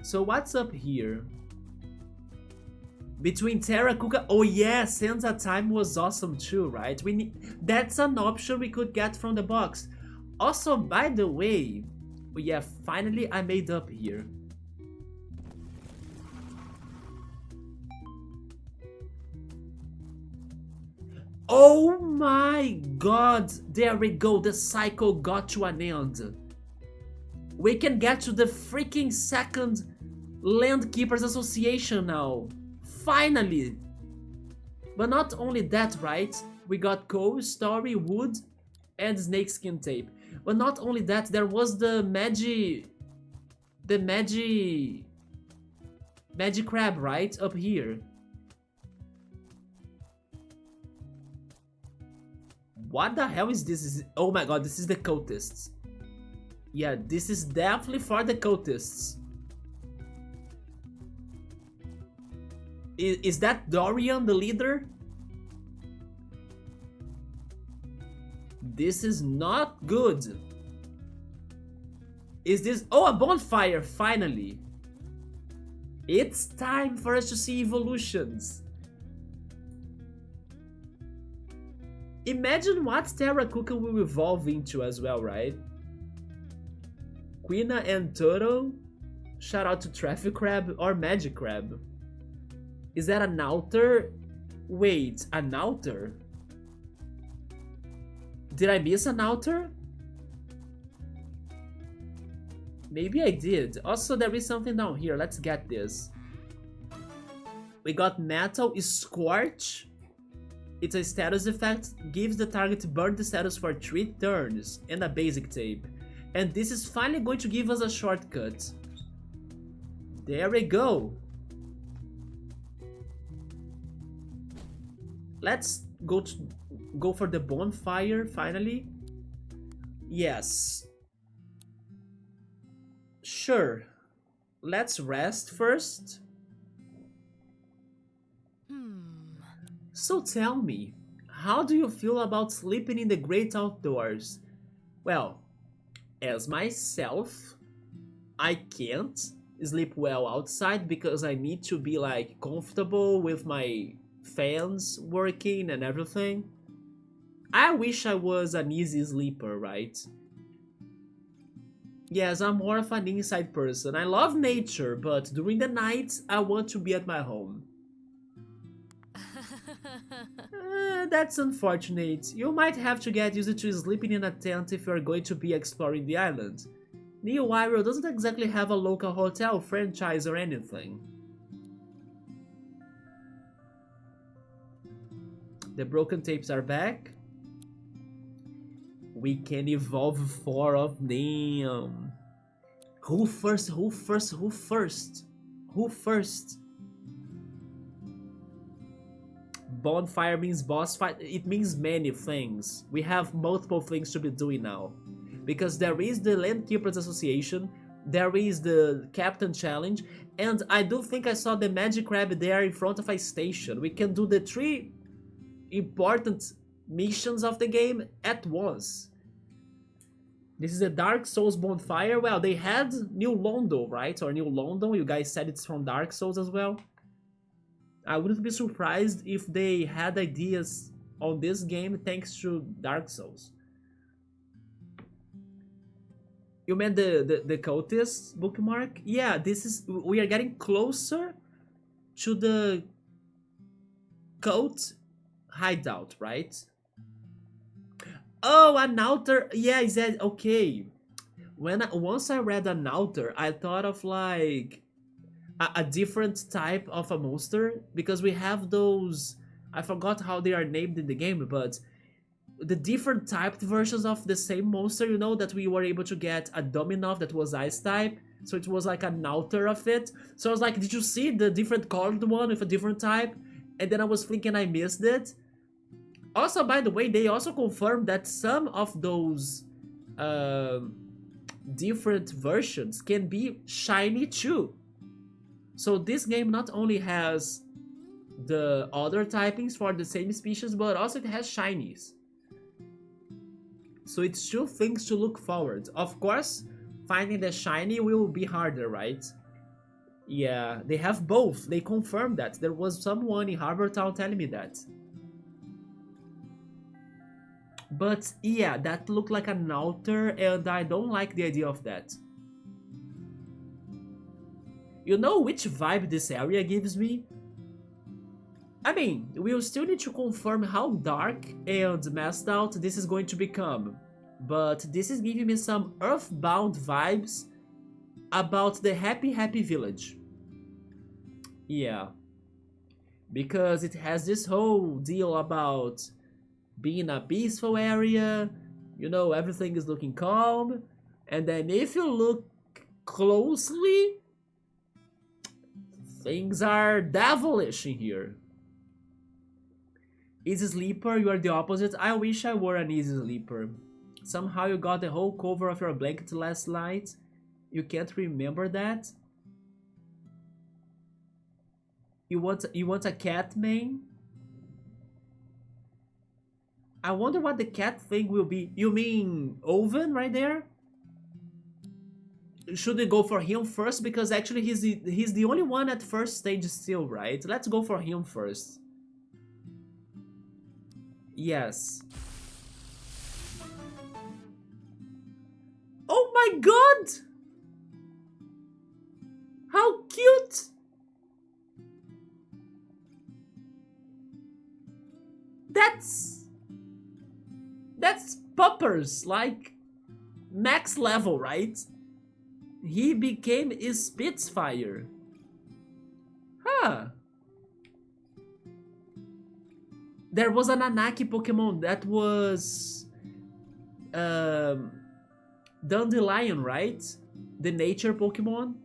Speaker 1: So what's up here? Between Terra Kuka... Oh yeah, Senza Time was awesome too, right? That's an option we could get from the box. Also, by the way... Oh yeah, finally I made up here. Oh my god! There we go, the cycle got to an end. We can get to the freaking second Land Keepers Association now. Finally! But not only that, right? We got coal, story, wood, and snakeskin tape. But not only that, there was the magic crab, right? Up here. What the hell is this? Oh my god, this is the cultists. Yeah, this is definitely for the cultists. Is that Dorian, the leader? This is not good. Is this... Oh, a bonfire, finally. It's time for us to see evolutions. Imagine what Terra Cuca will evolve into as well, right? Quina and Turtle. Shout out to Traffic Crab or Magic Crab. Is that an altar? Wait, an altar? Did I miss an altar? Maybe I did. Also, there is something down here. Let's get this. We got Metal Scorch. It's a status effect. Gives the target burn the status for 3 turns. And a basic tape. And this is finally going to give us a shortcut. There we go. Let's go for the bonfire finally. Yes. Sure. Let's rest first. So tell me, how do you feel about sleeping in the great outdoors? Well, as myself, I can't sleep well outside because I need to be like comfortable with my fans working and everything. I wish I was an easy sleeper, right? Yes, I'm more of an inside person. I love nature, but during the night, I want to be at my home. That's unfortunate. You might have to get used to sleeping in a tent if you're going to be exploring the island. New Wirral doesn't exactly have a local hotel franchise or anything. The broken tapes are back. We can evolve 4 of them. Who first? Who first? Who first? Who first? Bonfire means boss fight. It means many things. We have multiple things to be doing now. Because there is the Land Keepers Association, there is the Captain Challenge, and I do think I saw the Magic Crab there in front of a station. We can do the 3 important missions of the game at once. This is a Dark Souls bonfire. Well, they had New London, right? Or New London. You guys said it's from Dark Souls as well. I wouldn't be surprised if they had ideas on this game thanks to Dark Souls. You meant the cultist bookmark? Yeah, this is... We are getting closer to the cult hideout, right? Oh, an altar. Yeah, is that okay? Once I read an altar, I thought of like a different type of a monster because we have those. I forgot how they are named in the game, but the different typed versions of the same monster. You know that we were able to get a Dominov that was ice type, so it was like an altar of it. So I was like, did you see the different colored one with a different type? And then I was thinking I missed it. Also, by the way, they also confirmed that some of those different versions can be shiny too. So this game not only has the other typings for the same species, but also it has shinies. So it's 2 things to look forward. Of course, finding the shiny will be harder, right? Yeah, they have both. They confirmed that. There was someone in Harbourtown telling me that. But yeah, that looked like an altar and I don't like the idea of that. You know which vibe this area gives me? I mean, we'll still need to confirm how dark and messed out this is going to become. But this is giving me some Earthbound vibes about the Happy Happy Village. Yeah, because it has this whole deal about being a peaceful area, you know, everything is looking calm, and then if you look closely, things are devilish in here. Easy sleeper, you are the opposite. I wish I were an easy sleeper. Somehow you got the whole cover of your blanket last night. You can't remember that? You want a cat, man? I wonder what the cat thing will be. You mean Oven right there? Should we go for him first? Because actually he's the only one at first stage still, right? Let's go for him first. Yes. Oh my god! How cute! That's Puppers, like max level, right? He became a Spitfire. Huh. There was an Anaki Pokemon that was Dandelion, right? The nature Pokemon.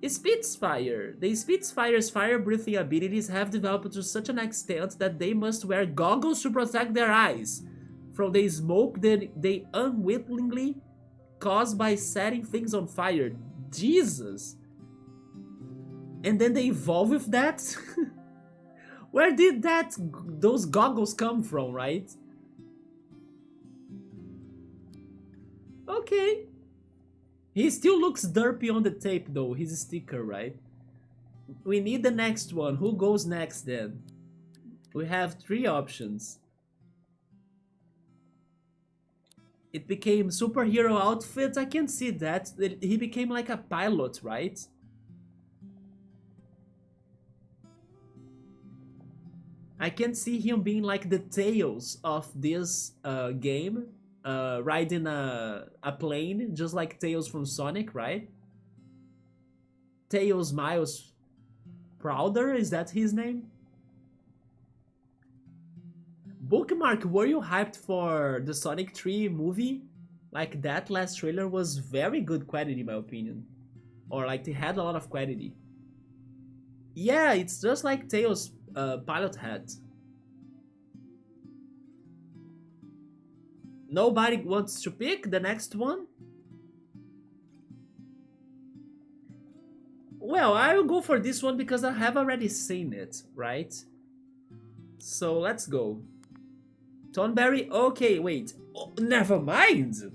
Speaker 1: Spitfire. The Spitfire's fire-breathing abilities have developed to such an extent that they must wear goggles to protect their eyes from the smoke that they unwittingly cause by setting things on fire. Jesus! And then they evolve with that? Where did those goggles come from, right? Okay. He still looks derpy on the tape though, his sticker, right? We need the next one. Who goes next then? We have 3 options. It became superhero outfit, I can see that. He became like a pilot, right? I can see him being like the Tails of this game. Riding a plane, just like Tails from Sonic, right? Tails Miles Prouder, is that his name? Bookmark, were you hyped for the Sonic 3 movie? Like, that last trailer was very good quality in my opinion. Or like, they had a lot of quality. Yeah, it's just like Tails' pilot hat. Nobody wants to pick the next one? Well, I will go for this one because I have already seen it, right? So let's go. Tonberry, okay, wait. Oh, never mind!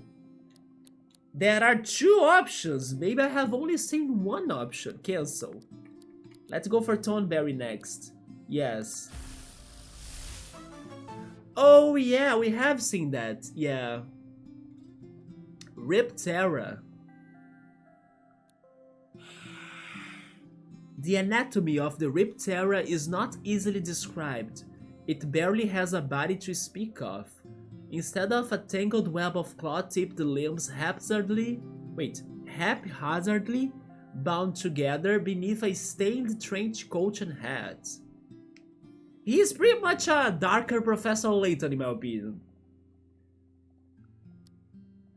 Speaker 1: There are 2 options. Maybe I have only seen one option. Cancel. Let's go for Tonberry next. Yes. Oh yeah, we have seen that. Yeah. Riptera. The anatomy of the Riptera is not easily described. It barely has a body to speak of. Instead of a tangled web of claw-tipped limbs haphazardly bound together beneath a stained trench coat and hat. He is pretty much a darker Professor Layton in my opinion.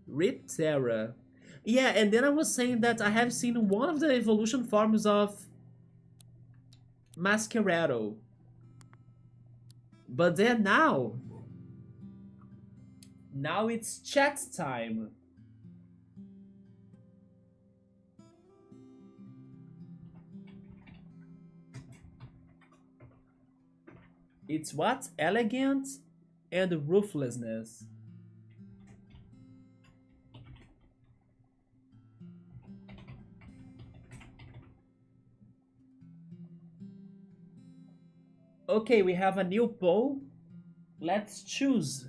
Speaker 1: Riptera. Yeah, and then I was saying that I have seen one of the evolution forms of Masquerado. But then now it's chat time. It's what? Elegant and ruthlessness. Okay, we have a new poll. Let's choose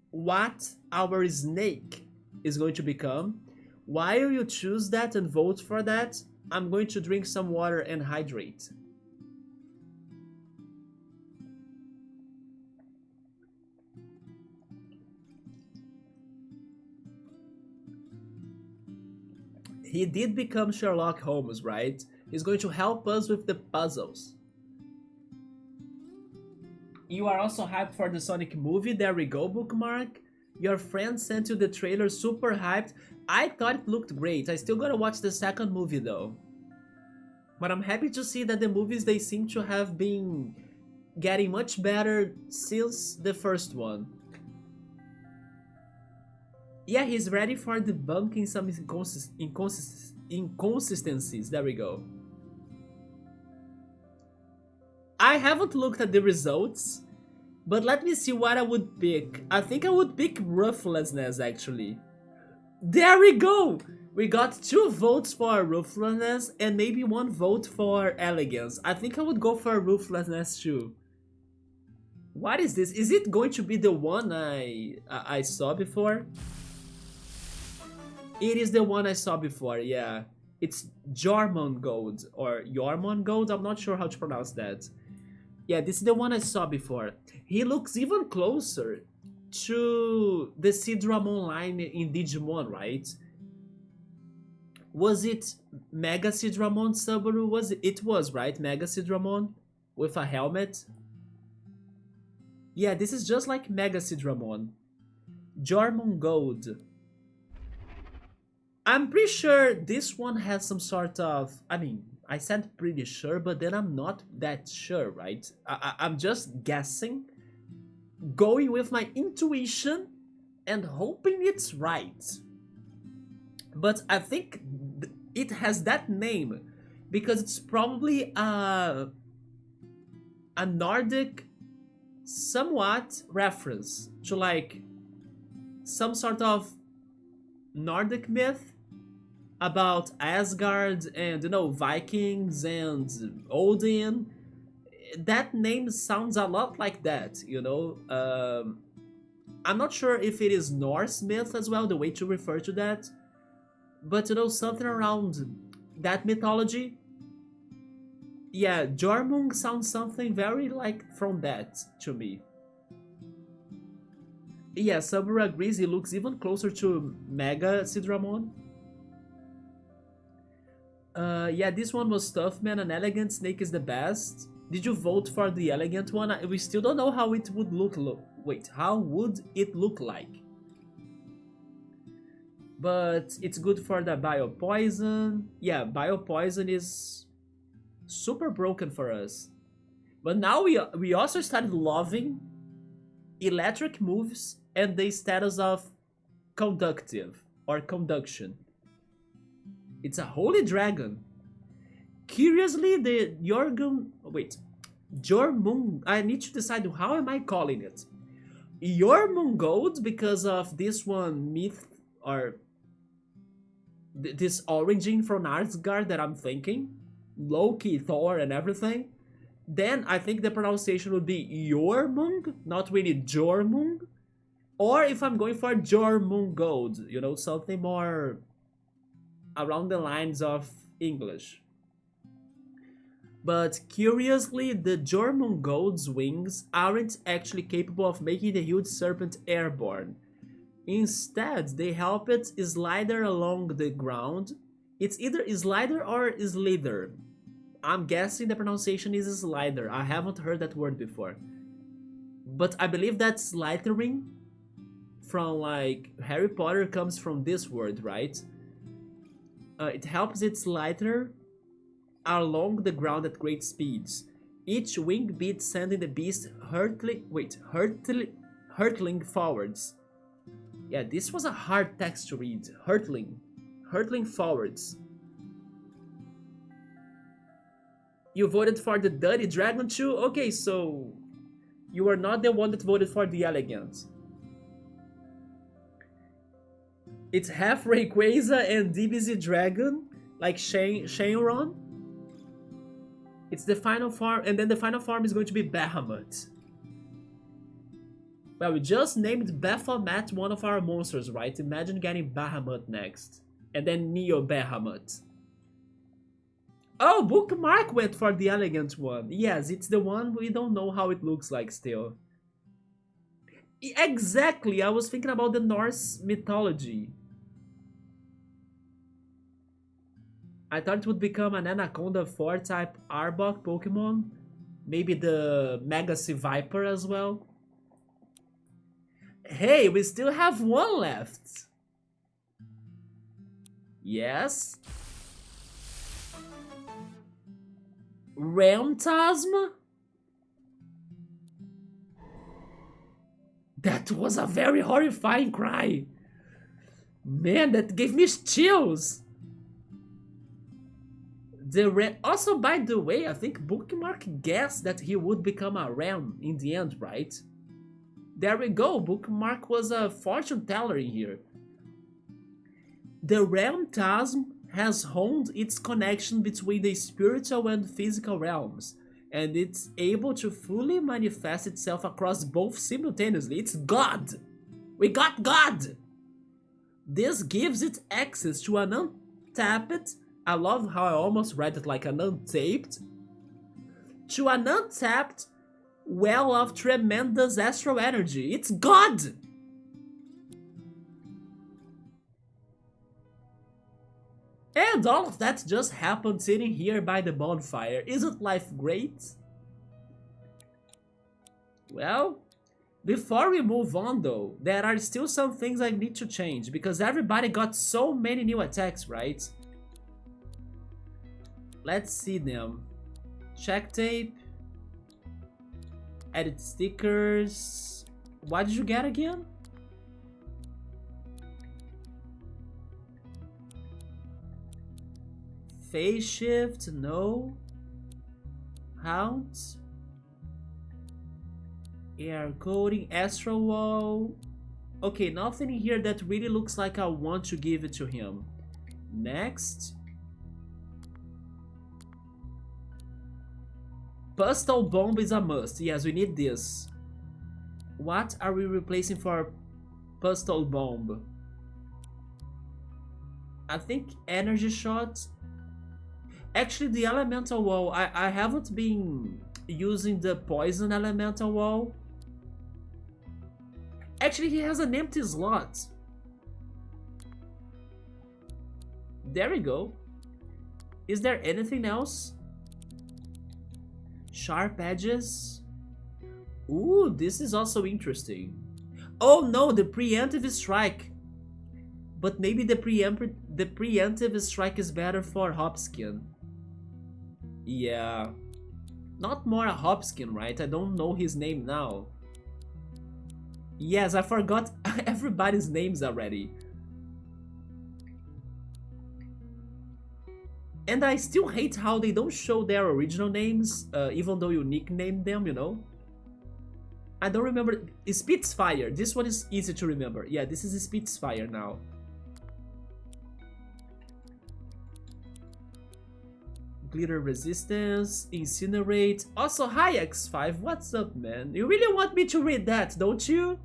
Speaker 1: what our snake is going to become. While you choose that and vote for that, I'm going to drink some water and hydrate. He did become Sherlock Holmes, right? He's going to help us with the puzzles. You are also hyped for the Sonic movie. There we go, bookmark. Your friend sent you the trailer, super hyped. I thought it looked great. I still gotta watch the second movie though. But I'm happy to see that the movies, they seem to have been getting much better since the first one. Yeah, he's ready for debunking some inconsistencies. There we go. I haven't looked at the results, but let me see what I would pick. I think I would pick Ruthlessness, actually. There we go! We got 2 votes for Ruthlessness and maybe 1 vote for Elegance. I think I would go for Ruthlessness too. What is this? Is it going to be the one I saw before? It is the one I saw before, yeah. It's Jormungand or Jormungand, I'm not sure how to pronounce that. Yeah, this is the one I saw before. He looks even closer to the Sidramon line in Digimon, right? Was it Mega Sidramon Subaru? It was, right? Mega Sidramon with a helmet. Yeah, this is just like Mega Sidramon. Jormungand. I'm pretty sure this one has some sort of... I mean, I said pretty sure, but then I'm not that sure, right? I'm just guessing, going with my intuition and hoping it's right. But I think it has that name because it's probably a Nordic somewhat reference to like some sort of Nordic myth about Asgard and, you know, Vikings and Odin. That name sounds a lot like that, you know. I'm not sure if it is Norse myth as well, the way to refer to that, but, you know, something around that mythology. Yeah, Jormung sounds something very like from that to me. Yeah, Subaru agrees, he looks even closer to Mega Sidramon. Yeah, this one was tough, man. An elegant snake is the best. Did you vote for the elegant one? We still don't know how it would look. Wait, how would it look like? But it's good for the biopoison. Yeah, biopoison is super broken for us. But now we also started loving electric moves and the status of conductive or conduction. It's a holy dragon. Curiously, the Jormung. I need to decide how am I calling it. Jormungand, because of this one myth or this origin from Asgard that I'm thinking, Loki, Thor, and everything. Then I think the pronunciation would be Jormung, not really Jormung. Or if I'm going for Jormungand, you know, something more around the lines of English. But curiously, the Jormungand's wings aren't actually capable of making the huge serpent airborne. Instead, they help it slither along the ground. It's either slider or slither. I'm guessing the pronunciation is slider. I haven't heard that word before. But I believe that slithering from like Harry Potter comes from this word, right? It helps it slither along the ground at great speeds. Each wing beat sending the beast hurtling forwards. Yeah, this was a hard text to read. Hurtling forwards. You voted for the Dirty Dragon too? Okay, so you are not the one that voted for the Elegant. It's half Rayquaza and DBZ Dragon, like Shenron. It's the final form, and then the final form is going to be Bahamut. Well, we just named Baphomet one of our monsters, right? Imagine getting Bahamut next. And then Neo Bahamut. Oh, Bookmark went for the elegant one. Yes, it's the one we don't know how it looks like still. Exactly, I was thinking about the Norse mythology. I thought it would become an Anaconda 4 type Arbok Pokemon. Maybe the Mega Sea Viper as well. Hey, we still have one left. Yes. Ramtasm? That was a very horrifying cry. Man, that gave me chills. Also, by the way, I think Bookmark guessed that he would become a ram in the end, right? There we go, Bookmark was a fortune teller in here. The Ramtasm has honed its connection between the spiritual and physical realms, and it's able to fully manifest itself across both simultaneously. It's God! We got God! This gives it access to an untapped, I love how I almost read it like an untaped, to an untapped well of tremendous astral energy. It's God! And all of that just happened sitting here by the bonfire. Isn't life great? Well, before we move on though, there are still some things I need to change, because everybody got so many new attacks, right? Let's see them. Check tape. Edit stickers. What did you get again? Phase shift, no. Hound. Air coding, astral wall. Okay, nothing here that really looks like I want to give it to him. Next. Postal bomb is a must. Yes, we need this. What are we replacing for postal bomb? I think energy shot. Actually, the elemental wall, I haven't been using the poison elemental wall. Actually, he has an empty slot. There we go. Is there anything else? Sharp edges. Ooh, this is also interesting. Oh no, the preemptive strike. But maybe the preemptive strike is better for Hopskin. Yeah. Not more a Hopskin, right? I don't know his name now. Yes, I forgot everybody's names already. And I still hate how they don't show their original names, even though you nickname them, you know? I don't remember. Spitfire. This one is easy to remember. Yeah, this is Spitfire now. Glitter resistance, incinerate. Also, hi X5, what's up, man? You really want me to read that, don't you?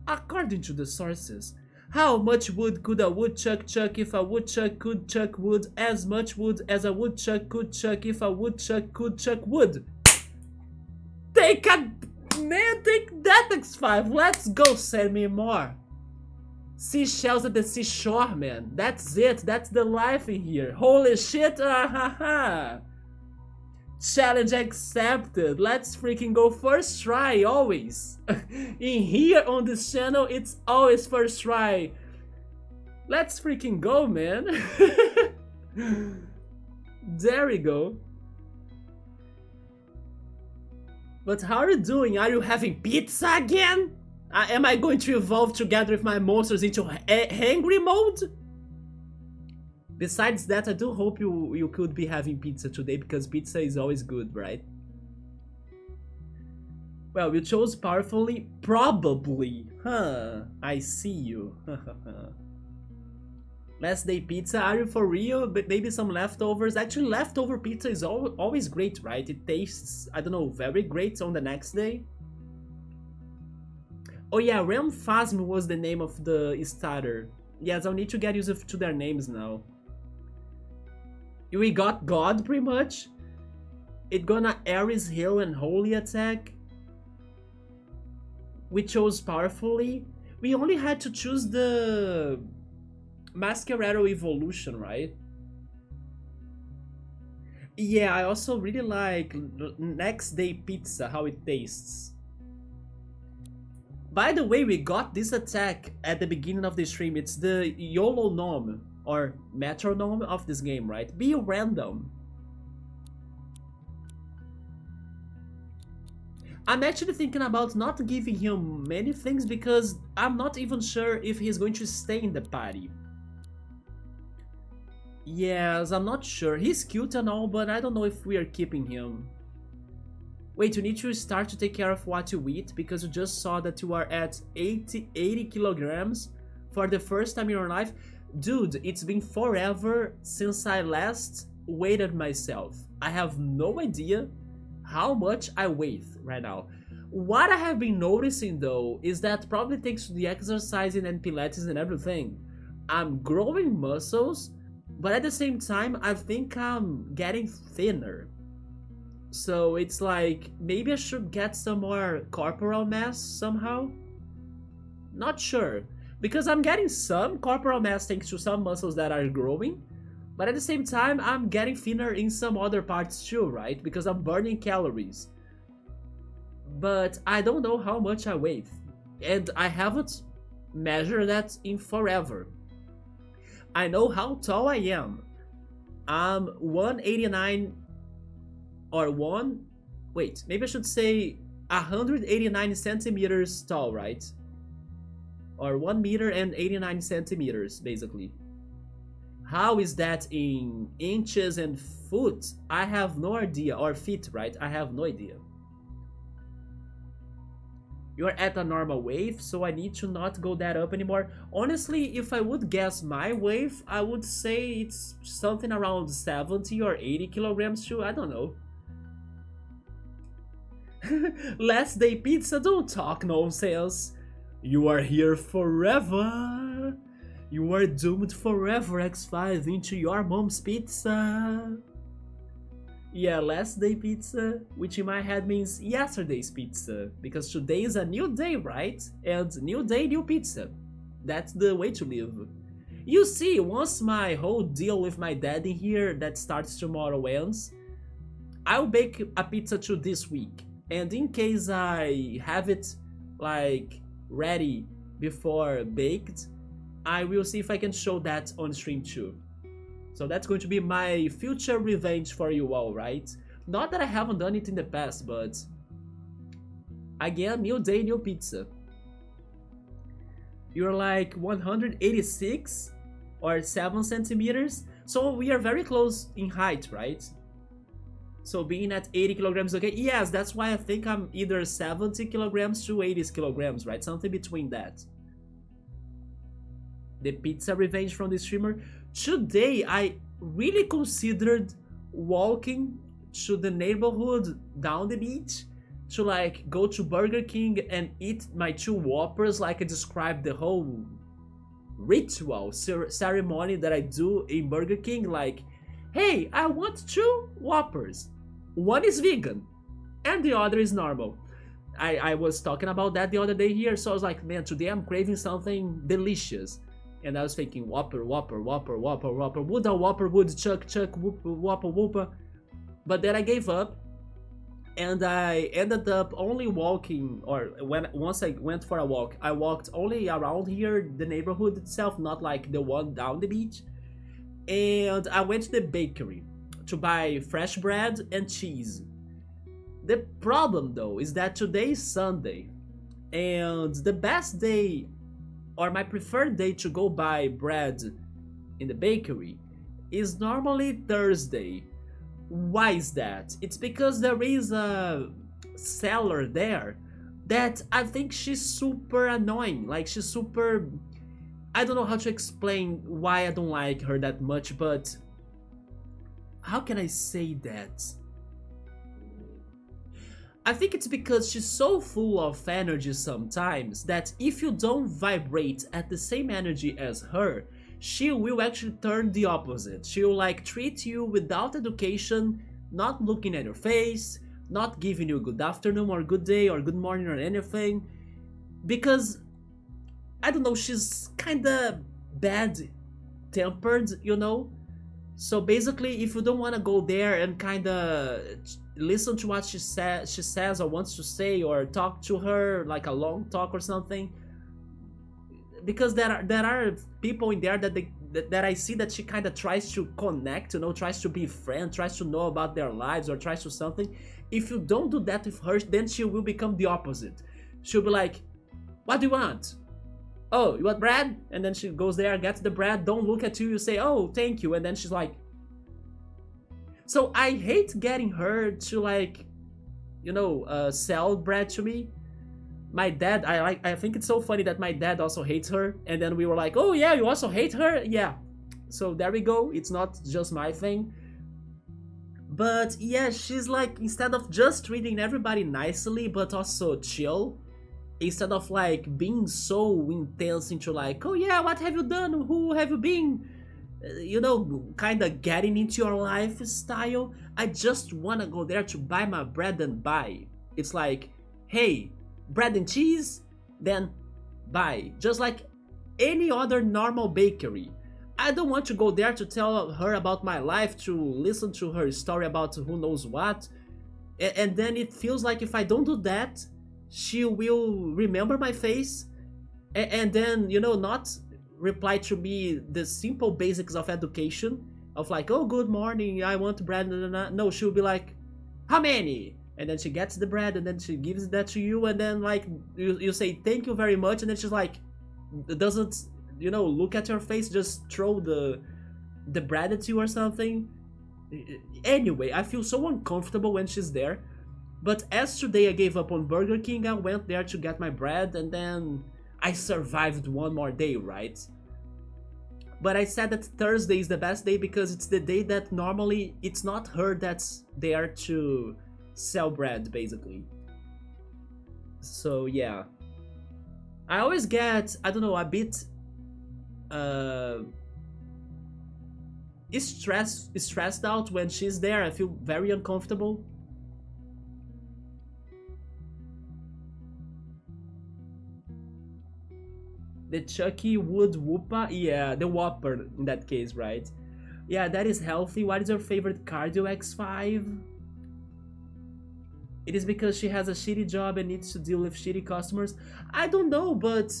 Speaker 1: According to the sources, how much wood could a woodchuck chuck if a woodchuck could chuck wood? As much wood as a woodchuck could chuck if a woodchuck could chuck wood. Take that, X5. Let's go, send me more. Seashells at the seashore, man. That's it. That's the life in here. Holy shit. Challenge accepted. Let's freaking go first try, always. In here on this channel, it's always first try. Let's freaking go, man. There we go. But how are you doing? Are you having pizza again? Am I going to evolve together with my monsters into hangry mode? Besides that, I do hope you could be having pizza today, because pizza is always good, right? Well, you chose powerfully, probably. Huh, I see you. Last day pizza, are you for real? But maybe some leftovers. Actually, leftover pizza is always great, right? It tastes, I don't know, very great on the next day. Oh yeah, Realm Phasm was the name of the starter. Yes, I'll need to get used to their names now. We got God, pretty much. It gonna Ares Hill and Holy attack. We chose powerfully. We only had to choose the Masquerado evolution, right? Yeah, I also really like next day pizza, how it tastes. By the way, we got this attack at the beginning of the stream. It's the YOLO gnome or metronome of this game, right? Be random. I'm actually thinking about not giving him many things because I'm not even sure if he's going to stay in the party. Yes, I'm not sure. He's cute and all, but I don't know if we are keeping him. Wait, you need to start to take care of what you eat because you just saw that you are at 80 kilograms for the first time in your life. Dude, it's been forever since I last weighed myself. I have no idea how much I weigh right now. What I have been noticing though is that probably thanks to the exercising and pilates and everything, I'm growing muscles, but at the same time, I think I'm getting thinner. So it's like maybe I should get some more corporal mass somehow. Not sure. Because I'm getting some corporal mass thanks to some muscles that are growing, but at the same time, I'm getting thinner in some other parts too, right? Because I'm burning calories. But I don't know how much I weigh. And I haven't measured that in forever. I know how tall I am. I'm 189 or 1. Wait, maybe I should say 189 centimeters tall, right? Or 1 meter and 89 centimeters, basically. How is that in inches and foot? I have no idea. Or feet, right? I have no idea. You're at a normal wave, so I need to not go that up anymore. Honestly, if I would guess my wave, I would say it's something around 70 or 80 kilograms too. I don't know. Last day pizza, don't talk nonsense. You are here forever. You are doomed forever, X5, into your mom's pizza. Yeah, last day pizza, which in my head means yesterday's pizza, because today is a new day, right? And new day, new pizza. That's the way to live. You see, once my whole deal with my dad in here that starts tomorrow ends, I'll bake a pizza to this week. And in case I have it, like, ready before baked, I will see if I can show that on stream too. So that's going to be my future revenge for you all, right? Not that I haven't done it in the past, but again, new day, new pizza. You're like 186 or 7 centimeters, so we are very close in height, right? So being at 80 kilograms, okay, yes, that's why I think I'm either 70 kilograms to 80 kilograms, right? Something between that. The pizza revenge from the streamer. Today, I really considered walking to the neighborhood down the beach to like go to Burger King and eat my 2 Whoppers, like I described the whole ritual ceremony that I do in Burger King. Like, hey, I want 2 Whoppers. One is vegan and the other is normal. I was talking about that the other day here, so I was like, man, today I'm craving something delicious. And I was thinking, Whopper, Whopper, Whopper, Whopper, Whopper, would a Whopper, would Chuck, whoop, Whopper, Whopper. But then I gave up, and I ended up only walking, or once I went for a walk, I walked only around here, the neighborhood itself, not like the one down the beach. And I went to the bakery to buy fresh bread and cheese. The problem though is that today is Sunday, and the best day or my preferred day to go buy bread in the bakery is normally Thursday. Why is that? It's because there is a seller there that I think she's super annoying. Like, she's super... I don't know how to explain why I don't like her that much, but... how can I say that? I think it's because she's so full of energy sometimes that if you don't vibrate at the same energy as her, she will actually turn the opposite. She'll like treat you without education, not looking at your face, not giving you good afternoon or good day or good morning or anything. Because, I don't know, she's kinda bad tempered, you know? So basically, if you don't want to go there and kind of listen to what she says or wants to say, or talk to her like a long talk or something, because there are people in there that I see that she kind of tries to connect, tries to be friend, tries to know about their lives or tries to something. If you don't do that with her, then she will become the opposite. She'll be like, "What do you want? Oh, you want bread?" And then she goes there, gets the bread, don't look at you, you say, "Oh, thank you," and then she's like. So I hate getting her to like, sell bread to me. My dad, I think it's so funny that my dad also hates her, and then we were like, "Oh yeah, you also hate her?" Yeah. So there we go. It's not just my thing. But yeah, she's like, instead of just treating everybody nicely, but also chill, instead of like being so intense into like, "Oh yeah, what have you done? Who have you been?" Kind of getting into your lifestyle. I just want to go there to buy my bread and buy. It's like, "Hey, bread and cheese?" Then buy. Just like any other normal bakery. I don't want to go there to tell her about my life, to listen to her story about who knows what. And then it feels like if I don't do that, she will remember my face and then, not reply to me the simple basics of education of like, "Oh, good morning, I want bread." No, she'll be like, "How many?" And then she gets the bread and then she gives that to you, and then like you say thank you very much, and then she's like, doesn't look at your face, just throw the bread at you or something. Anyway, I feel so uncomfortable when she's there. But as today I gave up on Burger King, I went there to get my bread, and then I survived one more day, right? But I said that Thursday is the best day because it's the day that normally it's not her that's there to sell bread, basically. So yeah. I always get, I don't know, a bit uh stressed out when she's there. I feel very uncomfortable. The Chucky Wood Whoopa? Yeah, the Whopper in that case, right? Yeah, that is healthy. What is your favorite cardio X5? It is because she has a shitty job and needs to deal with shitty customers. I don't know, but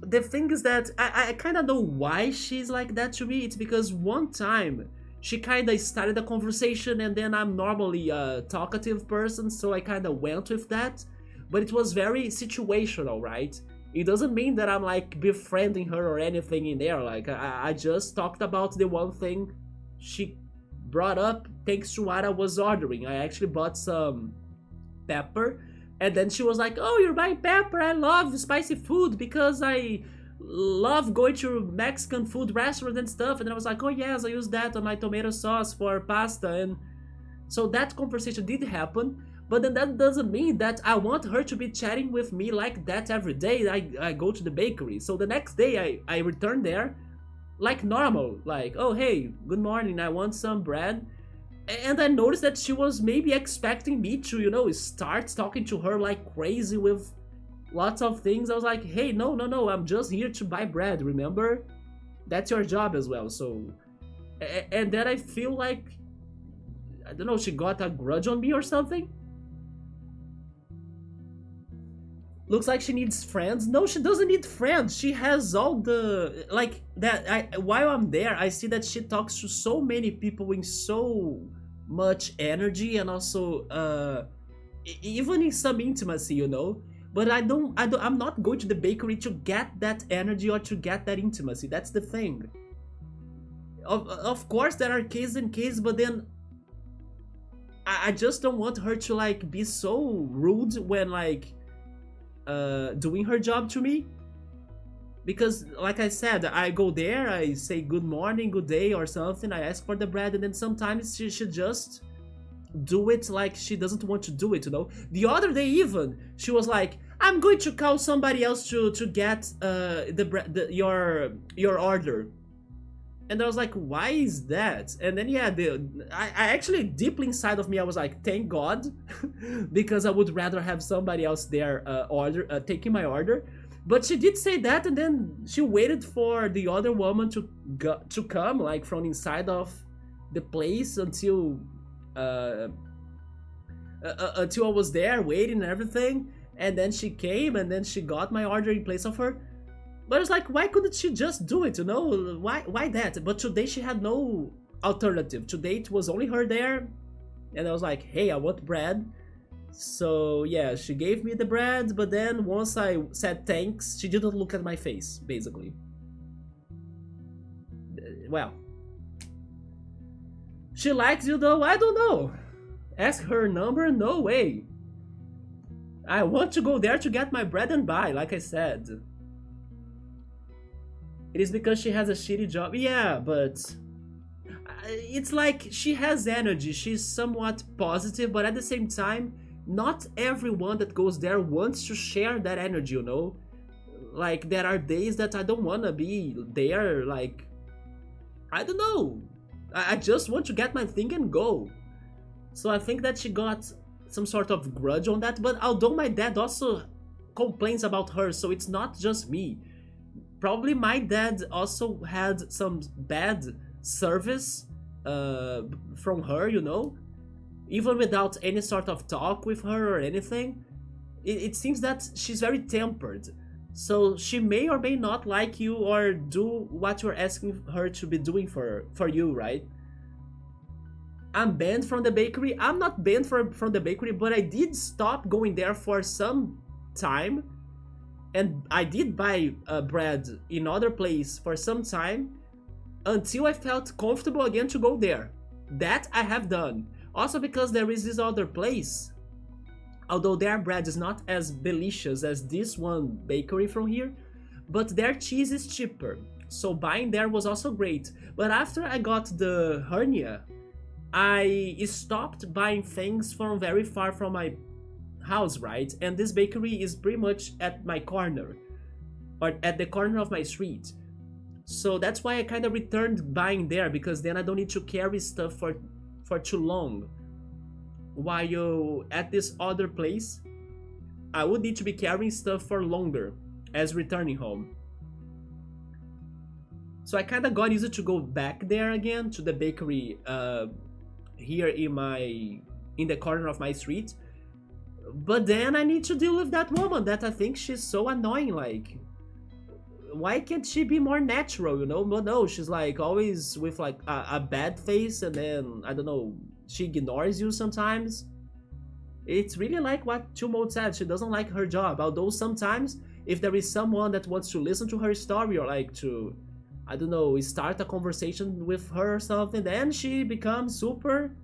Speaker 1: the thing is that I kind of know why she's like that to me. It's because one time she kind of started a conversation, and then I'm normally a talkative person, so I kind of went with that. But it was very situational, right? It doesn't mean that I'm like befriending her or anything in there. Like I just talked about the one thing she brought up thanks to what I was ordering. I actually bought some pepper, and then she was like, "Oh, you're buying pepper? I love spicy food because I love going to Mexican food restaurants and stuff." And I was like, "Oh yes, I use that on my tomato sauce for pasta." And so that conversation did happen. But then that doesn't mean that I want her to be chatting with me like that every day I go to the bakery. So the next day I return there like normal. Like, "Oh, hey, good morning, I want some bread." And I noticed that she was maybe expecting me to, start talking to her like crazy with lots of things. I was like, "Hey, no, no, no, I'm just here to buy bread, remember? That's your job as well." So, and then I feel like, I don't know, she got a grudge on me or something. Looks like she needs friends. No, she doesn't need friends. She has all the like that. While I'm there, I see that she talks to so many people in so much energy, and also even in some intimacy. But I'm not going to the bakery to get that energy or to get that intimacy. That's the thing. Of course, there are cases and cases, but then I just don't want her to like be so rude when like doing her job to me. Because like I said, I go there, I say good morning, good day or something, I ask for the bread, and then sometimes she should just do it like she doesn't want to do it. The other day even, she was like, "I'm going to call somebody else to get your order." And I was like, "Why is that?" And then yeah, I actually deeply inside of me I was like, "Thank God," because I would rather have somebody else there taking my order. But she did say that, and then she waited for the other woman to come like from inside of the place until I was there waiting and everything, and then she came and then she got my order in place of her. But it's like, why couldn't she just do it? Why that? But today she had no alternative. Today it was only her there, and I was like, hey, I want bread. So yeah, she gave me the bread, but then once I said thanks, she didn't look at my face, basically. Well, she likes you though? I don't know. Ask her number? No way. I want to go there to get my bread and buy, like I said. It is because she has a shitty job. Yeah, but it's like she has energy. She's somewhat positive, but at the same time, not everyone that goes there wants to share that energy, you know? Like, there are days that I don't want to be there, like, I don't know. I just want to get my thing and go. So I think that she got some sort of grudge on that, but although my dad also complains about her, so it's not just me. Probably my dad also had some bad service from her, you know? Even without any sort of talk with her or anything. It seems that she's very tempered. So she may or may not like you or do what you're asking her to be doing for you, right? I'm banned from the bakery. I'm not banned from the bakery, but I did stop going there for some time. And I did buy bread in other place for some time until I felt comfortable again to go there. That I have done. Also because there is this other place, although their bread is not as delicious as this one bakery from here, but their cheese is cheaper. So buying there was also great. But after I got the hernia, I stopped buying things from very far from my house, right? And this bakery is pretty much at my corner, or at the corner of my street. So that's why I kind of returned buying there, because then I don't need to carry stuff for too long. While at this other place, I would need to be carrying stuff for longer as returning home. So I kind of got used to go back there again to the bakery here in the corner of my street. But then I need to deal with that woman that I think she's so annoying. Like, why can't she be more natural, you know? But no, she's like always with like a bad face, and then I don't know, she ignores you sometimes. It's really like what Tumult said, she doesn't like her job. Although sometimes if there is someone that wants to listen to her story or like to, I don't know, start a conversation with her or something, then she becomes super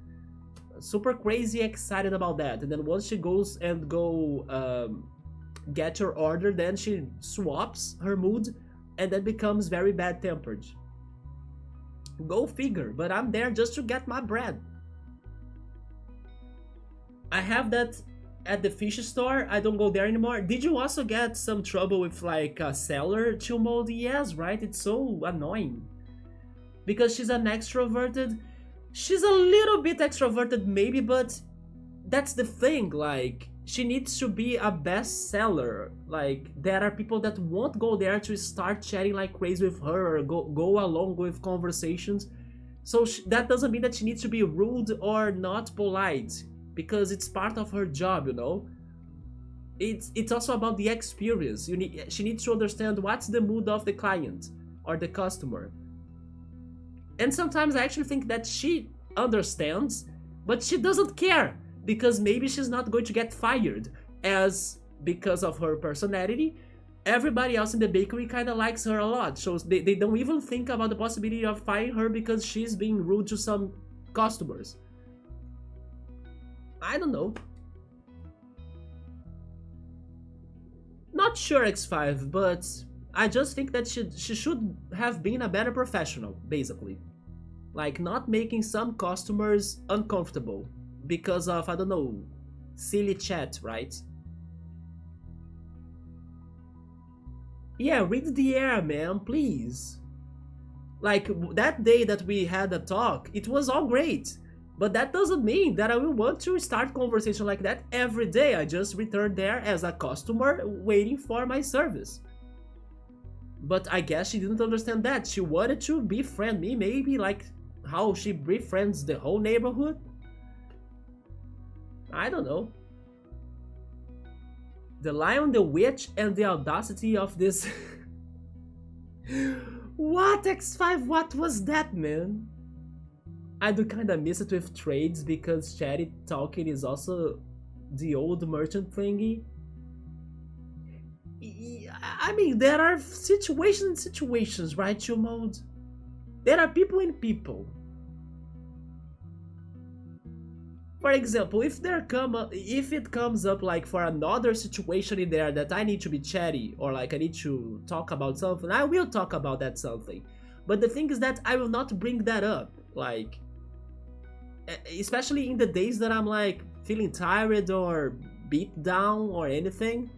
Speaker 1: crazy excited about that. And then once she goes and get your order, then she swaps her mood and then becomes very bad tempered. Go figure, but I'm there just to get my bread. I have that at the fish store. I don't go there anymore. Did you also get some trouble with like a seller, Chilmold? Yes, right? It's so annoying. Because she's an extroverted. She's a little bit extroverted maybe, but that's the thing, like, she needs to be a best seller. Like, there are people that won't go there to start chatting like crazy with her or go along with conversations. So that doesn't mean that she needs to be rude or not polite, because it's part of her job, you know? It's also about the experience. She needs to understand what's the mood of the client or the customer. And sometimes I actually think that she understands, but she doesn't care, because maybe she's not going to get fired, as because of her personality, everybody else in the bakery kind of likes her a lot. So they don't even think about the possibility of firing her because she's being rude to some customers. I don't know. Not sure, X5, but I just think that she should have been a better professional, basically. Like, not making some customers uncomfortable because of, I don't know, silly chat, right? Yeah, read the air, man, please. Like, that day that we had a talk, it was all great. But that doesn't mean that I will want to start conversation like that every day. I just returned there as a customer waiting for my service. But I guess she didn't understand that. She wanted to befriend me, maybe like how she befriends the whole neighborhood? I don't know. The Lion, the Witch, and the audacity of this. What, X5? What was that, man? I do kinda miss it with trades because chatty talking is also the old merchant thingy. I mean, there are situations, right, you mode? There are people and people. For example, if it comes up like for another situation in there that I need to be chatty or like I need to talk about something, I will talk about that something. But the thing is that I will not bring that up, like, especially in the days that I'm like feeling tired or beat down or anything.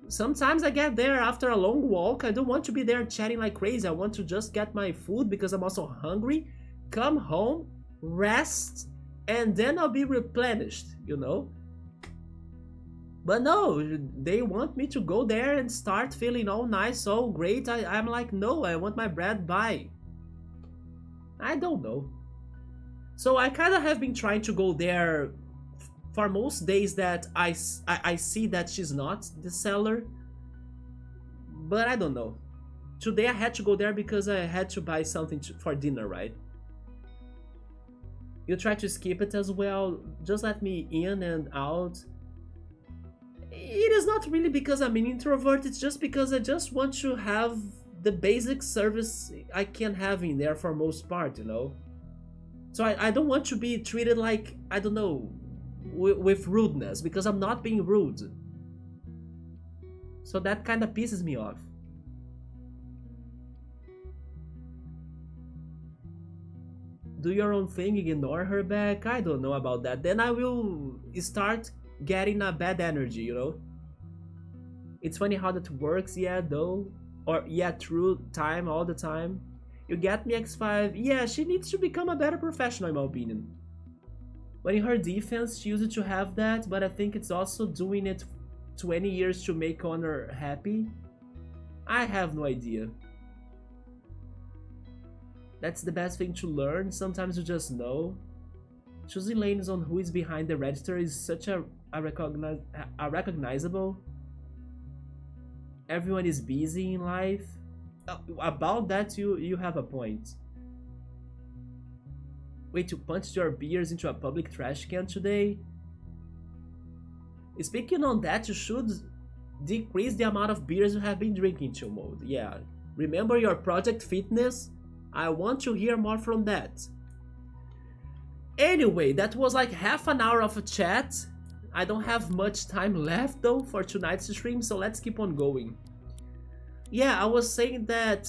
Speaker 1: Sometimes I get there after a long walk. I don't want to be there chatting like crazy. I want to just get my food because I'm also hungry, come home, rest, and then I'll be replenished, you know? But no, they want me to go there and start feeling all nice, all great. I'm like, no, I want my bread by. I don't know. So I kind of have been trying to go there for most days that I see that she's not the seller. But I don't know. Today I had to go there because I had to buy something for dinner, right? You try to skip it as well, just let me in and out. It is not really because I'm an introvert, it's just because I just want to have the basic service I can have in there for most part, you know? So I don't want to be treated like, I don't know, with rudeness, because I'm not being rude. So that kind of pisses me off. Do your own thing, ignore her back. I don't know about that. Then I will start getting a bad energy, you know? It's funny how that works, yeah, though. Or, yeah, true, time, all the time. You get me, X5? Yeah, she needs to become a better professional, in my opinion. But in her defense, she used to have that, but I think it's also doing it 20 years to make Honor happy. I have no idea. That's the best thing to learn, sometimes you just know. Choosing lanes on who is behind the register is such a recognizable. Everyone is busy in life. About that, you have a point. Wait, you punched your beers into a public trash can today? Speaking on that, you should decrease the amount of beers you have been drinking, Chill Mode. Yeah, remember your Project Fitness? I want to hear more from that. Anyway, that was like half an hour of a chat. I don't have much time left though for tonight's stream, so let's keep on going. Yeah, I was saying that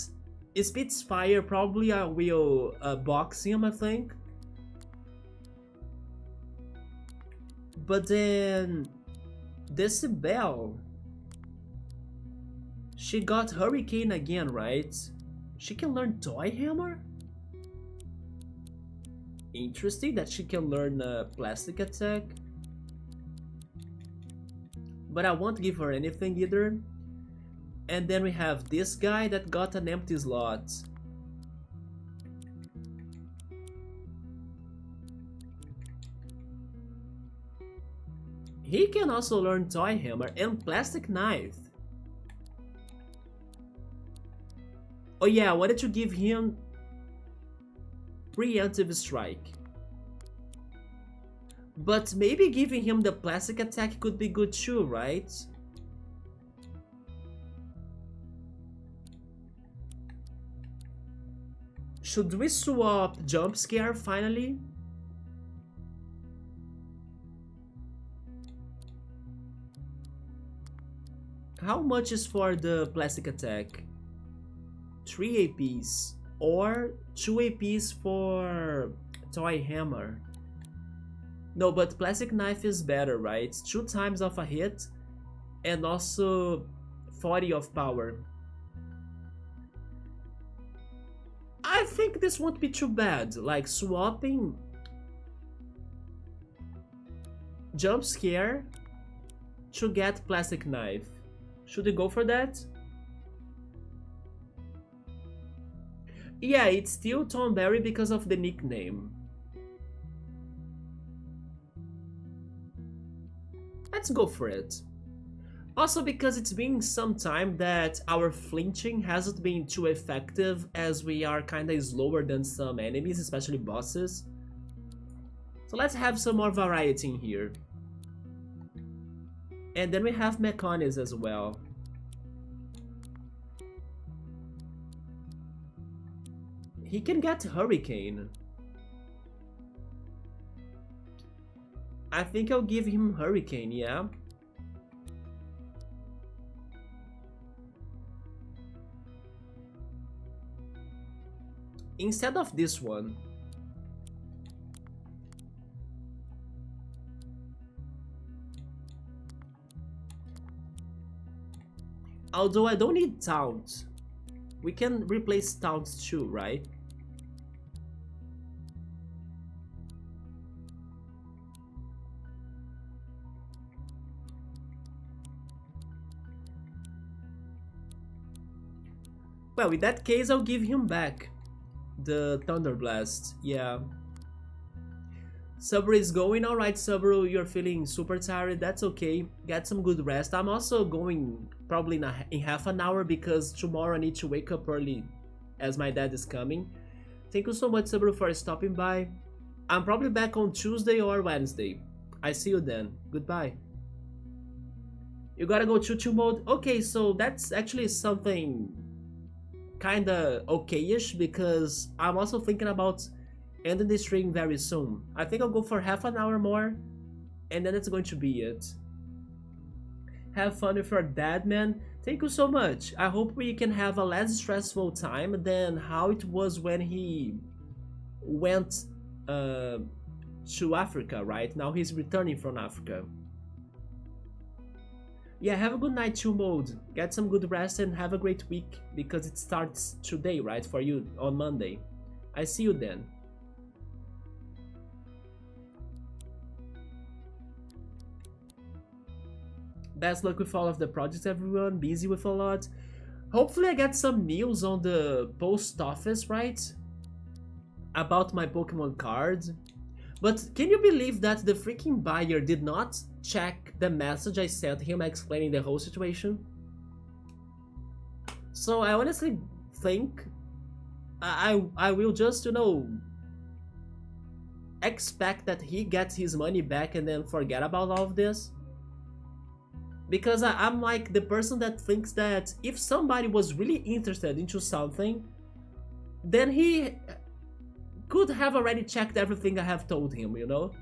Speaker 1: Spitfire probably I will box him, I think. But then Decibel, she got Hurricane again, right? She can learn Toy Hammer? Interesting that she can learn Plastic Attack. But I won't give her anything either. And then we have this guy that got an empty slot. He can also learn Toy Hammer and Plastic Knife. Oh yeah, I wanted to give him Preemptive Strike. But maybe giving him the Plastic Attack could be good too, right? Should we swap Jump Scare finally? How much is for the Plastic Attack? 3 APs or 2 APs for Toy Hammer. No, but Plastic Knife is better, right? 2 times of a hit and also 40 of power. I think this won't be too bad, like swapping Jump Scare to get Plastic Knife. Should we go for that? Yeah, it's still Thornberry because of the nickname. Let's go for it. Also because it's been some time that our flinching hasn't been too effective as we are kinda slower than some enemies, especially bosses. So let's have some more variety in here. And then we have Mechonis as well. He can get Hurricane. I think I'll give him Hurricane, yeah. Instead of this one. Although I don't need Taunt. We can replace Taunt too, right? Well, in that case, I'll give him back the Thunder Blast. Yeah. Subaru is going. Alright, Subaru, you're feeling super tired. That's okay. Get some good rest. I'm also going probably in half an hour because tomorrow I need to wake up early as my dad is coming. Thank you so much, Subaru, for stopping by. I'm probably back on Tuesday or Wednesday. I see you then. Goodbye. You gotta go choo-choo mode? Okay, so that's actually something kinda okay-ish because I'm also thinking about ending the stream very soon. I think I'll go for half an hour more and then it's going to be it. Have fun with your dad, man. Thank you so much. I hope we can have a less stressful time than how it was when he went to Africa, right? Now he's returning from Africa. Yeah, have a good night, Chill Mode. Get some good rest and have a great week because it starts today, right? For you on Monday. I see you then. Best luck with all of the projects, everyone. Busy with a lot. Hopefully I get some news on the post office, right? About my Pokemon card. But can you believe that the freaking buyer did not check the message I sent him explaining the whole situation? So I honestly think I will just, you know, expect that he gets his money back and then forget about all of this. Because I'm like the person that thinks that if somebody was really interested into something, then he could have already checked everything I have told him, you know?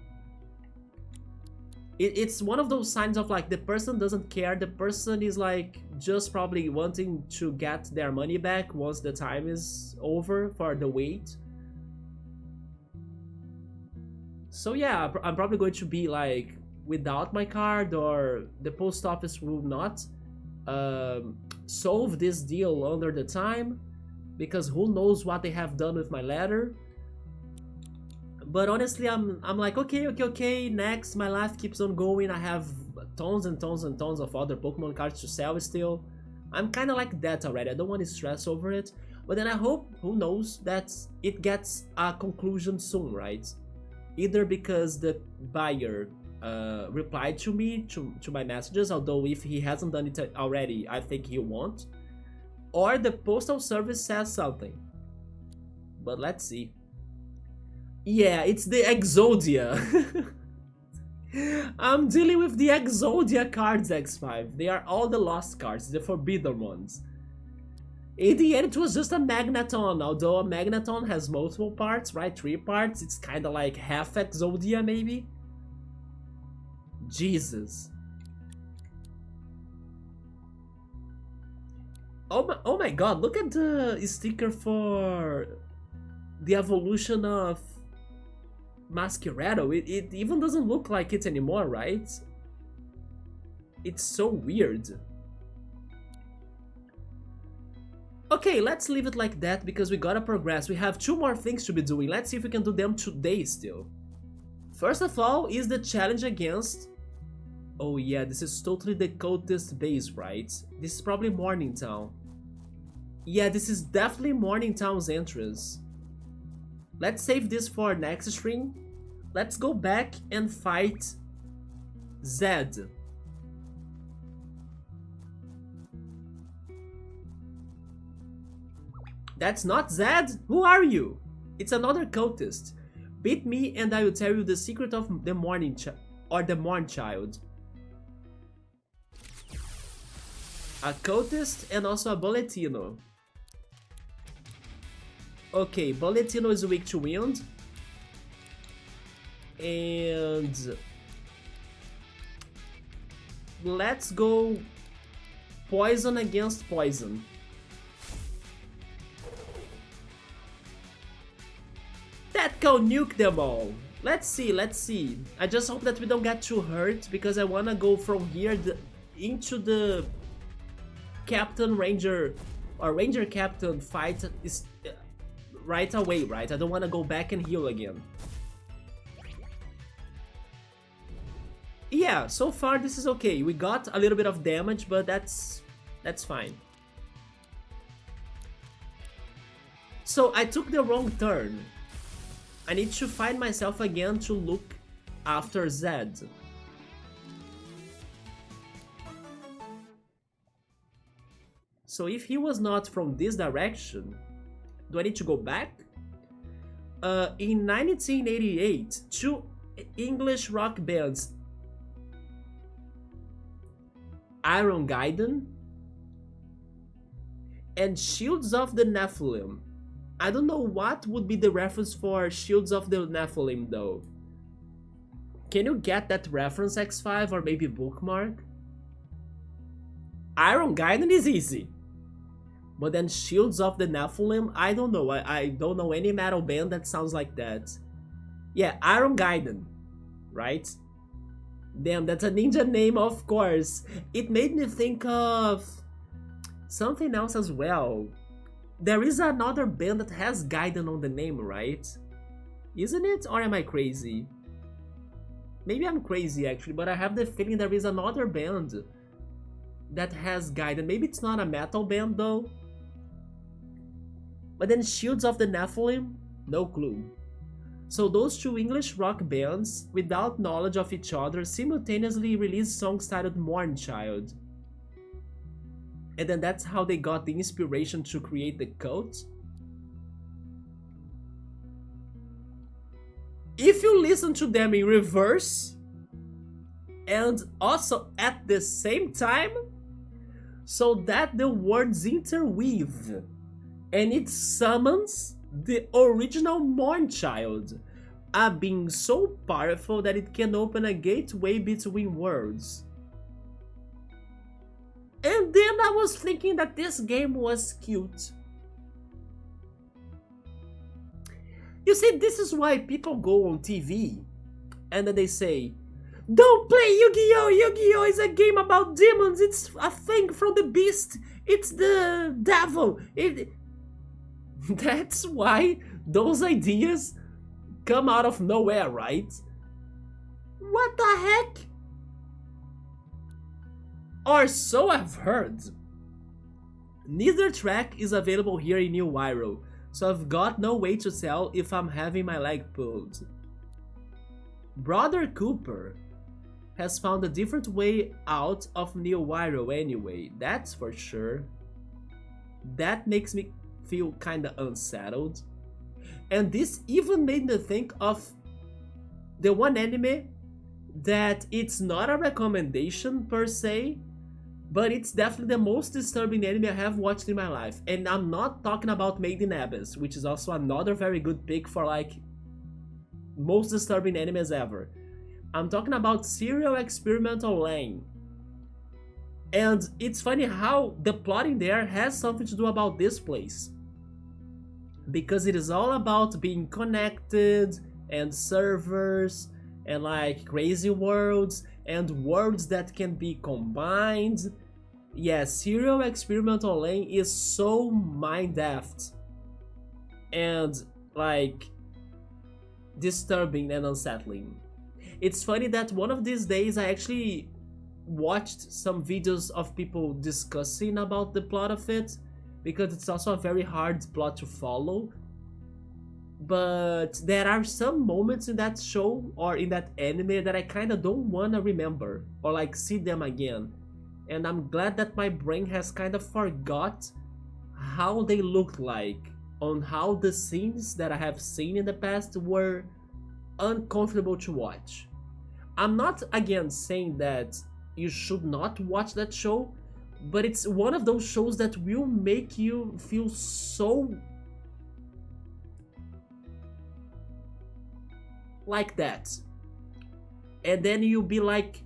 Speaker 1: It's one of those signs of like the person doesn't care, the person is like just probably wanting to get their money back once the time is over for the wait. So yeah, I'm probably going to be like without my card, or the post office will not solve this deal under the time, because who knows what they have done with my letter. But honestly, I'm like, okay, next, my life keeps on going, I have tons and tons and tons of other Pokemon cards to sell still. I'm kind of like that already, I don't want to stress over it. But then I hope, who knows, that it gets a conclusion soon, right? Either because the buyer replied to me, to my messages, although if he hasn't done it already, I think he won't. Or the postal service says something. But let's see. Yeah, it's the Exodia. I'm dealing with the Exodia cards, X5. They are all the lost cards, the forbidden ones. In the end, it was just a Magneton, although a Magneton has multiple parts, right? 3 parts, it's kinda like half Exodia, maybe? Jesus. Oh my god, look at the sticker for the evolution of Masquerado. It even doesn't look like it anymore, right? It's so weird. Okay, let's leave it like that because we gotta progress. We have 2 more things to be doing. Let's see if we can do them today still. First of all is the challenge against... Oh yeah, this is totally the cultist base, right? This is probably Morningtown. Yeah, this is definitely Morningtown's entrance. Let's save this for next stream. Let's go back and fight Zed. That's not Zed? Who are you? It's another cultist. Beat me and I will tell you the secret of the the Morn Child. A cultist and also a Boletino. Okay, Boletino is weak to wind. And let's go poison against poison. That can nuke them all. Let's see, let's see. I just hope that we don't get too hurt because I wanna go from here into the Captain Ranger or Ranger Captain fight is right away, right? I don't wanna go back and heal again. Yeah, so far this is okay. We got a little bit of damage, but that's fine. So I took the wrong turn. I need to find myself again to look after Zed. So if he was not from this direction, do I need to go back? In 1988, two English rock bands, Iron Gaiden and Shields of the Nephilim. I don't know what would be the reference for Shields of the Nephilim though. Can you get that reference, X5, or maybe bookmark? Iron Gaiden is easy. But then Shields of the Nephilim, I don't know. I don't know any metal band that sounds like that. Yeah, Iron Gaiden, right? Damn, that's a ninja name, of course. It made me think of something else as well. There is another band that has Gaiden on the name, right? Isn't it? Or am I crazy? Maybe I'm crazy actually, but I have the feeling there is another band that has Gaiden. Maybe it's not a metal band though. But then Shields of the Nephilim? No clue. So those two English rock bands, without knowledge of each other, simultaneously released songs titled Morn Child. And then that's how they got the inspiration to create the cult. If you listen to them in reverse, and also at the same time, so that the words interweave, and it summons the original Morn Child, a being so powerful that it can open a gateway between worlds. And then I was thinking that this game was cute. You see, this is why people go on TV and then they say, don't play Yu-Gi-Oh! Yu-Gi-Oh! Is a game about demons, it's a thing from the beast, it's the devil. That's why those ideas come out of nowhere, right? What the heck? Or so I've heard. Neither track is available here in New Wirral, so I've got no way to tell if I'm having my leg pulled. Brother Cooper has found a different way out of New Wirral anyway, that's for sure. That makes me feel kinda unsettled. And this even made me think of the one anime that it's not a recommendation per se, but it's definitely the most disturbing anime I have watched in my life. And I'm not talking about Made in Abyss, which is also another very good pick for like most disturbing animes ever. I'm talking about Serial Experimental Lane. And it's funny how the plotting there has something to do about this place. Because it is all about being connected and servers and like crazy worlds and worlds that can be combined. Yeah, Serial Experimental Lane is so mind-daft and like disturbing and unsettling. It's funny that one of these days I actually watched some videos of people discussing about the plot of it, because it's also a very hard plot to follow. But there are some moments in that show or in that anime that I kind of don't want to remember or like see them again. And I'm glad that my brain has kind of forgot how they looked like, on how the scenes that I have seen in the past were uncomfortable to watch. I'm not again saying that you should not watch that show, but it's one of those shows that will make you feel so like that. And then you'll be like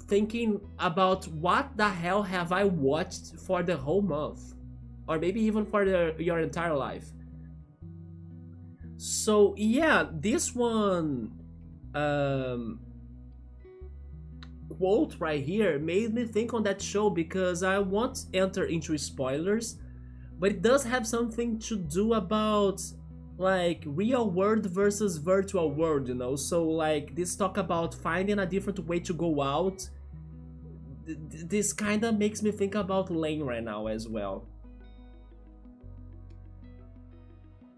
Speaker 1: thinking about what the hell have I watched for the whole month, or maybe even for your entire life. So yeah, this one um, quote right here made me think on that show because I won't enter into spoilers, but it does have something to do about like real world versus virtual world, you know. So like this talk about finding a different way to go out. This kind of makes me think about Lane right now as well.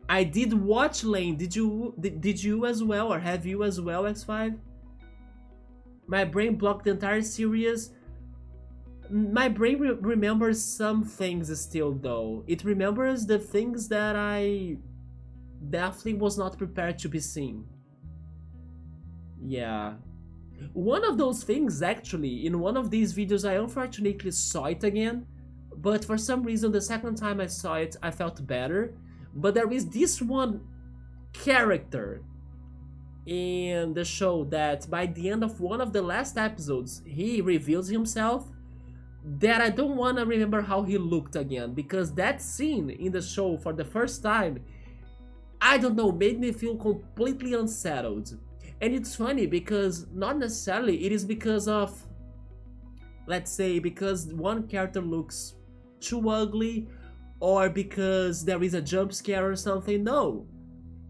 Speaker 1: I did watch Lane. Did you as well, or have you as well, X5? My brain blocked the entire series. My brain remembers some things still though. It remembers the things that I definitely was not prepared to be seen. Yeah. One of those things actually, in one of these videos I unfortunately saw it again, but for some reason the second time I saw it I felt better. But there is this one character in the show that by the end of one of the last episodes he reveals himself, that I don't want to remember how he looked again, because that scene in the show for the first time, I don't know, made me feel completely unsettled. And it's funny because not necessarily it is because of, let's say, because one character looks too ugly or because there is a jump scare or something. No,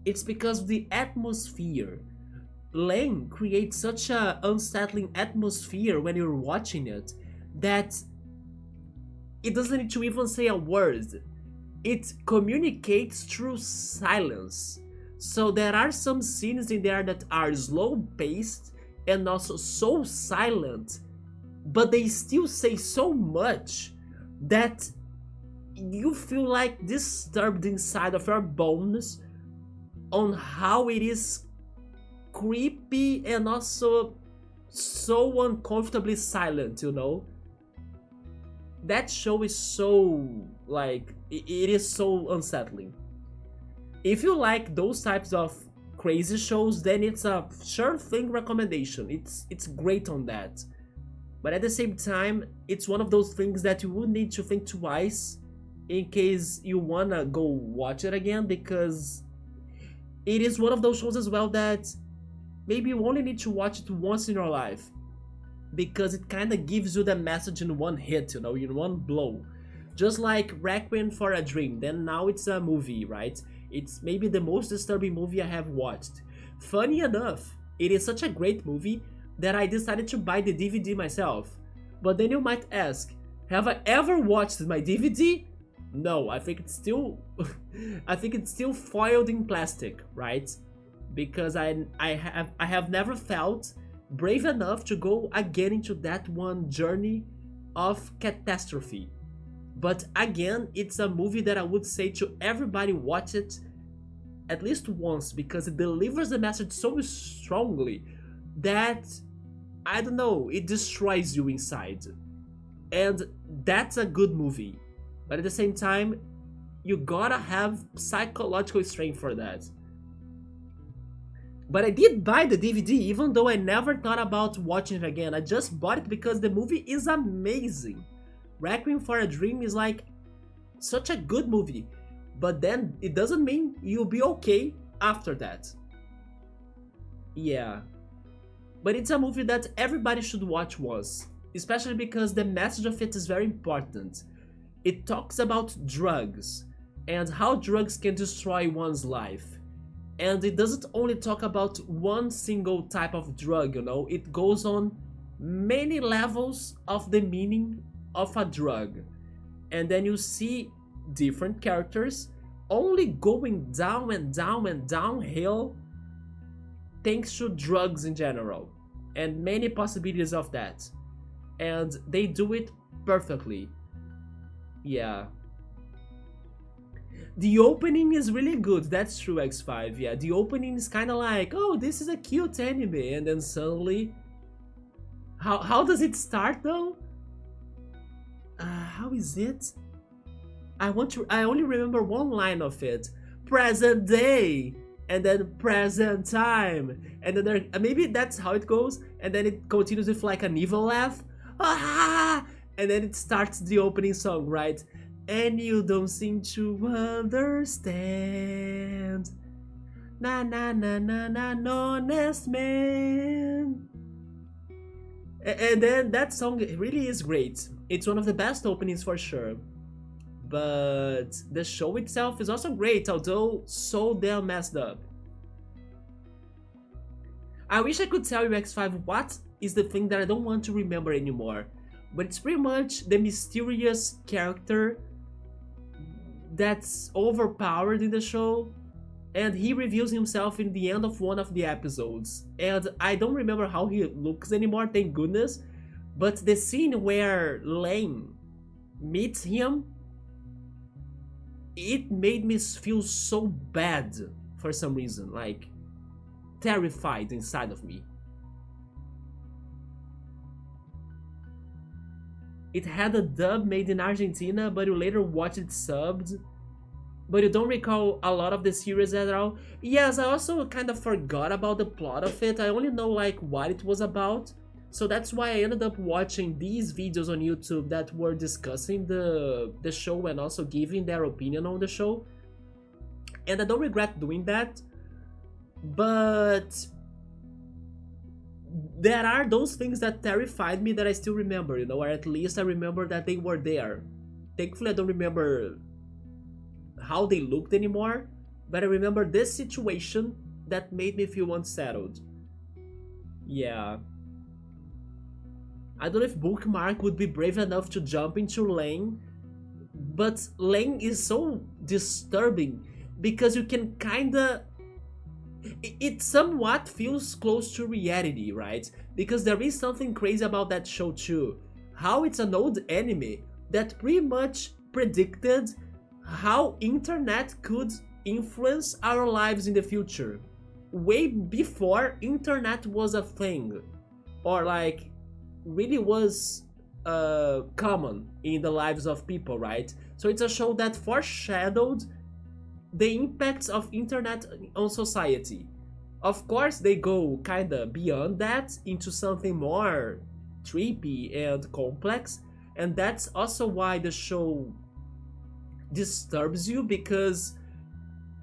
Speaker 1: it's because of the atmosphere. Lane creates such a unsettling atmosphere when you're watching it that it doesn't need to even say a word. It communicates through silence. So there are some scenes in there that are slow paced and also so silent, but they still say so much that you feel like disturbed inside of your bones on how it is creepy and also so uncomfortably silent, you know? That show is so, like, it is so unsettling. If you like those types of crazy shows, then it's a sure thing recommendation. It's great on that. But at the same time, it's one of those things that you would need to think twice in case you wanna go watch it again, because it is one of those shows as well that maybe you only need to watch it once in your life, because it kind of gives you the message in one hit, you know, in one blow. Just like Requiem for a Dream, then now it's a movie, right? It's maybe the most disturbing movie I have watched. Funny enough, it is such a great movie that I decided to buy the DVD myself. But then you might ask, have I ever watched my DVD? No, I think it's still I think it's still foiled in plastic, right? Because I have never felt brave enough to go again into that one journey of catastrophe. But again, it's a movie that I would say to everybody watch it at least once, because it delivers the message so strongly that, I don't know, it destroys you inside. And that's a good movie. But at the same time, you gotta have psychological strength for that. But I did buy the DVD, even though I never thought about watching it again. I just bought it because the movie is amazing. Requiem for a Dream is like such a good movie, but then it doesn't mean you'll be okay after that. Yeah, but it's a movie that everybody should watch once, especially because the message of it is very important. It talks about drugs and how drugs can destroy one's life. And it doesn't only talk about one single type of drug, you know, it goes on many levels of the meaning of a drug. and then you see different characters only going down and down and downhill thanks to drugs in general, and many possibilities of that. And they do it perfectly. Yeah. The opening is really good, that's true, X5. Yeah, the opening is kind of like, oh, this is a cute anime, and then suddenly... How does it start though? How is it? I only remember one line of it. Present day! And then present time! And then maybe that's how it goes, and then it continues with like an evil laugh. Ah! And then it starts the opening song, right? And you don't seem to understand. Na na na na na, honest man. And then that song really is great. It's one of the best openings for sure. But the show itself is also great, although so damn messed up. I wish I could tell you, X5, what is the thing that I don't want to remember anymore. But it's pretty much the mysterious character that's overpowered in the show, and he reveals himself in the end of one of the episodes. And I don't remember how he looks anymore, thank goodness. But the scene where Lane meets him, it made me feel so bad for some reason, like terrified inside of me. It had a dub made in Argentina, but you later watched it subbed. But you don't recall a lot of the series at all. Yes, I also kind of forgot about the plot of it. I only know like what it was about. So that's why I ended up watching these videos on YouTube that were discussing the show and also giving their opinion on the show. And I don't regret doing that. But there are those things that terrified me that I still remember, you know, or at least I remember that they were there. Thankfully, I don't remember how they looked anymore, but I remember this situation that made me feel unsettled. Yeah. I don't know if Bookmark would be brave enough to jump into Lane, but Lane is so disturbing because you can kinda... It somewhat feels close to reality, right? Because there is something crazy about that show too. How it's an old anime that pretty much predicted how internet could influence our lives in the future. Way before internet was a thing. Or like, really was common in the lives of people, right? So it's a show that foreshadowed the impacts of internet on society. Of course, they go kinda beyond that into something more trippy and complex, and that's also why the show disturbs you, because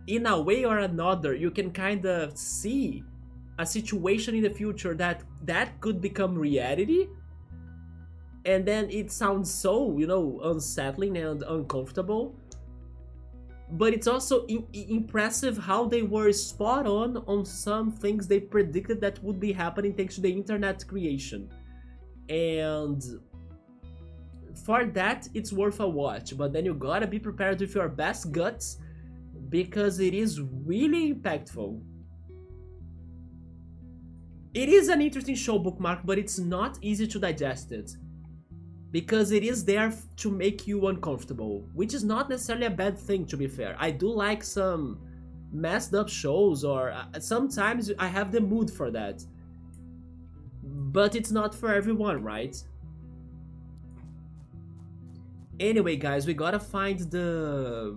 Speaker 1: in a way or another you can kinda see a situation in the future that could become reality, and then it sounds so, you know, unsettling and uncomfortable. But it's also impressive how they were spot on some things they predicted that would be happening thanks to the internet creation. And for that, it's worth a watch. But then you gotta be prepared with your best guts, because it is really impactful. It is an interesting show, Bookmark, but it's not easy to digest it. Because it is there to make you uncomfortable, which is not necessarily a bad thing, to be fair. I do like some messed up shows, or sometimes I have the mood for that. But it's not for everyone, right? Anyway, guys, we gotta find the...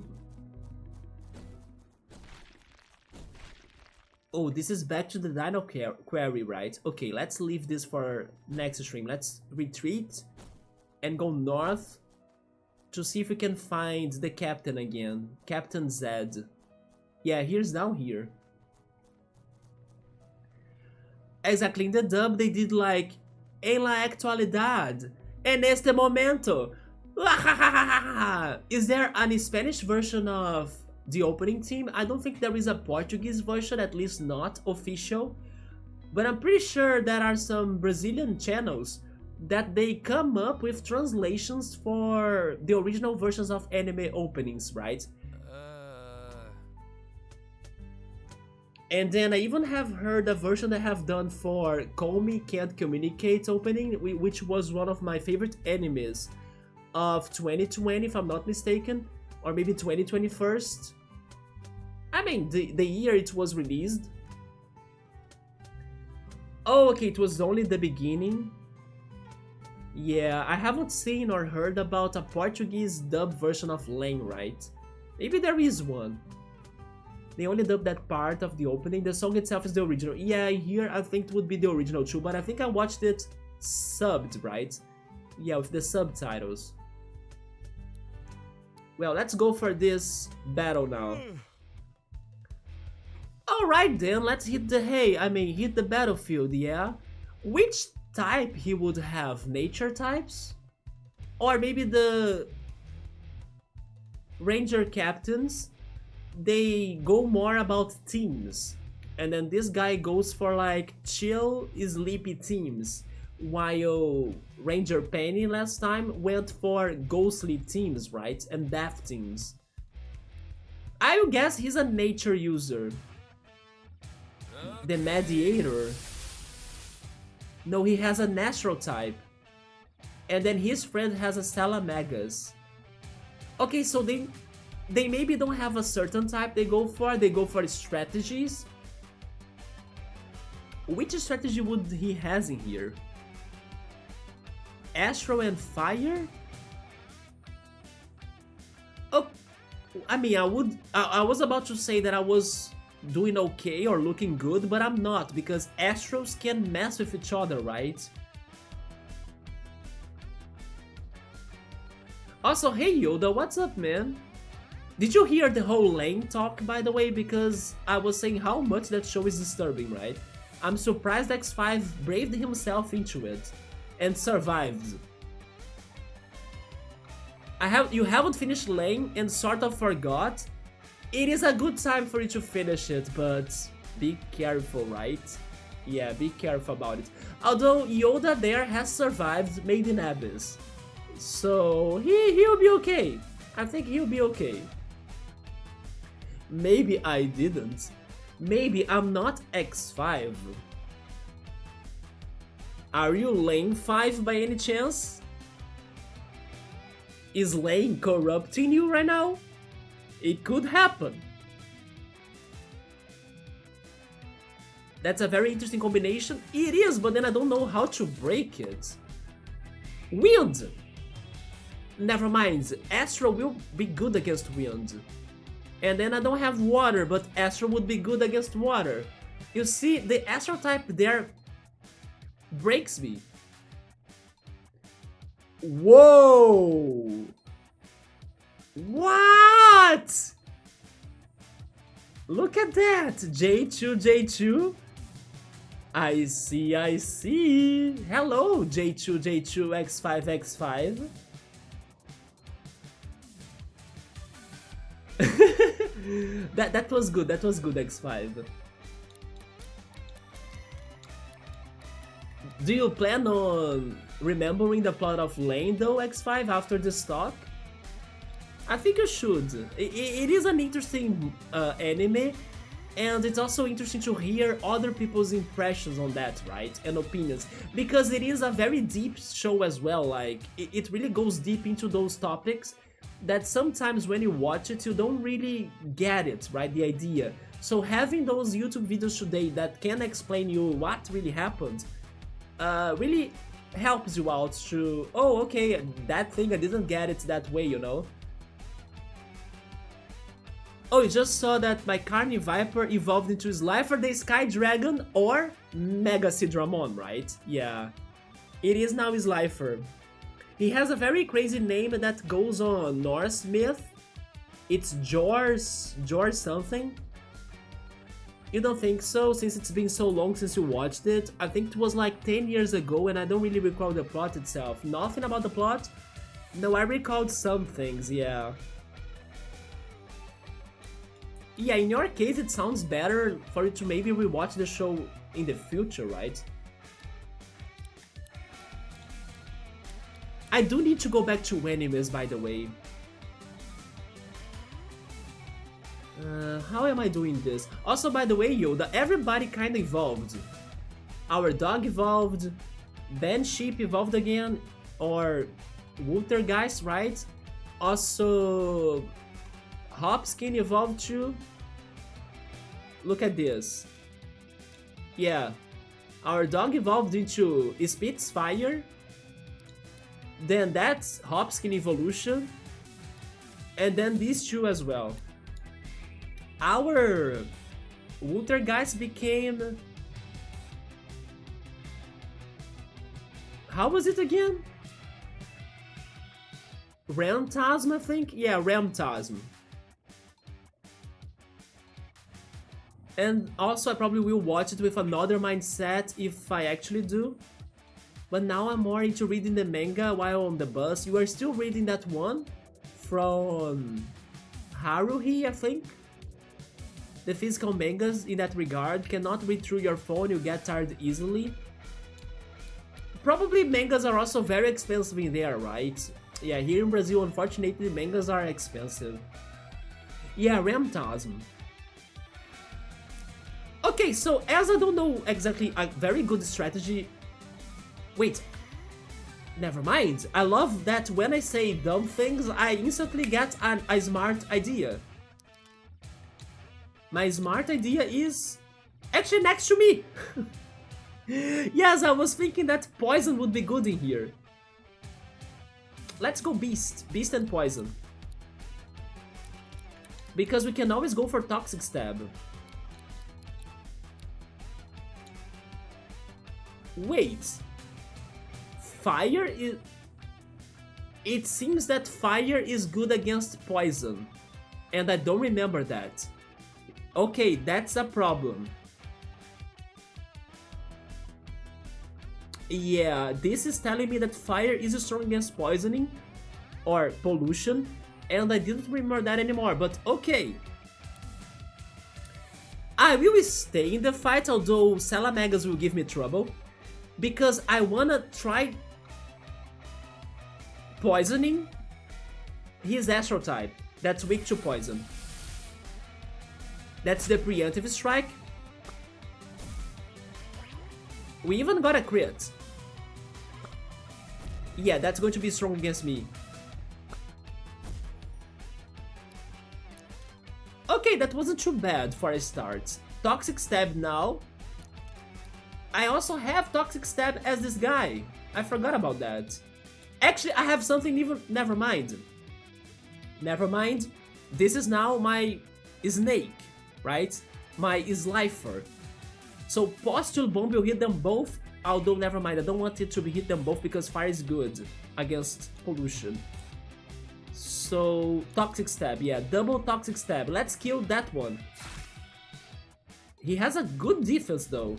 Speaker 1: Oh, this is back to the Dino Quarry, right? Okay, let's leave this for next stream. Let's retreat and go north to see if we can find the captain again. Captain Zed. Yeah, here's down here. Exactly, in the dub they did like en la actualidad, en este momento. Is there an Spanish version of the opening theme? I don't think there is a Portuguese version, at least not official. But I'm pretty sure there are some Brazilian channels that they come up with translations for the original versions of anime openings, right? And then I even have heard a version they have done for Call Me Can't Communicate opening, which was one of my favorite animes of 2020, if I'm not mistaken, or maybe 2021. I mean, the year it was released. Oh, okay, it was only the beginning. Yeah, I haven't seen or heard about a Portuguese dub version of Lane, right? Maybe there is one. They only dubbed that part of the opening. The song itself is the original. Yeah, here I think it would be the original too, but I think I watched it subbed, right? Yeah, with the subtitles. Well, let's go for this battle now. Alright then, let's hit hit the battlefield, yeah? Which type he would have? Nature types? Or maybe the ranger captains, they go more about teams. And then this guy goes for like chill, sleepy teams. While Ranger Penny last time went for ghostly teams, right? And death teams. I would guess he's a nature user. The Mediator. No, he has a natural type. And then his friend has a Salamagas. Okay, so they maybe don't have a certain type they go for strategies. Which strategy would he has in here? Astro and Fire? Oh, I mean, I was about to say that I was doing okay or looking good, but I'm not, because Astros can mess with each other, right? Also, hey Yoda, what's up, man? Did you hear the whole Lane talk, by the way? Because I was saying how much that show is disturbing, right? I'm surprised X5 braved himself into it and survived. You haven't finished Lane and sort of forgot. It is a good time for you to finish it, but be careful, right? Yeah, be careful about it. Although Yoda there has survived Made in Abyss, so he'll be okay. I think he'll be okay. Maybe I didn't. Maybe I'm not X5. Are you Lane 5 by any chance? Is Lane corrupting you right now? It could happen. That's a very interesting combination. It is, but then I don't know how to break it. Wind! Never mind, Astro will be good against wind. And then I don't have water, but Astro would be good against water. You see, the Astro type there breaks me. Whoa! What? Look at that! J2, J2. I see. Hello, J2, J2, X5, X5. that was good, X5. Do you plan on remembering the plot of Lane though, X5, after this talk? I think you should. It is an interesting anime, and it's also interesting to hear other people's impressions on that, right? And opinions. Because it is a very deep show as well, like, it really goes deep into those topics that sometimes when you watch it, you don't really get it, right? The idea. So having those YouTube videos today that can explain you what really happened, really helps you out to, oh, okay, that thing, I didn't get it that way, you know? Oh, you just saw that my Carny Viper evolved into Slifer the Sky Dragon or Mega Sidramon, right? Yeah, it is now Slifer. He has a very crazy name that goes on Norse myth. It's Jor something. You don't think so, since it's been so long since you watched it? I think it was like 10 years ago and I don't really recall the plot itself. Nothing about the plot? No, I recalled some things, yeah. Yeah, in your case it sounds better for you to maybe rewatch the show in the future, right? I do need to go back to enemies, by the way. How am I doing this? Also, by the way, Yoda, everybody kinda evolved. Our dog evolved, Ben Sheep evolved again, or Wultergeist, right? Also, Hopskin evolved too. Look at this. Yeah, our dog evolved into Spitfire. Then that's Hopskin evolution. And then these two as well. Our Wultergeist became... How was it again? Ramtasm, I think? Yeah, Ramtasm. And also I probably will watch it with another mindset if I actually do. But now I'm more into reading the manga while on the bus. You are still reading that one from Haruhi, I think? The physical mangas in that regard cannot read through your phone, you get tired easily. Probably mangas are also very expensive in there, right? Yeah, here in Brazil, unfortunately, mangas are expensive. Yeah, Ramtasm. Okay, so as I don't know exactly a very good strategy... Wait, never mind. I love that when I say dumb things, I instantly get a smart idea. My smart idea is actually next to me. Yes, I was thinking that poison would be good in here. Let's go beast and poison. Because we can always go for toxic stab. Wait. Fire is... It seems that fire is good against poison. And I don't remember that. Okay, that's a problem. Yeah, this is telling me that fire is strong against poisoning or pollution, and I didn't remember that anymore, but okay. I will stay in the fight, although Salamagas will give me trouble, because I wanna try poisoning his astral type, that's weak to poison. That's the preemptive strike. We even got a crit. Yeah, that's going to be strong against me. Okay, that wasn't too bad for a start. Toxic Stab now. I also have Toxic Stab as this guy. I forgot about that. Actually, I have something even... Never mind. Never mind. This is now my snake, right? My Slifer. So Pustule Bomb will hit them both, although never mind, I don't want it to hit them both because fire is good against pollution. So Toxic Stab, yeah, double Toxic Stab. Let's kill that one. He has a good defense though.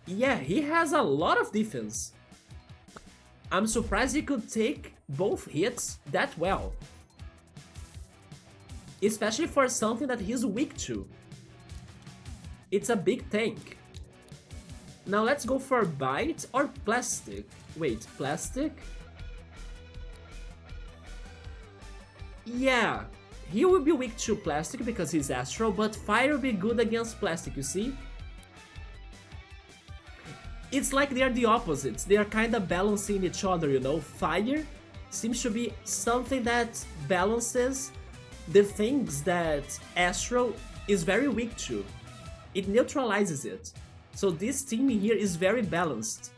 Speaker 1: Yeah, he has a lot of defense. I'm surprised he could take both hits that well. Especially for something that he's weak to. It's a big tank. Now let's go for Bite or Plastic. Wait, Plastic? Yeah, he will be weak to Plastic because he's Astral, but Fire will be good against Plastic, you see? It's like they're the opposites, they are kinda balancing each other, you know? Fire seems to be something that balances the things that Astral is very weak to. It neutralizes it. So this team here is very balanced.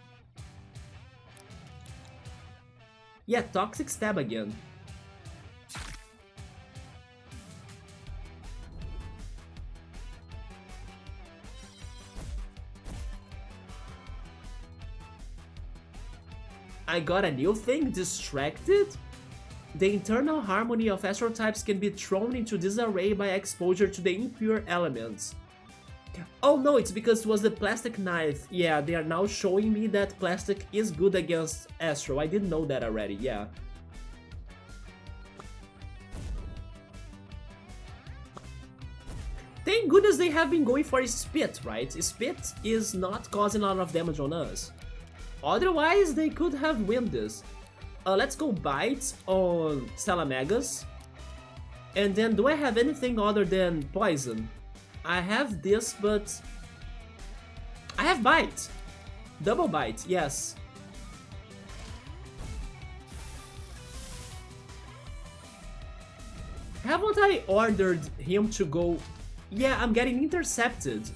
Speaker 1: Yeah, Toxic Stab again. I got a new thing, Distracted? The internal harmony of astral types can be thrown into disarray by exposure to the impure elements. Oh no, it's because it was the plastic knife. Yeah, they are now showing me that plastic is good against astral. I didn't know that already, yeah. Thank goodness they have been going for Spit, right? Spit is not causing a lot of damage on us. Otherwise, they could have win this. Let's go Bite on Salamagas. And then, do I have anything other than Poison? I have this, but... I have Bite! Double Bite, yes. Haven't I ordered him to go... Yeah, I'm getting intercepted.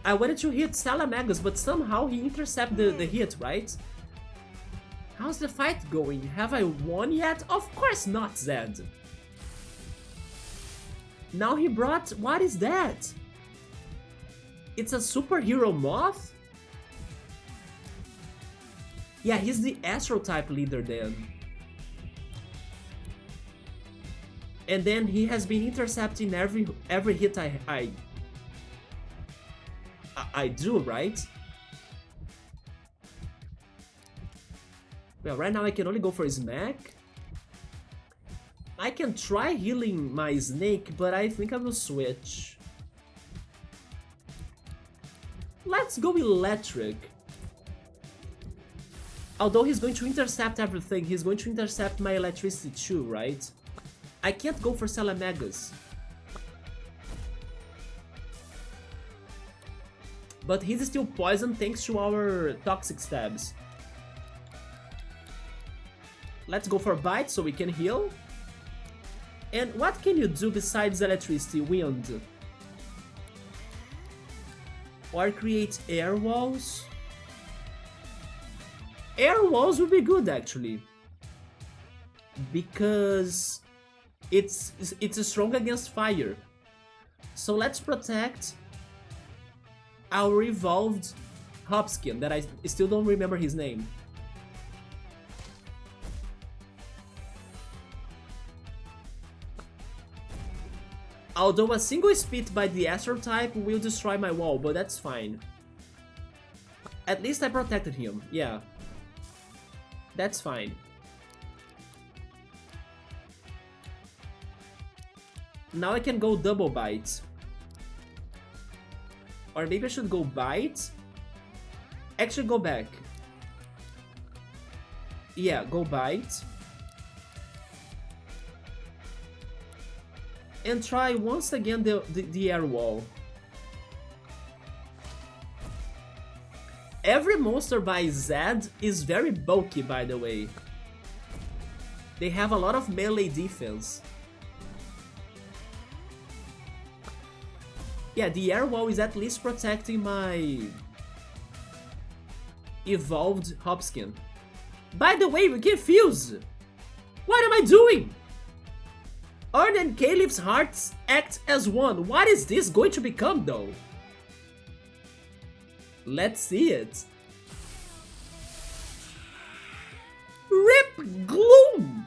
Speaker 1: I wanted to hit Salamagas, but somehow he intercepted the hit, right? How's the fight going? Have I won yet? Of course not, Zed. Now he brought... What is that? It's a superhero moth? Yeah, he's the Astro type leader then. And then he has been intercepting every hit I do, right? Well, right now I can only go for Smack. I can try healing my Snake, but I think I will switch. Let's go Electric. Although he's going to intercept everything, he's going to intercept my electricity too, right? I can't go for Salamagas. But he's still poisoned thanks to our Toxic Stabs. Let's go for Bite so we can heal. And what can you do besides electricity? Wind? Or create air walls? Air walls would be good actually. Because it's strong against fire. So let's protect our evolved Hopskin that I still don't remember his name. Although a single spit by the Astro type will destroy my wall, but that's fine. At least I protected him, yeah. That's fine. Now I can go double Bite. Or maybe I should go Bite. Actually, go back. Yeah, go Bite. And try once again the air wall. Every monster by Zed is very bulky, by the way. They have a lot of melee defense. Yeah, the air wall is at least protecting my evolved Hopskin. By the way, we can fuse! What am I doing? Arn and Caleb's hearts act as one. What is this going to become though? Let's see it. Rip Gloom!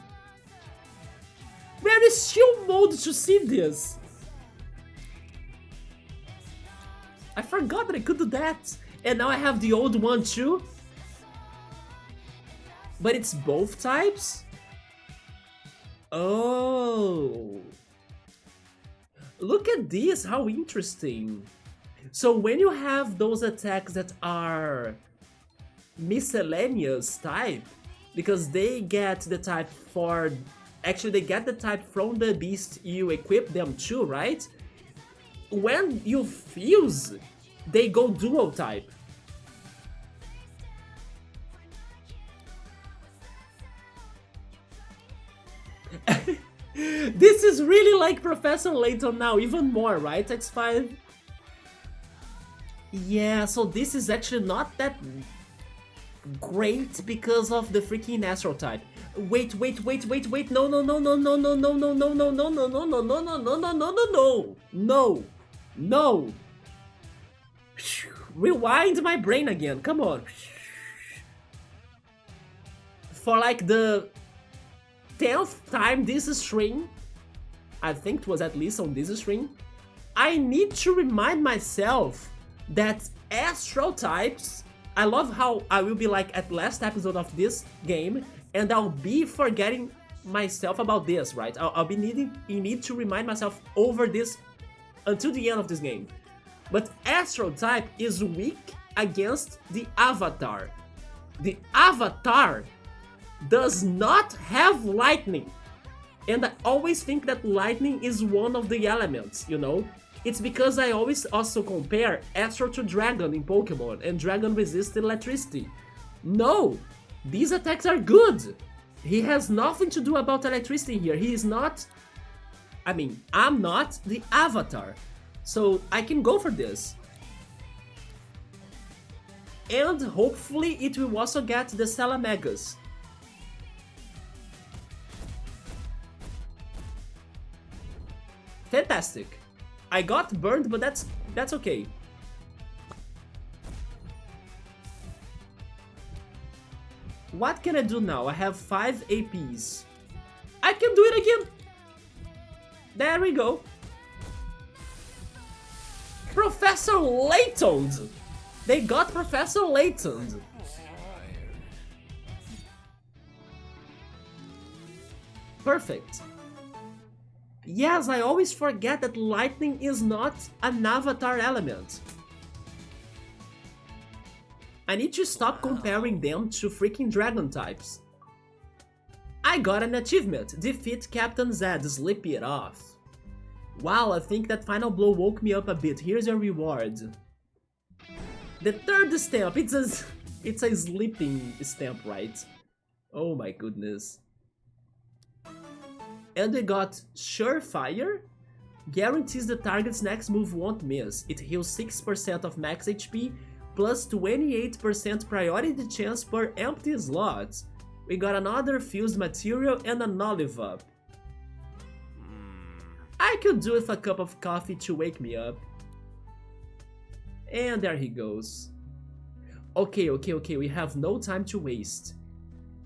Speaker 1: Where is Shield Mode to see this? I forgot that I could do that. And now I have the old one too. But it's both types? Oh. Look at this, how interesting. So when you have those attacks that are miscellaneous type, because they get the type for... Actually, they get the type from the beast you equip them to, right? When you fuse, they go dual type. This is really like Professor Layton now, even more, right, X5? Yeah, so this is actually not that great because of the freaking Astro type. Wait, no, no. Rewind my brain again, come on. For like the 10th time this string, I think it was at least on this string, I need to remind myself that Astro types, I love how I will be like at last episode of this game and I'll be forgetting myself about this, right? I'll be need to remind myself over this until the end of this game. But Astro type is weak against the Avatar. The Avatar does not have lightning. And I always think that lightning is one of the elements, you know? It's because I always also compare Astro to Dragon in Pokemon, and Dragon resists electricity. No! These attacks are good! He has nothing to do about electricity here. He is not... I mean, I'm not the Avatar. So I can go for this. And hopefully it will also get the Salamegas. Fantastic. I got burned, but that's okay. What can I do now? I have 5 APs. I can do it again. There we go. Professor Layton. They got Professor Layton. Perfect. Yes, I always forget that lightning is not an avatar element. I need to stop comparing them to freaking dragon types. I got an achievement. Defeat Captain Zed, sleep it off. Wow, I think that final blow woke me up a bit. Here's your reward. The third stamp, it's a sleeping stamp, right? Oh my goodness. And we got Surefire. Guarantees the target's next move won't miss. It heals 6% of max HP, plus 28% priority chance per empty slot. We got another fused material and an olive up. I could do with a cup of coffee to wake me up. And there he goes. Okay, we have no time to waste.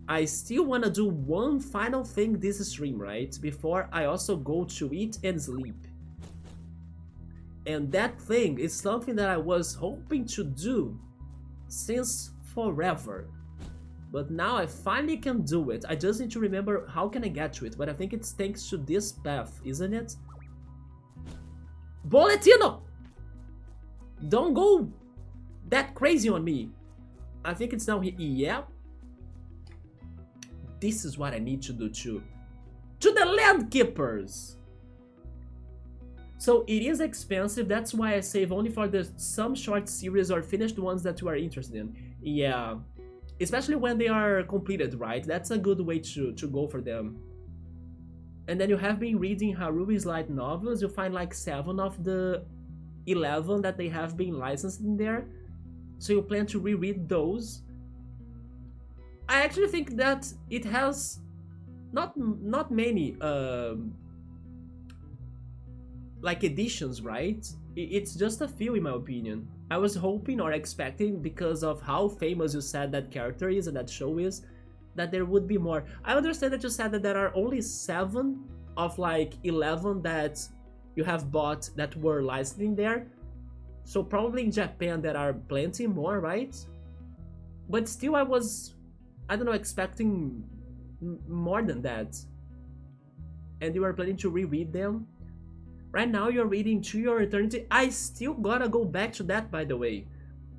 Speaker 1: I still wanna do one final thing this stream, right? Before I also go to eat and sleep. And that thing is something that I was hoping to do since forever. But now I finally can do it. I just need to remember how can I get to it, but I think it's thanks to this path, isn't it? Boletino! Don't go that crazy on me. I think it's now here. Yeah. This is what I need to do too. To the Land Keepers! So it is expensive, that's why I save only for some short series or finished ones that you are interested in. Yeah. Especially when they are completed, right? That's a good way to go for them. And then you have been reading Haruhi's light novels, you find like 7 of the 11 that they have been licensed in there. So you plan to reread those. I actually think that it has not many like editions, right? It's just a few in my opinion. I was hoping or expecting, because of how famous you said that character is and that show is, that there would be more. I understand that you said that there are only 7 of like 11 that you have bought that were licensed in there. So probably in Japan there are plenty more, right? But still I was, I don't know, expecting more than that. And you are planning to reread them? Right now you're reading To Your Eternity. I still gotta go back to that, by the way.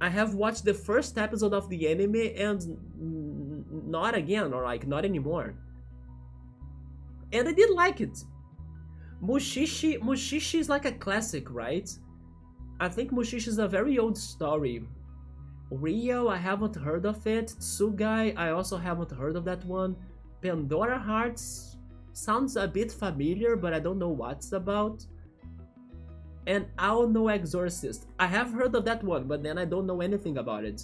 Speaker 1: I have watched the first episode of the anime and not again, or like not anymore. And I did like it. Mushishi is like a classic, right? I think Mushishi is a very old story. Rio, I haven't heard of it. Tsugai, I also haven't heard of that one. Pandora Hearts sounds a bit familiar, but I don't know what's about. And Ao no Exorcist, I have heard of that one, but then I don't know anything about it.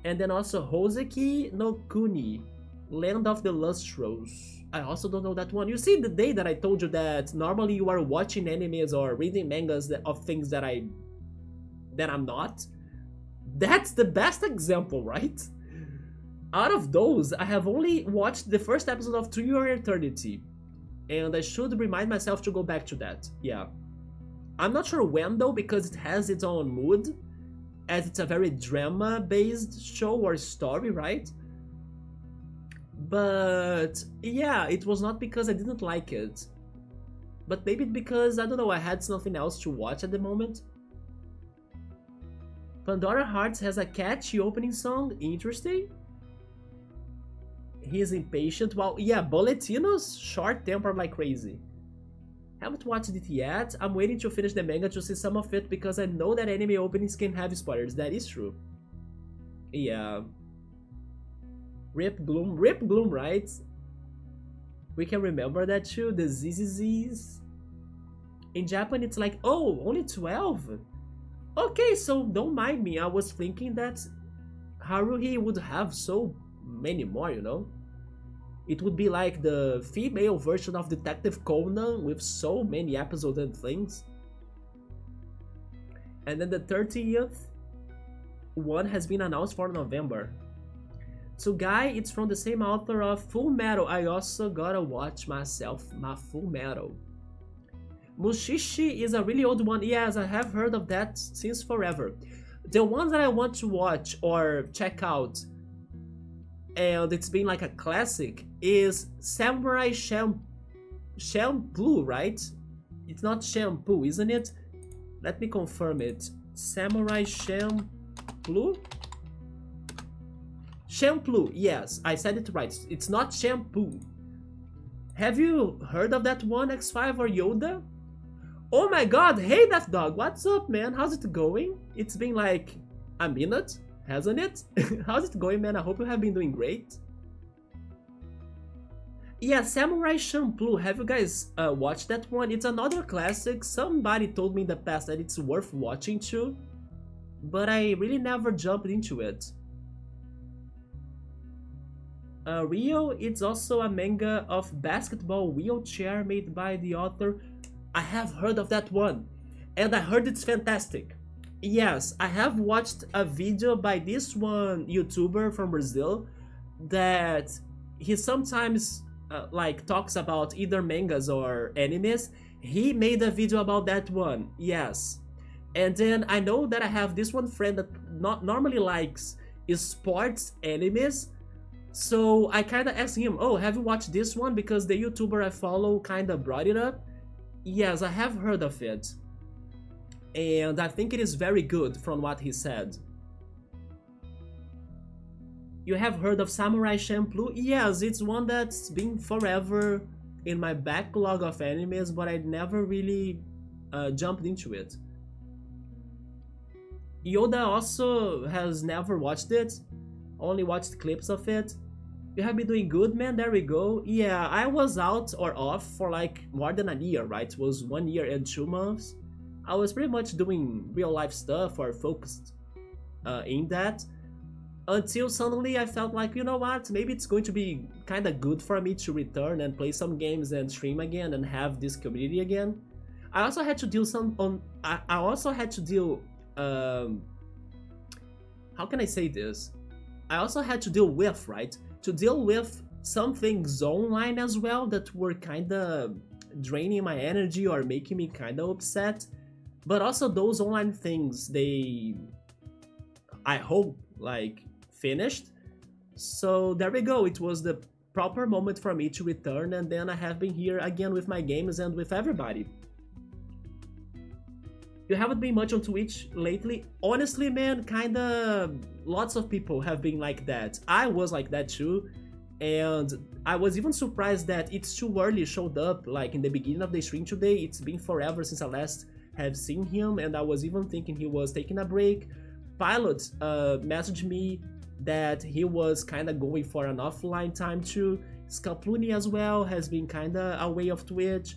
Speaker 1: And then also Hoseki no Kuni, Land of the Lustrous. I also don't know that one. You see, the day that I told you that normally you are watching animes or reading mangas of things that I'm not? That's the best example, right? Out of those, I have only watched the first episode of To Your Eternity. And I should remind myself to go back to that, yeah. I'm not sure when though, because it has its own mood, as it's a very drama-based show or story, right? But yeah, it was not because I didn't like it. But maybe because, I don't know, I had something else to watch at the moment. Pandora Hearts has a catchy opening song, interesting. He's impatient. Well, yeah, Boletino's short tempered like crazy. Haven't watched it yet. I'm waiting to finish the manga to see some of it because I know that anime openings can have spoilers. That is true. Yeah. Rip Gloom, right? We can remember that too. The ZZZs. In Japan, it's like, oh, only 12? Okay, so don't mind me. I was thinking that Haruhi would have so many more, you know? It would be like the female version of Detective Conan with so many episodes and things. And then the 30th one has been announced for November. So Guy, it's from the same author of Full Metal. I also gotta watch myself my Full Metal. Mushishi is a really old one. Yes, I have heard of that since forever. The ones that I want to watch or check out, and it's been like a classic, is Samurai Champloo, right? It's not shampoo, isn't it? Let me confirm it. Samurai Champloo? Champloo, yes, I said it right. It's not shampoo. Have you heard of that one, X5 or Yoda? Oh my god, hey Death Dog, what's up, man? How's it going? It's been like a minute, hasn't it? How's it going, man? I hope you have been doing great. Yeah, Samurai Champloo, have you guys watched that one? It's another classic. Somebody told me in the past that it's worth watching too, but I really never jumped into it. Rio, it's also a manga of basketball wheelchair made by the author. I have heard of that one, and I heard it's fantastic. Yes, I have watched a video by this one YouTuber from Brazil that he sometimes like talks about either mangas or animes. He made a video about that one, yes. And then I know that I have this one friend that not normally likes sports animes. So I kind of asked him, oh, have you watched this one? Because the YouTuber I follow kind of brought it up. Yes, I have heard of it. And I think it is very good from what he said. You have heard of Samurai Champloo? Yes, it's one that's been forever in my backlog of animes, but I never really jumped into it. Yoda also has never watched it, only watched clips of it. You have been doing good, man, there we go. Yeah, I was out or off for like more than a year, right? It was 1 year and 2 months. I was pretty much doing real life stuff or focused in that. Until suddenly I felt like, you know what, maybe it's going to be kind of good for me to return and play some games and stream again and have this community again. I also had to deal I also had to deal, how can I say this? I also had to deal with, right? To deal with some things online as well that were kind of draining my energy or making me kind of upset. But also those online things, I hope, like, finished. So there we go, it was the proper moment for me to return, and then I have been here again with my games and with everybody. You haven't been much on Twitch lately? Honestly, man, kinda lots of people have been like that. I was like that too, and I was even surprised that It's Too Early showed up like in the beginning of the stream today. It's been forever since I last have seen him, and I was even thinking he was taking a break. Pilot messaged me that he was kinda going for an offline time too. Scaploony as well has been kinda away of Twitch.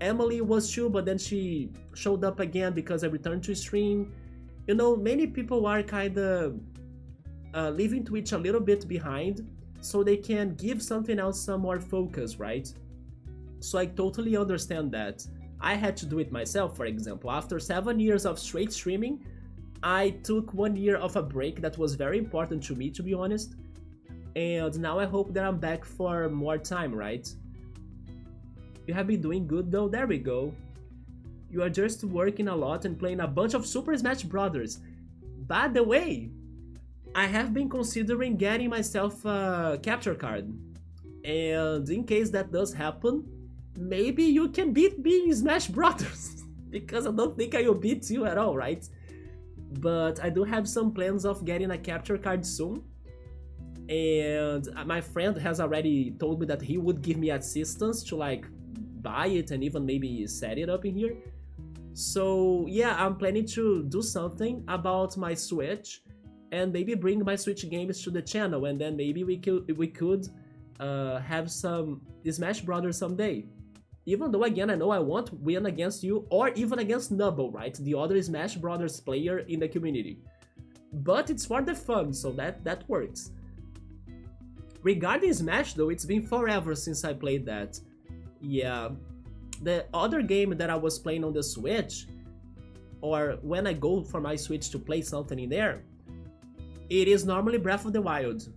Speaker 1: Emily was too, but then she showed up again because I returned to stream. You know, many people are kinda leaving Twitch a little bit behind so they can give something else some more focus, right? So I totally understand that. I had to do it myself, for example. After 7 years of straight streaming, I took 1 year of a break that was very important to me, to be honest. And now I hope that I'm back for more time, right? You have been doing good though, there we go. You are just working a lot and playing a bunch of Super Smash Brothers. By the way, I have been considering getting myself a capture card. And in case that does happen, maybe you can beat me in Smash Brothers. Because I don't think I will beat you at all, right? But I do have some plans of getting a capture card soon. and my friend has already told me that he would give me assistance to like buy it and even maybe set it up in here. So yeah, I'm planning to do something about my Switch and maybe bring my Switch games to the channel, and then maybe we could have some Smash Brothers someday. Even though again I know I won't win against you or even against Nubble, right? The other Smash Brothers player in the community. But it's for the fun, so that works. Regarding Smash though, it's been forever since I played that. Yeah, the other game that I was playing on the Switch, or when I go for my Switch to play something in there, it is normally Breath of the Wild.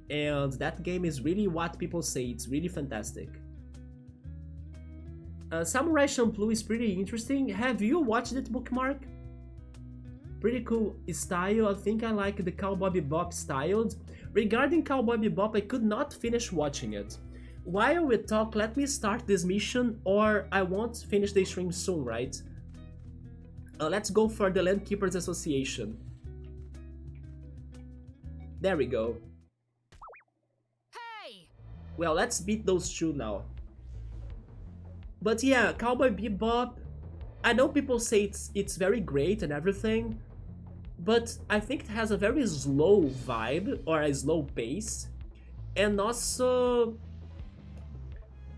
Speaker 1: And that game is really what people say, it's really fantastic. Samurai Champloo is pretty interesting. Have you watched it, Bookmark? Pretty cool style. I think I like the Cowboy Bebop style. Regarding Cowboy Bebop, I could not finish watching it. While we talk, let me start this mission, or I won't finish the stream soon, right? Let's go for the Landkeepers Association. There we go.
Speaker 2: Hey!
Speaker 1: Well, let's beat those two now. But yeah, Cowboy Bebop, I know people say it's very great and everything, but I think it has a very slow vibe, or a slow pace, and also,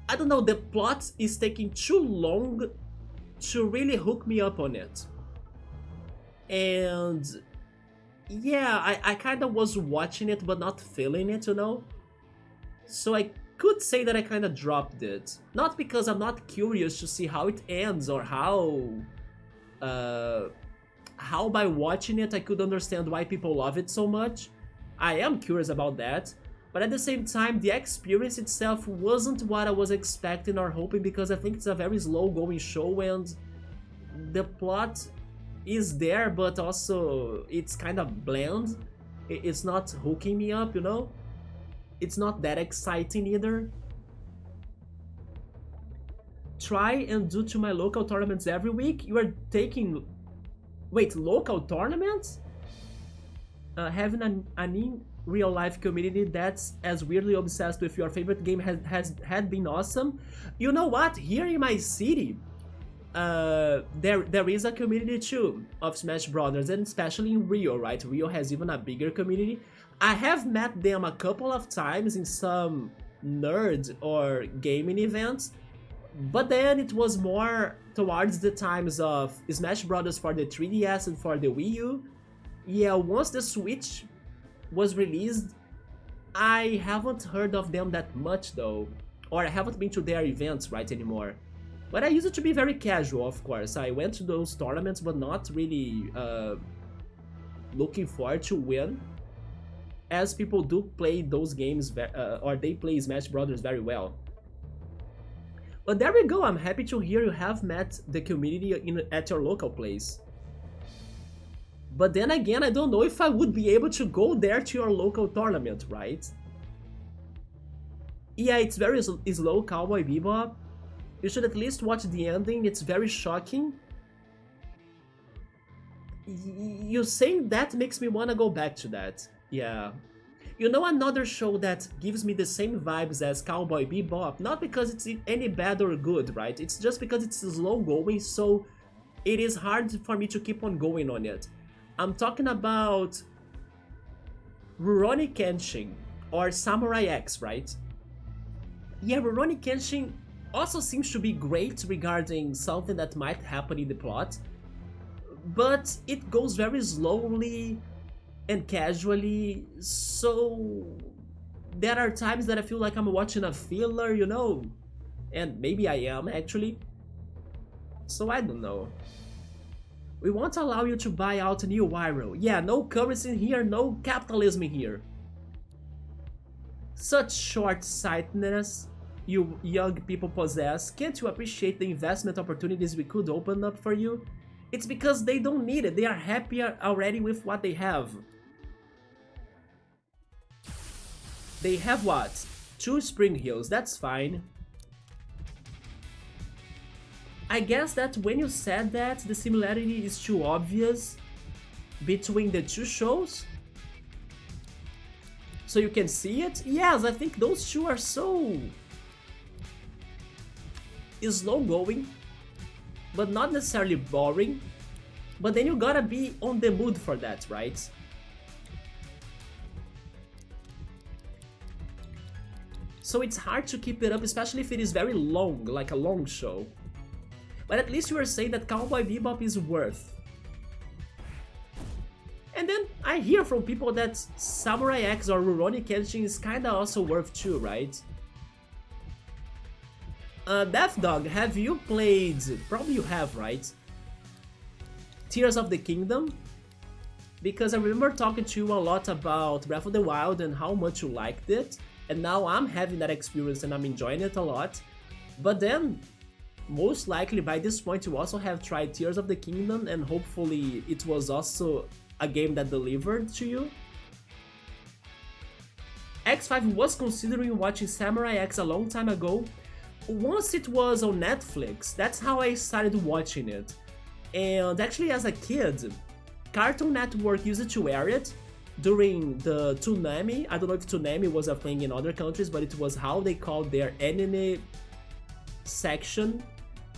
Speaker 1: I don't know, the plot is taking too long to really hook me up on it. And yeah, I kind of was watching it but not feeling it, you know? So I could say that I kind of dropped it. Not because I'm not curious to see how it ends, or how by watching it I could understand why people love it so much. I am curious about that, but at the same time the experience itself wasn't what I was expecting or hoping, because I think it's a very slow going show and the plot is there, but also it's kind of bland. It's not hooking me up, you know? It's not that exciting either. Try and do to my local tournaments every week. You are taking... Wait, local tournaments? Having an in real life community that's as weirdly obsessed with your favorite game had been awesome. You know what? Here in my city, there is a community too of Smash Brothers, and especially in Rio, right? Rio has even a bigger community. I have met them a couple of times in some nerd or gaming events, but then it was more towards the times of Smash Brothers for the 3DS and for the Wii U. Yeah, once the Switch was released, I haven't heard of them that much though, or I haven't been to their events right anymore. But I used it to be very casual, of course. I went to those tournaments, but not really looking forward to win, as people do play those games, or they play Smash Brothers very well. But there we go, I'm happy to hear you have met the community at your local place. But then again, I don't know if I would be able to go there to your local tournament, right? Yeah, it's very slow, Cowboy Bebop. You should at least watch the ending, it's very shocking. You saying that makes me wanna go back to that. Yeah. You know, another show that gives me the same vibes as Cowboy Bebop, not because it's any bad or good, right? It's just because it's slow going, so it is hard for me to keep on going on it. I'm talking about Rurouni Kenshin, or Samurai X, right? Yeah, Rurouni Kenshin also seems to be great regarding something that might happen in the plot, but it goes very slowly and casually, so there are times that I feel like I'm watching a filler, you know? And maybe I am, actually. So I don't know. We won't allow you to buy out a new Wirral. Yeah, no currency in here, no capitalism in here. Such short-sightedness you young people possess. Can't you appreciate the investment opportunities we could open up for you? It's because they don't need it, they are happier already with what they have. They have what? 2 Spring Hills, that's fine. I guess that when you said that, the similarity is too obvious between the two shows. so you can see it. Yes, I think those two are so slow going, but not necessarily boring. But then you gotta be on the mood for that, right? So it's hard to keep it up, especially if it is very long, like a long show. But at least you were saying that Cowboy Bebop is worth. And then I hear from people that Samurai X or Rurouni Kenshin is kinda also worth too, right? Death Dog, have you played, probably you have, right? Tears of the Kingdom? Because I remember talking to you a lot about Breath of the Wild and how much you liked it, and now I'm having that experience and I'm enjoying it a lot. But then, most likely by this point you also have tried Tears of the Kingdom, and hopefully it was also a game that delivered to you. X5 was considering watching Samurai X a long time ago. Once it was on Netflix, that's how I started watching it. And actually as a kid, Cartoon Network used to air it during the Toonami. I don't know if Toonami was a thing in other countries, but it was how they called their anime section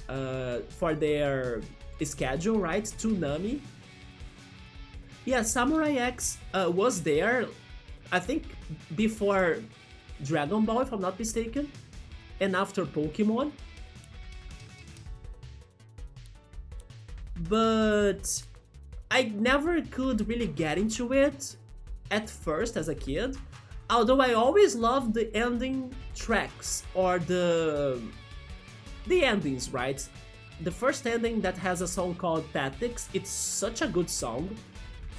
Speaker 1: for their schedule, right? Toonami. Yeah, Samurai X was there, I think before Dragon Ball, if I'm not mistaken, and after Pokemon. But I never could really get into it at first as a kid, although I always loved the ending tracks, or the endings, right? The first ending that has a song called Tactics, it's such a good song.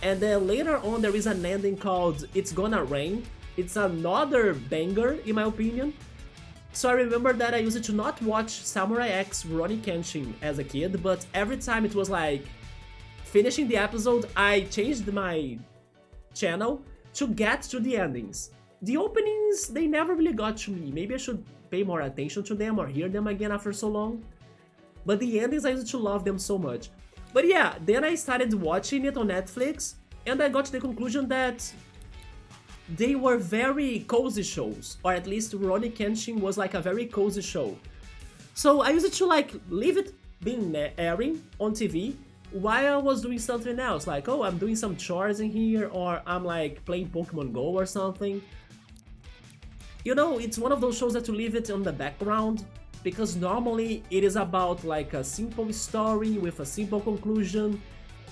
Speaker 1: And then later on there is an ending called It's Gonna Rain. It's another banger in my opinion. So I remember that I used to not watch Samurai X Rurouni Kenshin as a kid, but every time it was like finishing the episode, I changed my channel to get to the endings. The openings, they never really got to me. Maybe I should pay more attention to them or hear them again after so long. But the endings, I used to love them so much. But yeah, then I started watching it on Netflix, and I got to the conclusion that they were very cozy shows, or at least Rurouni Kenshin was like a very cozy show. So I used to like leave it being airing on TV while I was doing something else, like, oh, I'm doing some chores in here, or I'm like playing Pokemon Go or something. You know, it's one of those shows that you leave it on the background, because normally it is about like a simple story with a simple conclusion,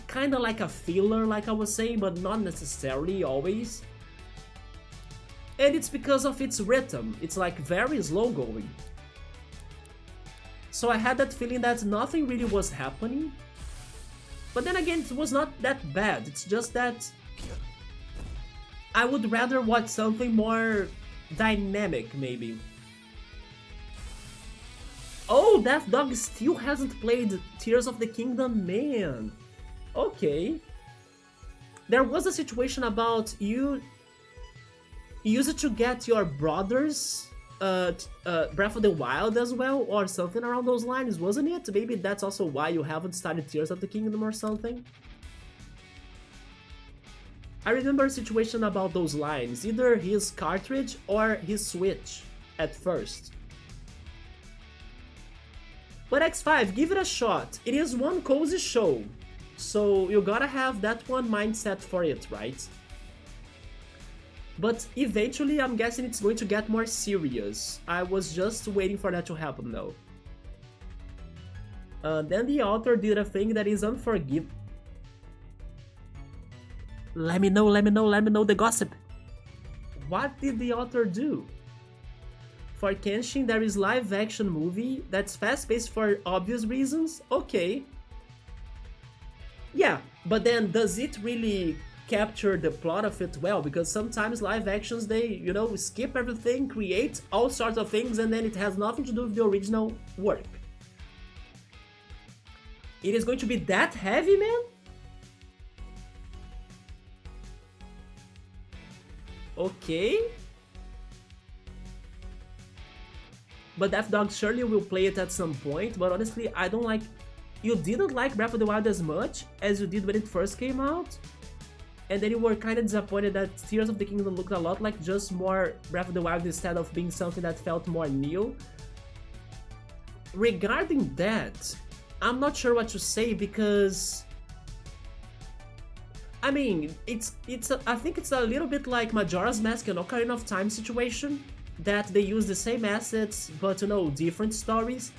Speaker 1: kinda like a filler, like I was saying, but not necessarily always. And it's because of its rhythm, it's like very slow going. So I had that feeling that nothing really was happening. But then again, it was not that bad, it's just that I would rather watch something more dynamic, maybe. Oh, Death Dog still hasn't played Tears of the Kingdom, man. Okay. There was a situation about you used to get your brother's Breath of the Wild as well, or something around those lines, wasn't it? Maybe that's also why you haven't started Tears of the Kingdom or something. I remember a situation about those lines, either his cartridge or his Switch at first. But X5, give it a shot. It is one cozy show, so you gotta have that one mindset for it, right? But eventually I'm guessing it's going to get more serious. I was just waiting for that to happen though. Then the author did a thing that is unforgivable. Let me know the gossip. What did the author do? For Kenshin, there is live action movie that's fast-paced for obvious reasons. Okay. Yeah, but then does it really capture the plot of it well? Because sometimes live actions, they, you know, skip everything, create all sorts of things, and then it has nothing to do with the original work. It is going to be that heavy, man? Okay. But Death Dog surely will play it at some point, but honestly, I don't like... You didn't like Breath of the Wild as much as you did when it first came out? and then you were kind of disappointed that Tears of the Kingdom looked a lot like just more Breath of the Wild instead of being something that felt more new. Regarding that, I'm not sure what to say because I mean, I think it's a little bit like Majora's Mask and Ocarina of Time situation, that they use the same assets but different stories.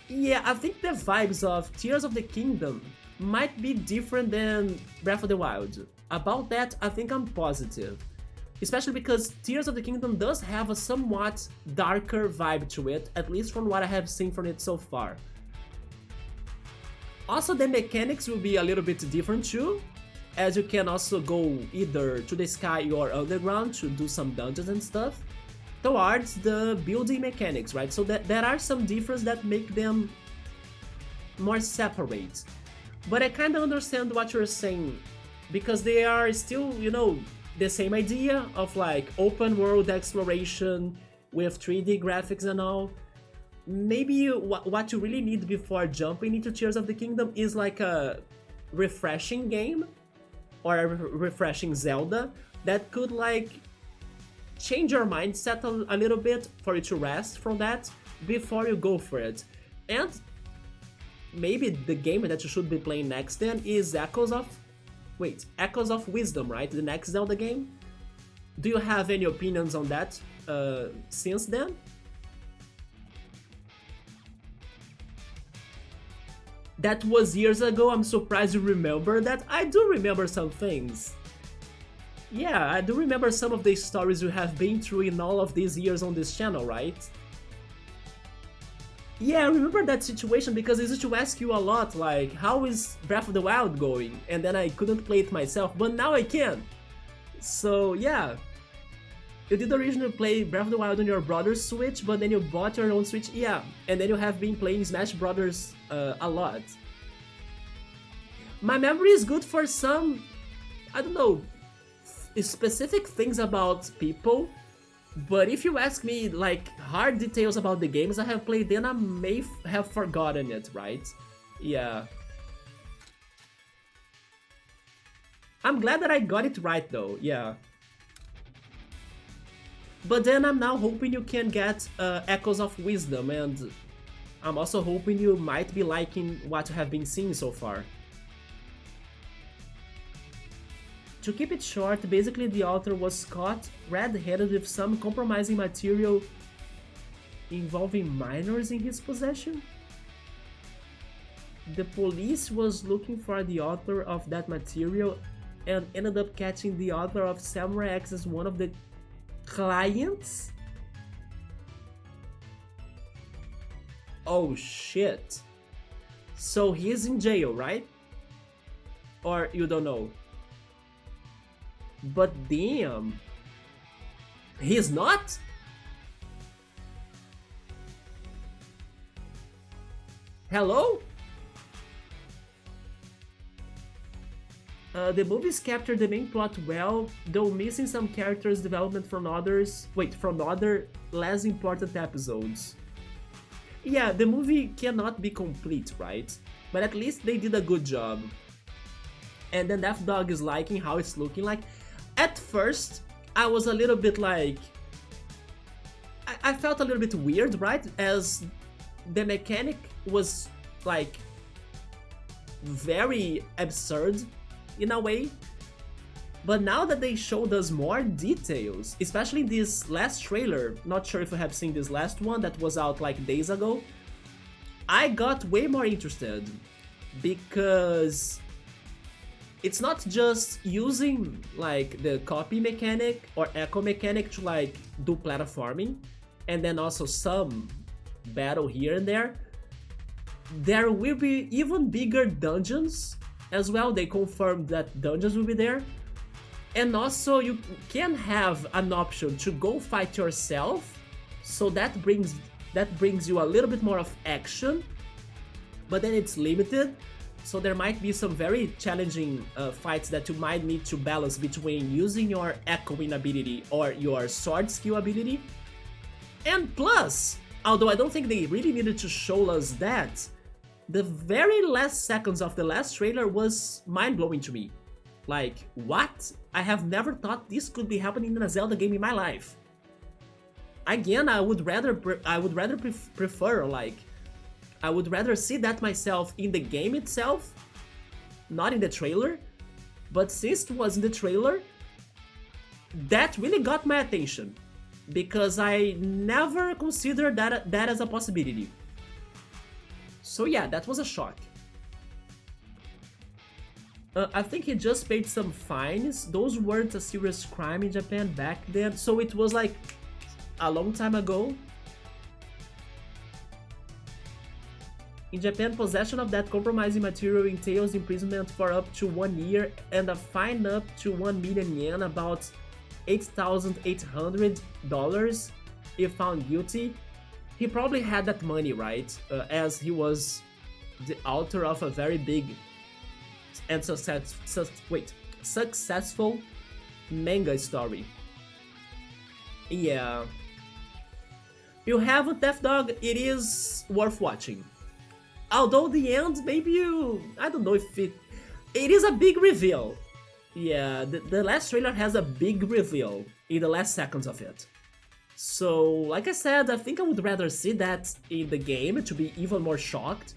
Speaker 1: Yeah, I think the vibes of Tears of the Kingdom might be different than Breath of the Wild. About that, I think I'm positive. Especially because Tears of the Kingdom does have a somewhat darker vibe to it, at least from what I have seen from it so far. Also, the mechanics will be a little bit different too, as you can also go either to the sky or underground to do some dungeons and stuff, towards the building mechanics, right? So there are some differences that make them more separate. But I kind of understand what you're saying, because they are still, the same idea of like open world exploration with 3D graphics and all. Maybe what you really need before jumping into Tears of the Kingdom is like a refreshing game or a refreshing Zelda that could like change your mindset a little bit for you to rest from that before you go for it. And maybe the game that you should be playing next then is Echoes of Wisdom, right? The next Zelda game. Do you have any opinions on that since then? That was years ago, I'm surprised you remember that. I do remember some things. Yeah, I do remember some of the stories you have been through in all of these years on this channel, right? Yeah, I remember that situation because I used to ask you a lot, like, how is Breath of the Wild going? And then I couldn't play it myself, but now I can! So, yeah. You did originally play Breath of the Wild on your brother's Switch, but then you bought your own Switch, yeah. And then you have been playing Smash Brothers a lot. My memory is good for some, I don't know, specific things about people, but if you ask me like hard details about the games I have played, then I may have forgotten it, right? Yeah. I'm glad that I got it right though, yeah. But then I'm now hoping you can get Echoes of Wisdom, and I'm also hoping you might be liking what you have been seeing so far. To keep it short, basically the author was caught red-handed with some compromising material involving minors in his possession. The police was looking for the author of that material and ended up catching the author of Samurai X as one of the clients? Oh shit. So he's in jail, right? Or you don't know? But damn. He's not? Hello? The movies captured the main plot well, though missing some characters' development from other less important episodes. Yeah, the movie cannot be complete, right? But at least they did a good job. And then Death Dog is liking how it's looking like. At first, I was a little bit like... I felt a little bit weird, right? As the mechanic was like very absurd in a way. But now that they showed us more details, especially this last trailer, not sure if you have seen this last one that was out like days ago, I got way more interested, because it's not just using like the copy mechanic or echo mechanic to like do platforming and then also some battle here and there. There will be even bigger dungeons as well. They confirmed that dungeons will be there. And also you can have an option to go fight yourself, so that brings you a little bit more of action, but then it's limited. So there might be some very challenging fights that you might need to balance between using your echoing ability or your sword skill ability. And plus, although I don't think they really needed to show us that, the very last seconds of the last trailer was mind-blowing to me. Like, what? I have never thought this could be happening in a Zelda game in my life. Again, I would rather prefer, like, I would rather see that myself in the game itself, not in the trailer. But since it was in the trailer, that really got my attention, because I never considered that as a possibility. So yeah, that was a shock. I think he just paid some fines. Those weren't a serious crime in Japan back then, so it was like a long time ago. In Japan, possession of that compromising material entails imprisonment for up to 1 year and a fine up to 1 million yen, about $8,800, if found guilty. He probably had that money, right? As he was the author of a very big and successful manga story. Yeah. You have a Death Dog, it is worth watching. Although the end, maybe you... I don't know if it... It is a big reveal. Yeah, the last trailer has a big reveal in the last seconds of it. So, like I said, I think I would rather see that in the game to be even more shocked.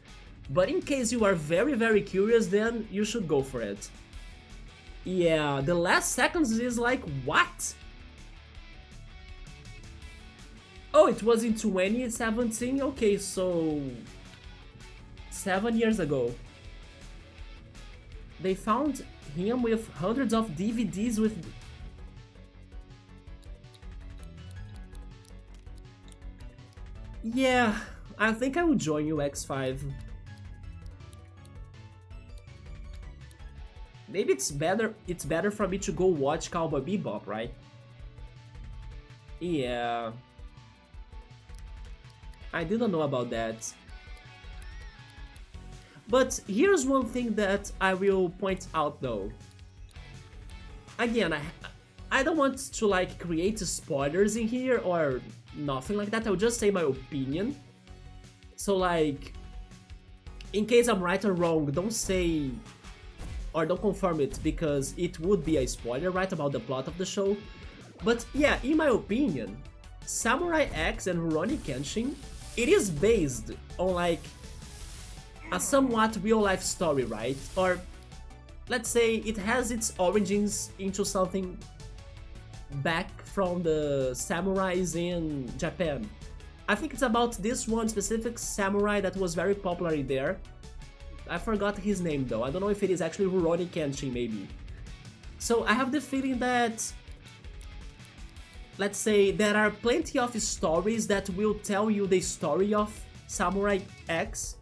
Speaker 1: But in case you are very, very curious, then you should go for it. Yeah, the last seconds is like, what? Oh, it was in 2017? Okay, so... 7 years ago. They found him with hundreds of DVDs with... Yeah, I think I will join you, X5. Maybe it's better for me to go watch Cowboy Bebop, right? Yeah. I didn't know about that. But here's one thing that I will point out though. Again, I don't want to like create spoilers in here or nothing like that, I'll just say my opinion. So like, in case I'm right or wrong, don't say or don't confirm it, because it would be a spoiler, right, about the plot of the show. But yeah, in my opinion, Samurai X and Rurouni Kenshin, it is based on like a somewhat real-life story, right? Or let's say it has its origins into something back from the samurais in Japan. I think it's about this one specific samurai that was very popular in there. I forgot his name though, I don't know if it is actually Rurouni Kenshin maybe. So I have the feeling that, let's say, there are plenty of stories that will tell you the story of Samurai X.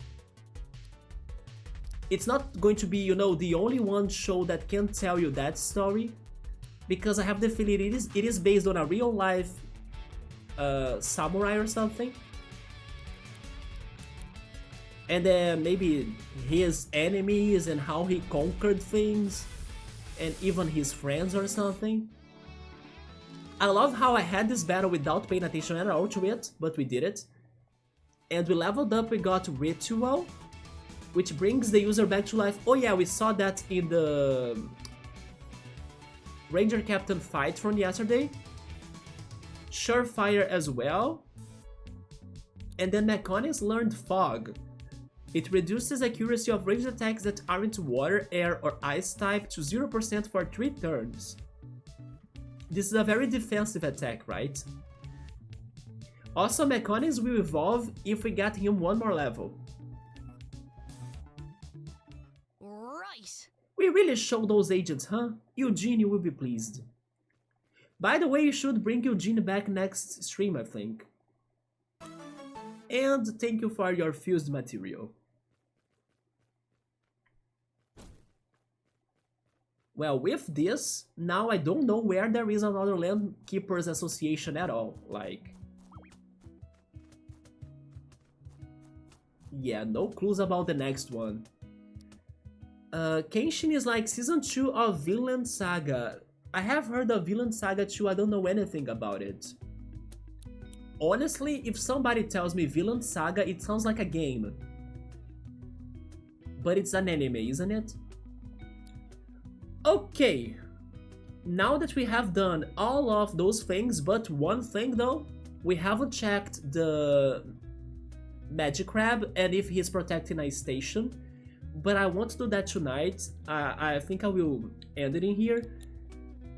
Speaker 1: It's not going to be, you know, the only one show that can tell you that story, because I have the feeling it is based on a real life samurai or something. And then maybe his enemies and how he conquered things, and even his friends or something. I love how I had this battle without paying attention at all to it, but we did it. And we leveled up, we got Ritual, which brings the user back to life. Oh yeah, we saw that in the Ranger Captain fight from yesterday. Surefire as well. And then Mechonis learned Fog. It reduces accuracy of ranged attacks that aren't water, air, or ice type to 0% for 3 turns. This is a very defensive attack, right? Also, Mechonis will evolve if we get him one more level. Right. We really show those agents, huh? Eugene will be pleased. By the way, you should bring Eugene back next stream, I think. And thank you for your fused material. Well, with this, now I don't know where there is another Land Keepers Association at all, like... Yeah, no clues about the next one. Kenshin is like Season 2 of Vinland Saga. I have heard of Vinland Saga 2, I don't know anything about it. Honestly, if somebody tells me Vinland Saga, it sounds like a game. But it's an anime, isn't it? Okay, now that we have done all of those things, but one thing though, we haven't checked the magic crab and if he's protecting a station, but I want to do that tonight. I think I will end it in here.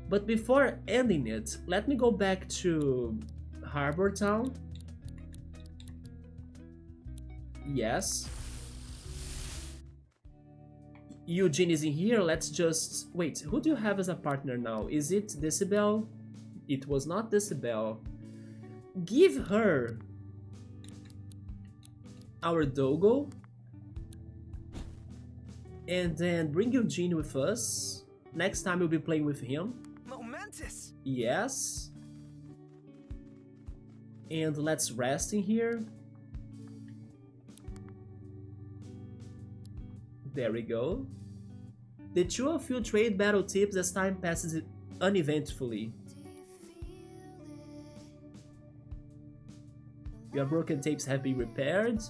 Speaker 1: But before ending it, let me go back to Harbourtown. Yes. Eugene is in here. Let's just... Wait, who do you have as a partner now? Is it Decibel? It was not Decibel. Give her our Dogo. And then bring Eugene with us. Next time we'll be playing with him.
Speaker 2: Momentous.
Speaker 1: Yes. And let's rest in here. There we go. The two of you trade battle tips as time passes uneventfully. Your broken tapes have been repaired.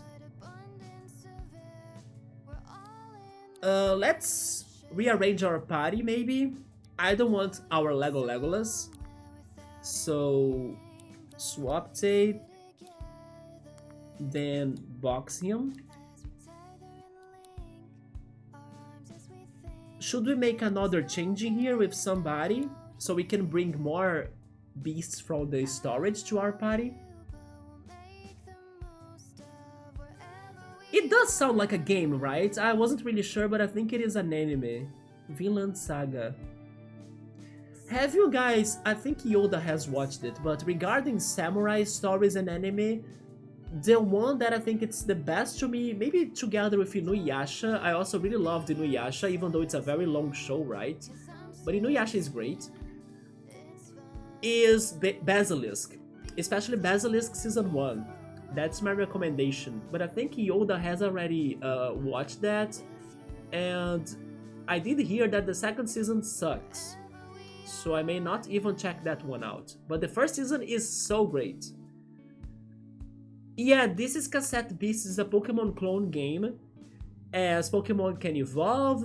Speaker 1: Let's rearrange our party maybe. I don't want our Lego Legolas. So swap tape. Then box him. Should we make another change in here with somebody so we can bring more beasts from the storage to our party? It does sound like a game, right? I wasn't really sure, but I think it is an anime. Vinland Saga. Have you guys... I think Yoda has watched it, but regarding samurai stories and anime, the one that I think it's the best to me, maybe together with Inuyasha. I also really love Inuyasha, even though it's a very long show, right? But Inuyasha is great. Is Basilisk. Especially Basilisk Season 1. That's my recommendation. But I think Yoda has already watched that. And I did hear that the second season sucks. So I may not even check that one out. But the first season is so great. Yeah, this is Cassette Beasts, is a Pokemon clone game. As Pokemon can evolve,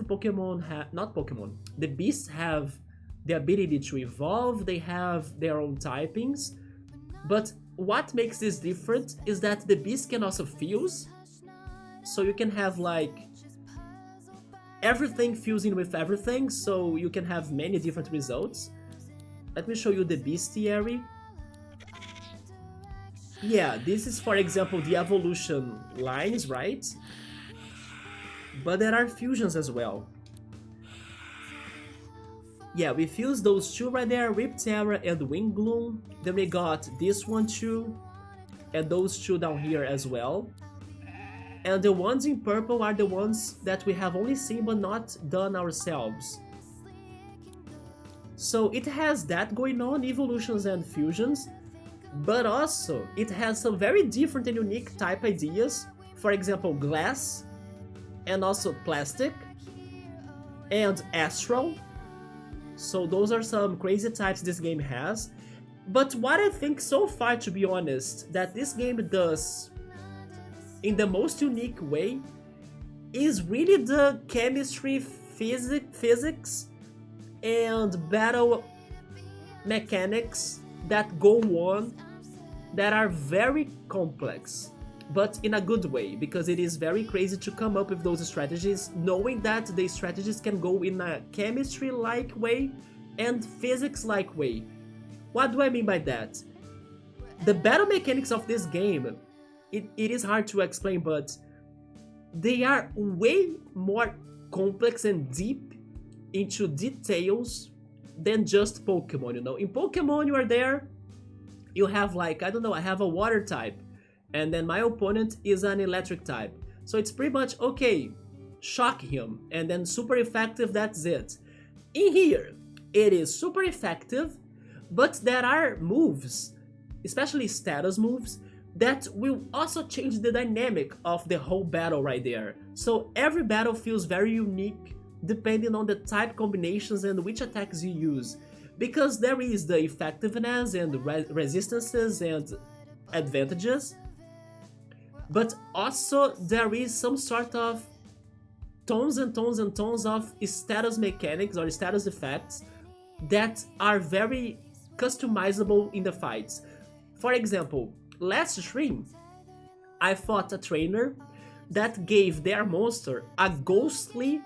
Speaker 1: the beasts have the ability to evolve, they have their own typings. But what makes this different is that the beast can also fuse. So you can have like everything fusing with everything, so you can have many different results. Let me show you the bestiary. Yeah, this is for example the evolution lines, right? But there are fusions as well. Yeah, we fused those two right there, Riptera and Wingloom. Then we got this one too, and those two down here as well. And the ones in purple are the ones that we have only seen but not done ourselves. So it has that going on, evolutions and fusions. But also, it has some very different and unique type ideas. For example, glass, and also plastic, and astral. So those are some crazy types this game has. But what I think so far, to be honest, that this game does in the most unique way is really the chemistry, physics, and battle mechanics that go on that are very complex, but in a good way, because it is very crazy to come up with those strategies, knowing that the strategies can go in a chemistry-like way and physics-like way. What do I mean by that? The battle mechanics of this game, it is hard to explain, but they are way more complex and deep into details than just Pokemon, you know? In Pokemon, you are there, you have like, I don't know, I have a water type, and then my opponent is an electric type. So it's pretty much, okay, shock him, and then super effective, that's it. In here, it is super effective, but there are moves, especially status moves, that will also change the dynamic of the whole battle right there. So every battle feels very unique, depending on the type combinations and which attacks you use. Because there is the effectiveness and resistances and advantages, but also there is some sort of tons and tons and tons of status mechanics or status effects that are very customizable in the fights. For example, last stream, I fought a trainer that gave their monster a ghostly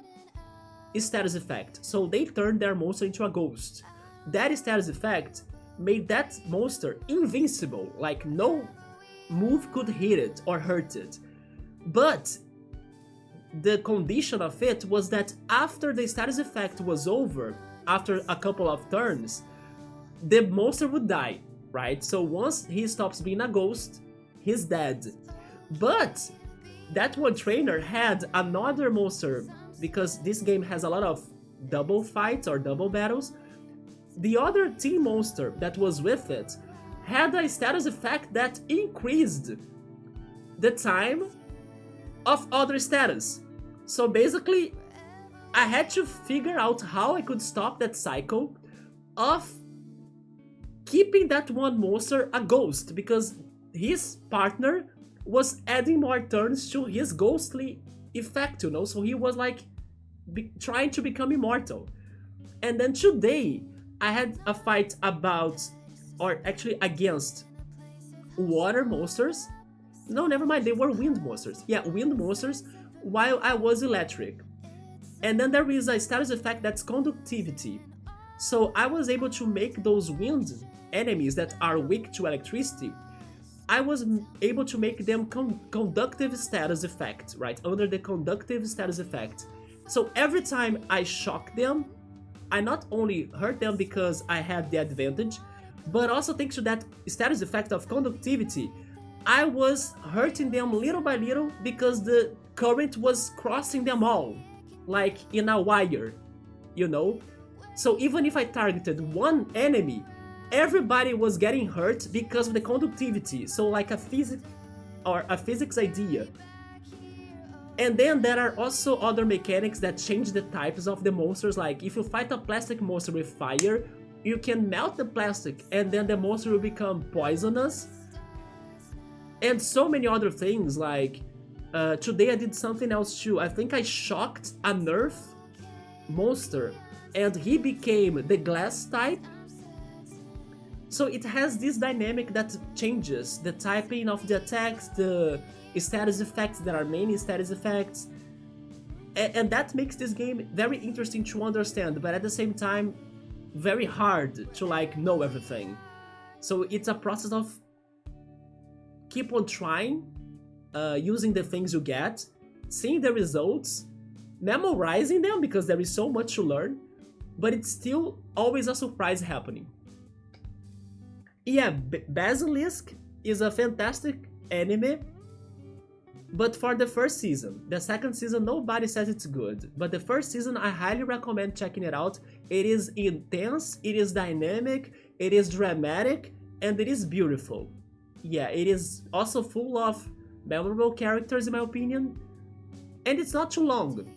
Speaker 1: status effect. So they turned their monster into a ghost. That status effect made that monster invincible, like no move could hit it or hurt it. But the condition of it was that after the status effect was over, after a couple of turns, the monster would die, right? So once he stops being a ghost, he's dead. But that one trainer had another monster, because this game has a lot of double fights or double battles. The other team monster that was with it had a status effect that increased the time of other status. So basically, I had to figure out how I could stop that cycle of keeping that one monster a ghost, because his partner was adding more turns to his ghostly effect, you know, so he was like trying to become immortal. And then today, I had a fight about, or actually against, water monsters. No, never mind, they were wind monsters. Yeah, wind monsters, while I was electric. And then there is a status effect that's conductivity. So I was able to make those wind enemies that are weak to electricity, I was able to make them conductive status effect, right? Under the conductive status effect. So every time I shock them, I not only hurt them because I had the advantage, but also thanks to that status effect of conductivity, I was hurting them little by little because the current was crossing them all, like in a wire, you know? So even if I targeted one enemy, everybody was getting hurt because of the conductivity, so like a physics idea. And then there are also other mechanics that change the types of the monsters, like if you fight a plastic monster with fire, you can melt the plastic and then the monster will become poisonous. And so many other things, like today I did something else too. I think I shocked a nerf monster and he became the glass type. So it has this dynamic that changes the typing of the attacks, the status effects, there are many status effects, and that makes this game very interesting to understand, but at the same time very hard to like know everything. So it's a process of keep on trying, using the things you get, seeing the results, memorizing them because there is so much to learn, but it's still always a surprise happening. Yeah, Basilisk is a fantastic anime, but for the first season. The second season, nobody says it's good, but the first season, I highly recommend checking it out. It is intense, it is dynamic, it is dramatic, and it is beautiful. Yeah, it is also full of memorable characters in my opinion, and it's not too long.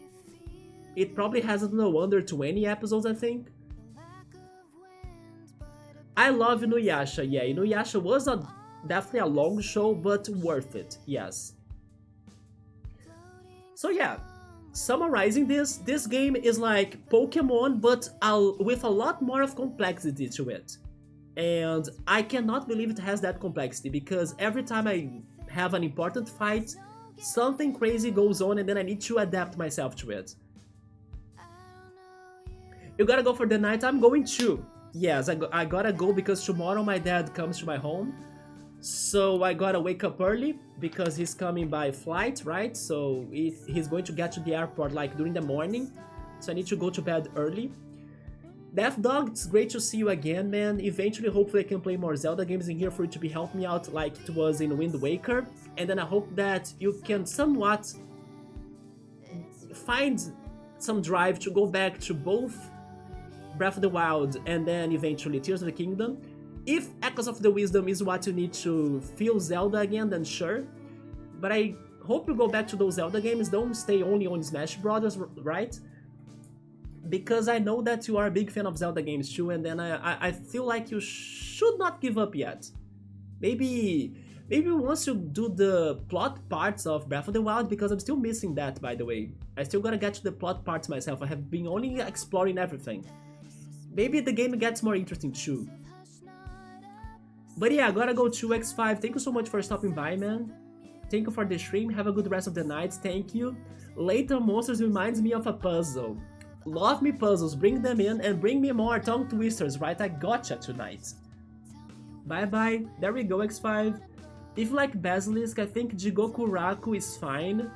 Speaker 1: It probably has, I don't know, under 20 episodes, I think. I love Inuyasha, yeah, Inuyasha was definitely a long show, but worth it, yes. So yeah, summarizing this game is like Pokemon, but with a lot more of complexity to it. And I cannot believe it has that complexity, because every time I have an important fight, something crazy goes on and then I need to adapt myself to it. You gotta go for the night? I'm going to. Yes, I gotta go because tomorrow my dad comes to my home. So I gotta wake up early because he's coming by flight, right? So he's going to get to the airport like during the morning. So I need to go to bed early. Death Dog, it's great to see you again, man. Eventually, hopefully I can play more Zelda games in here for you to be helping me out like it was in Wind Waker. And then I hope that you can somewhat find some drive to go back to both Breath of the Wild and then eventually Tears of the Kingdom. If Echoes of the Wisdom is what you need to feel Zelda again, then sure. But I hope you go back to those Zelda games, don't stay only on Smash Brothers, right? Because I know that you are a big fan of Zelda games too, and then I feel like you should not give up yet. Maybe Maybe once you do the plot parts of Breath of the Wild, because I'm still missing that, by the way. I still gotta get to the plot parts myself. I have been only exploring everything. Maybe the game gets more interesting too. But yeah, I gotta go to X5. Thank you so much for stopping by, man. Thank you for the stream. Have a good rest of the night. Thank you. Later Monsters reminds me of a puzzle. Love me puzzles. Bring them in and bring me more tongue twisters, right? I gotcha tonight. Bye bye. There we go, X5. If you like Basilisk, I think Jigoku Raku is fine.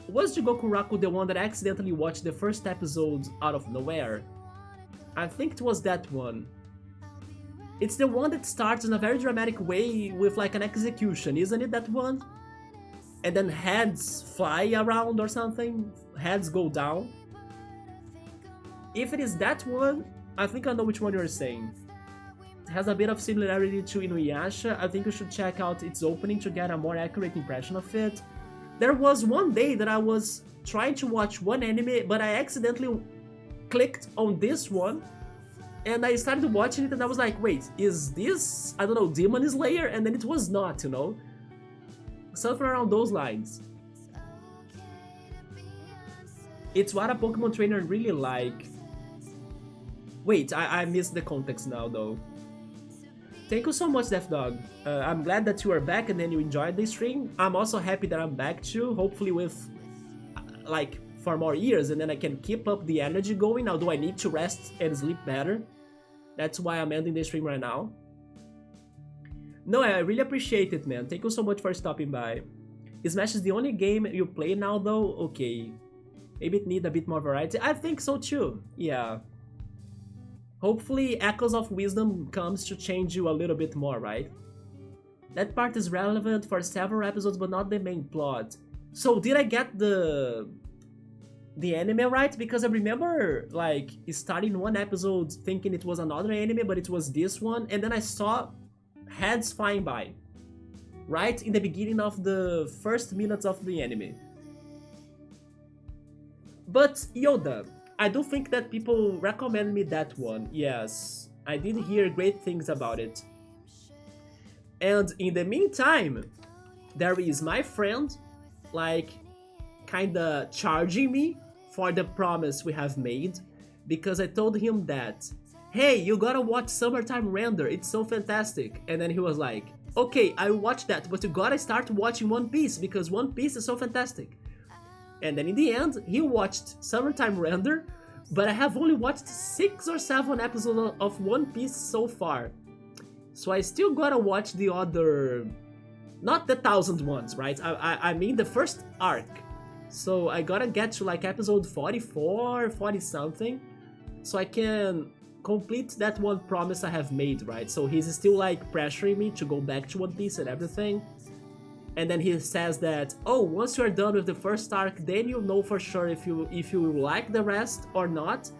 Speaker 1: Was Jigoku Raku the one that I accidentally watched the first episode out of nowhere? I think it was that one. It's the one that starts in a very dramatic way with like an execution, isn't it, that one? And then heads fly around or something? Heads go down? If it is that one, I think I know which one you're saying. It has a bit of similarity to Inuyasha. I think you should check out its opening to get a more accurate impression of it. There was one day that I was trying to watch one anime, but I accidentally clicked on this one, and I started watching it and I was like, wait, is this, I don't know, Demon Slayer? And then it was not, you know? Something around those lines. It's what a Pokemon trainer really like. Wait, I missed the context now though. Thank you so much, Death Dog. I'm glad that you are back and then you enjoyed the stream. I'm also happy that I'm back too, hopefully with, like, for more years, and then I can keep up the energy going, although I need to rest and sleep better. That's why I'm ending the stream right now. No, I really appreciate it, man. Thank you so much for stopping by. Smash is the only game you play now though? Okay. Maybe it needs a bit more variety. I think so too, yeah. Hopefully Echoes of Wisdom comes to change you a little bit more, right? That part is relevant for several episodes but not the main plot. So did I get the anime right? Because I remember like starting one episode thinking it was another anime, but it was this one, and then I saw heads flying by right in the beginning of the first minutes of the anime. But Yoda, I do think that people recommend me that one. Yes, I did hear great things about it. And in the meantime, there is my friend like kinda charging me for the promise we have made, because I told him that, hey, you gotta watch Summertime Render, it's so fantastic. And then he was like, okay, I will watch that, but you gotta start watching One Piece because One Piece is so fantastic. And then in the end, he watched Summertime Render, but I have only watched 6 or 7 episodes of One Piece so far. So I still gotta watch the other, not the 1,000 ones, right? I mean the first arc. So I gotta get to like episode 44, 40 something, so I can complete that one promise I have made, right? So he's still like pressuring me to go back to One Piece and everything. And then he says that, oh, once you're done with the first arc, then you'll know for sure if you like the rest or not.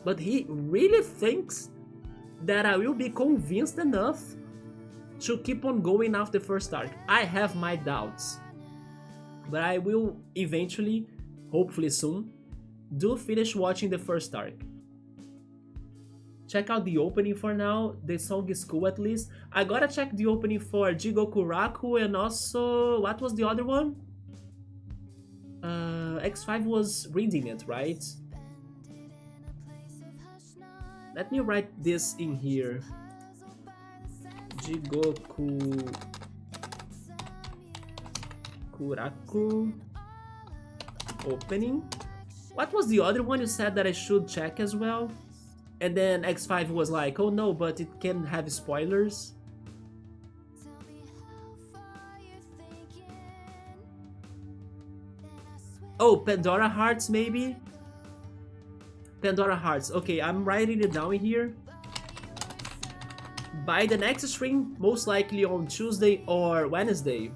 Speaker 1: But he really thinks that I will be convinced enough to keep on going after the first arc. I have my doubts. But I will eventually, hopefully soon, do finish watching the first arc. Check out the opening for now, the song is cool at least. I gotta check the opening for Jigoku Raku and also, what was the other one? X5 was reading it, right? Let me write this in here. Jigoku Kuraku opening. What was the other one you said that I should check as well? And then X5 was like, oh no, but it can have spoilers. Oh, Pandora Hearts maybe? Pandora Hearts. Okay, I'm writing it down here. By the next stream, most likely on Tuesday or Wednesday,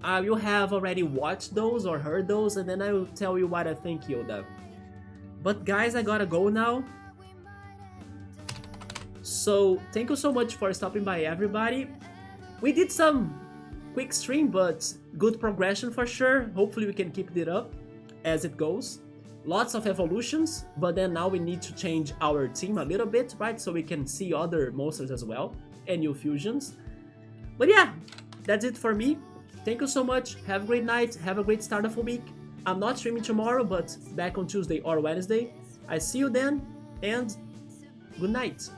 Speaker 1: I will have already watched those or heard those, and then I will tell you what I think, Yoda. But guys, I gotta go now. So, thank you so much for stopping by, everybody. We did some quick stream, but good progression for sure. Hopefully we can keep it up as it goes. Lots of evolutions, but then now we need to change our team a little bit, right? So we can see other monsters as well, and new fusions. But yeah, that's it for me. Thank you so much. Have a great night. Have a great start of a week. I'm not streaming tomorrow, but back on Tuesday or Wednesday. I see you then, and good night.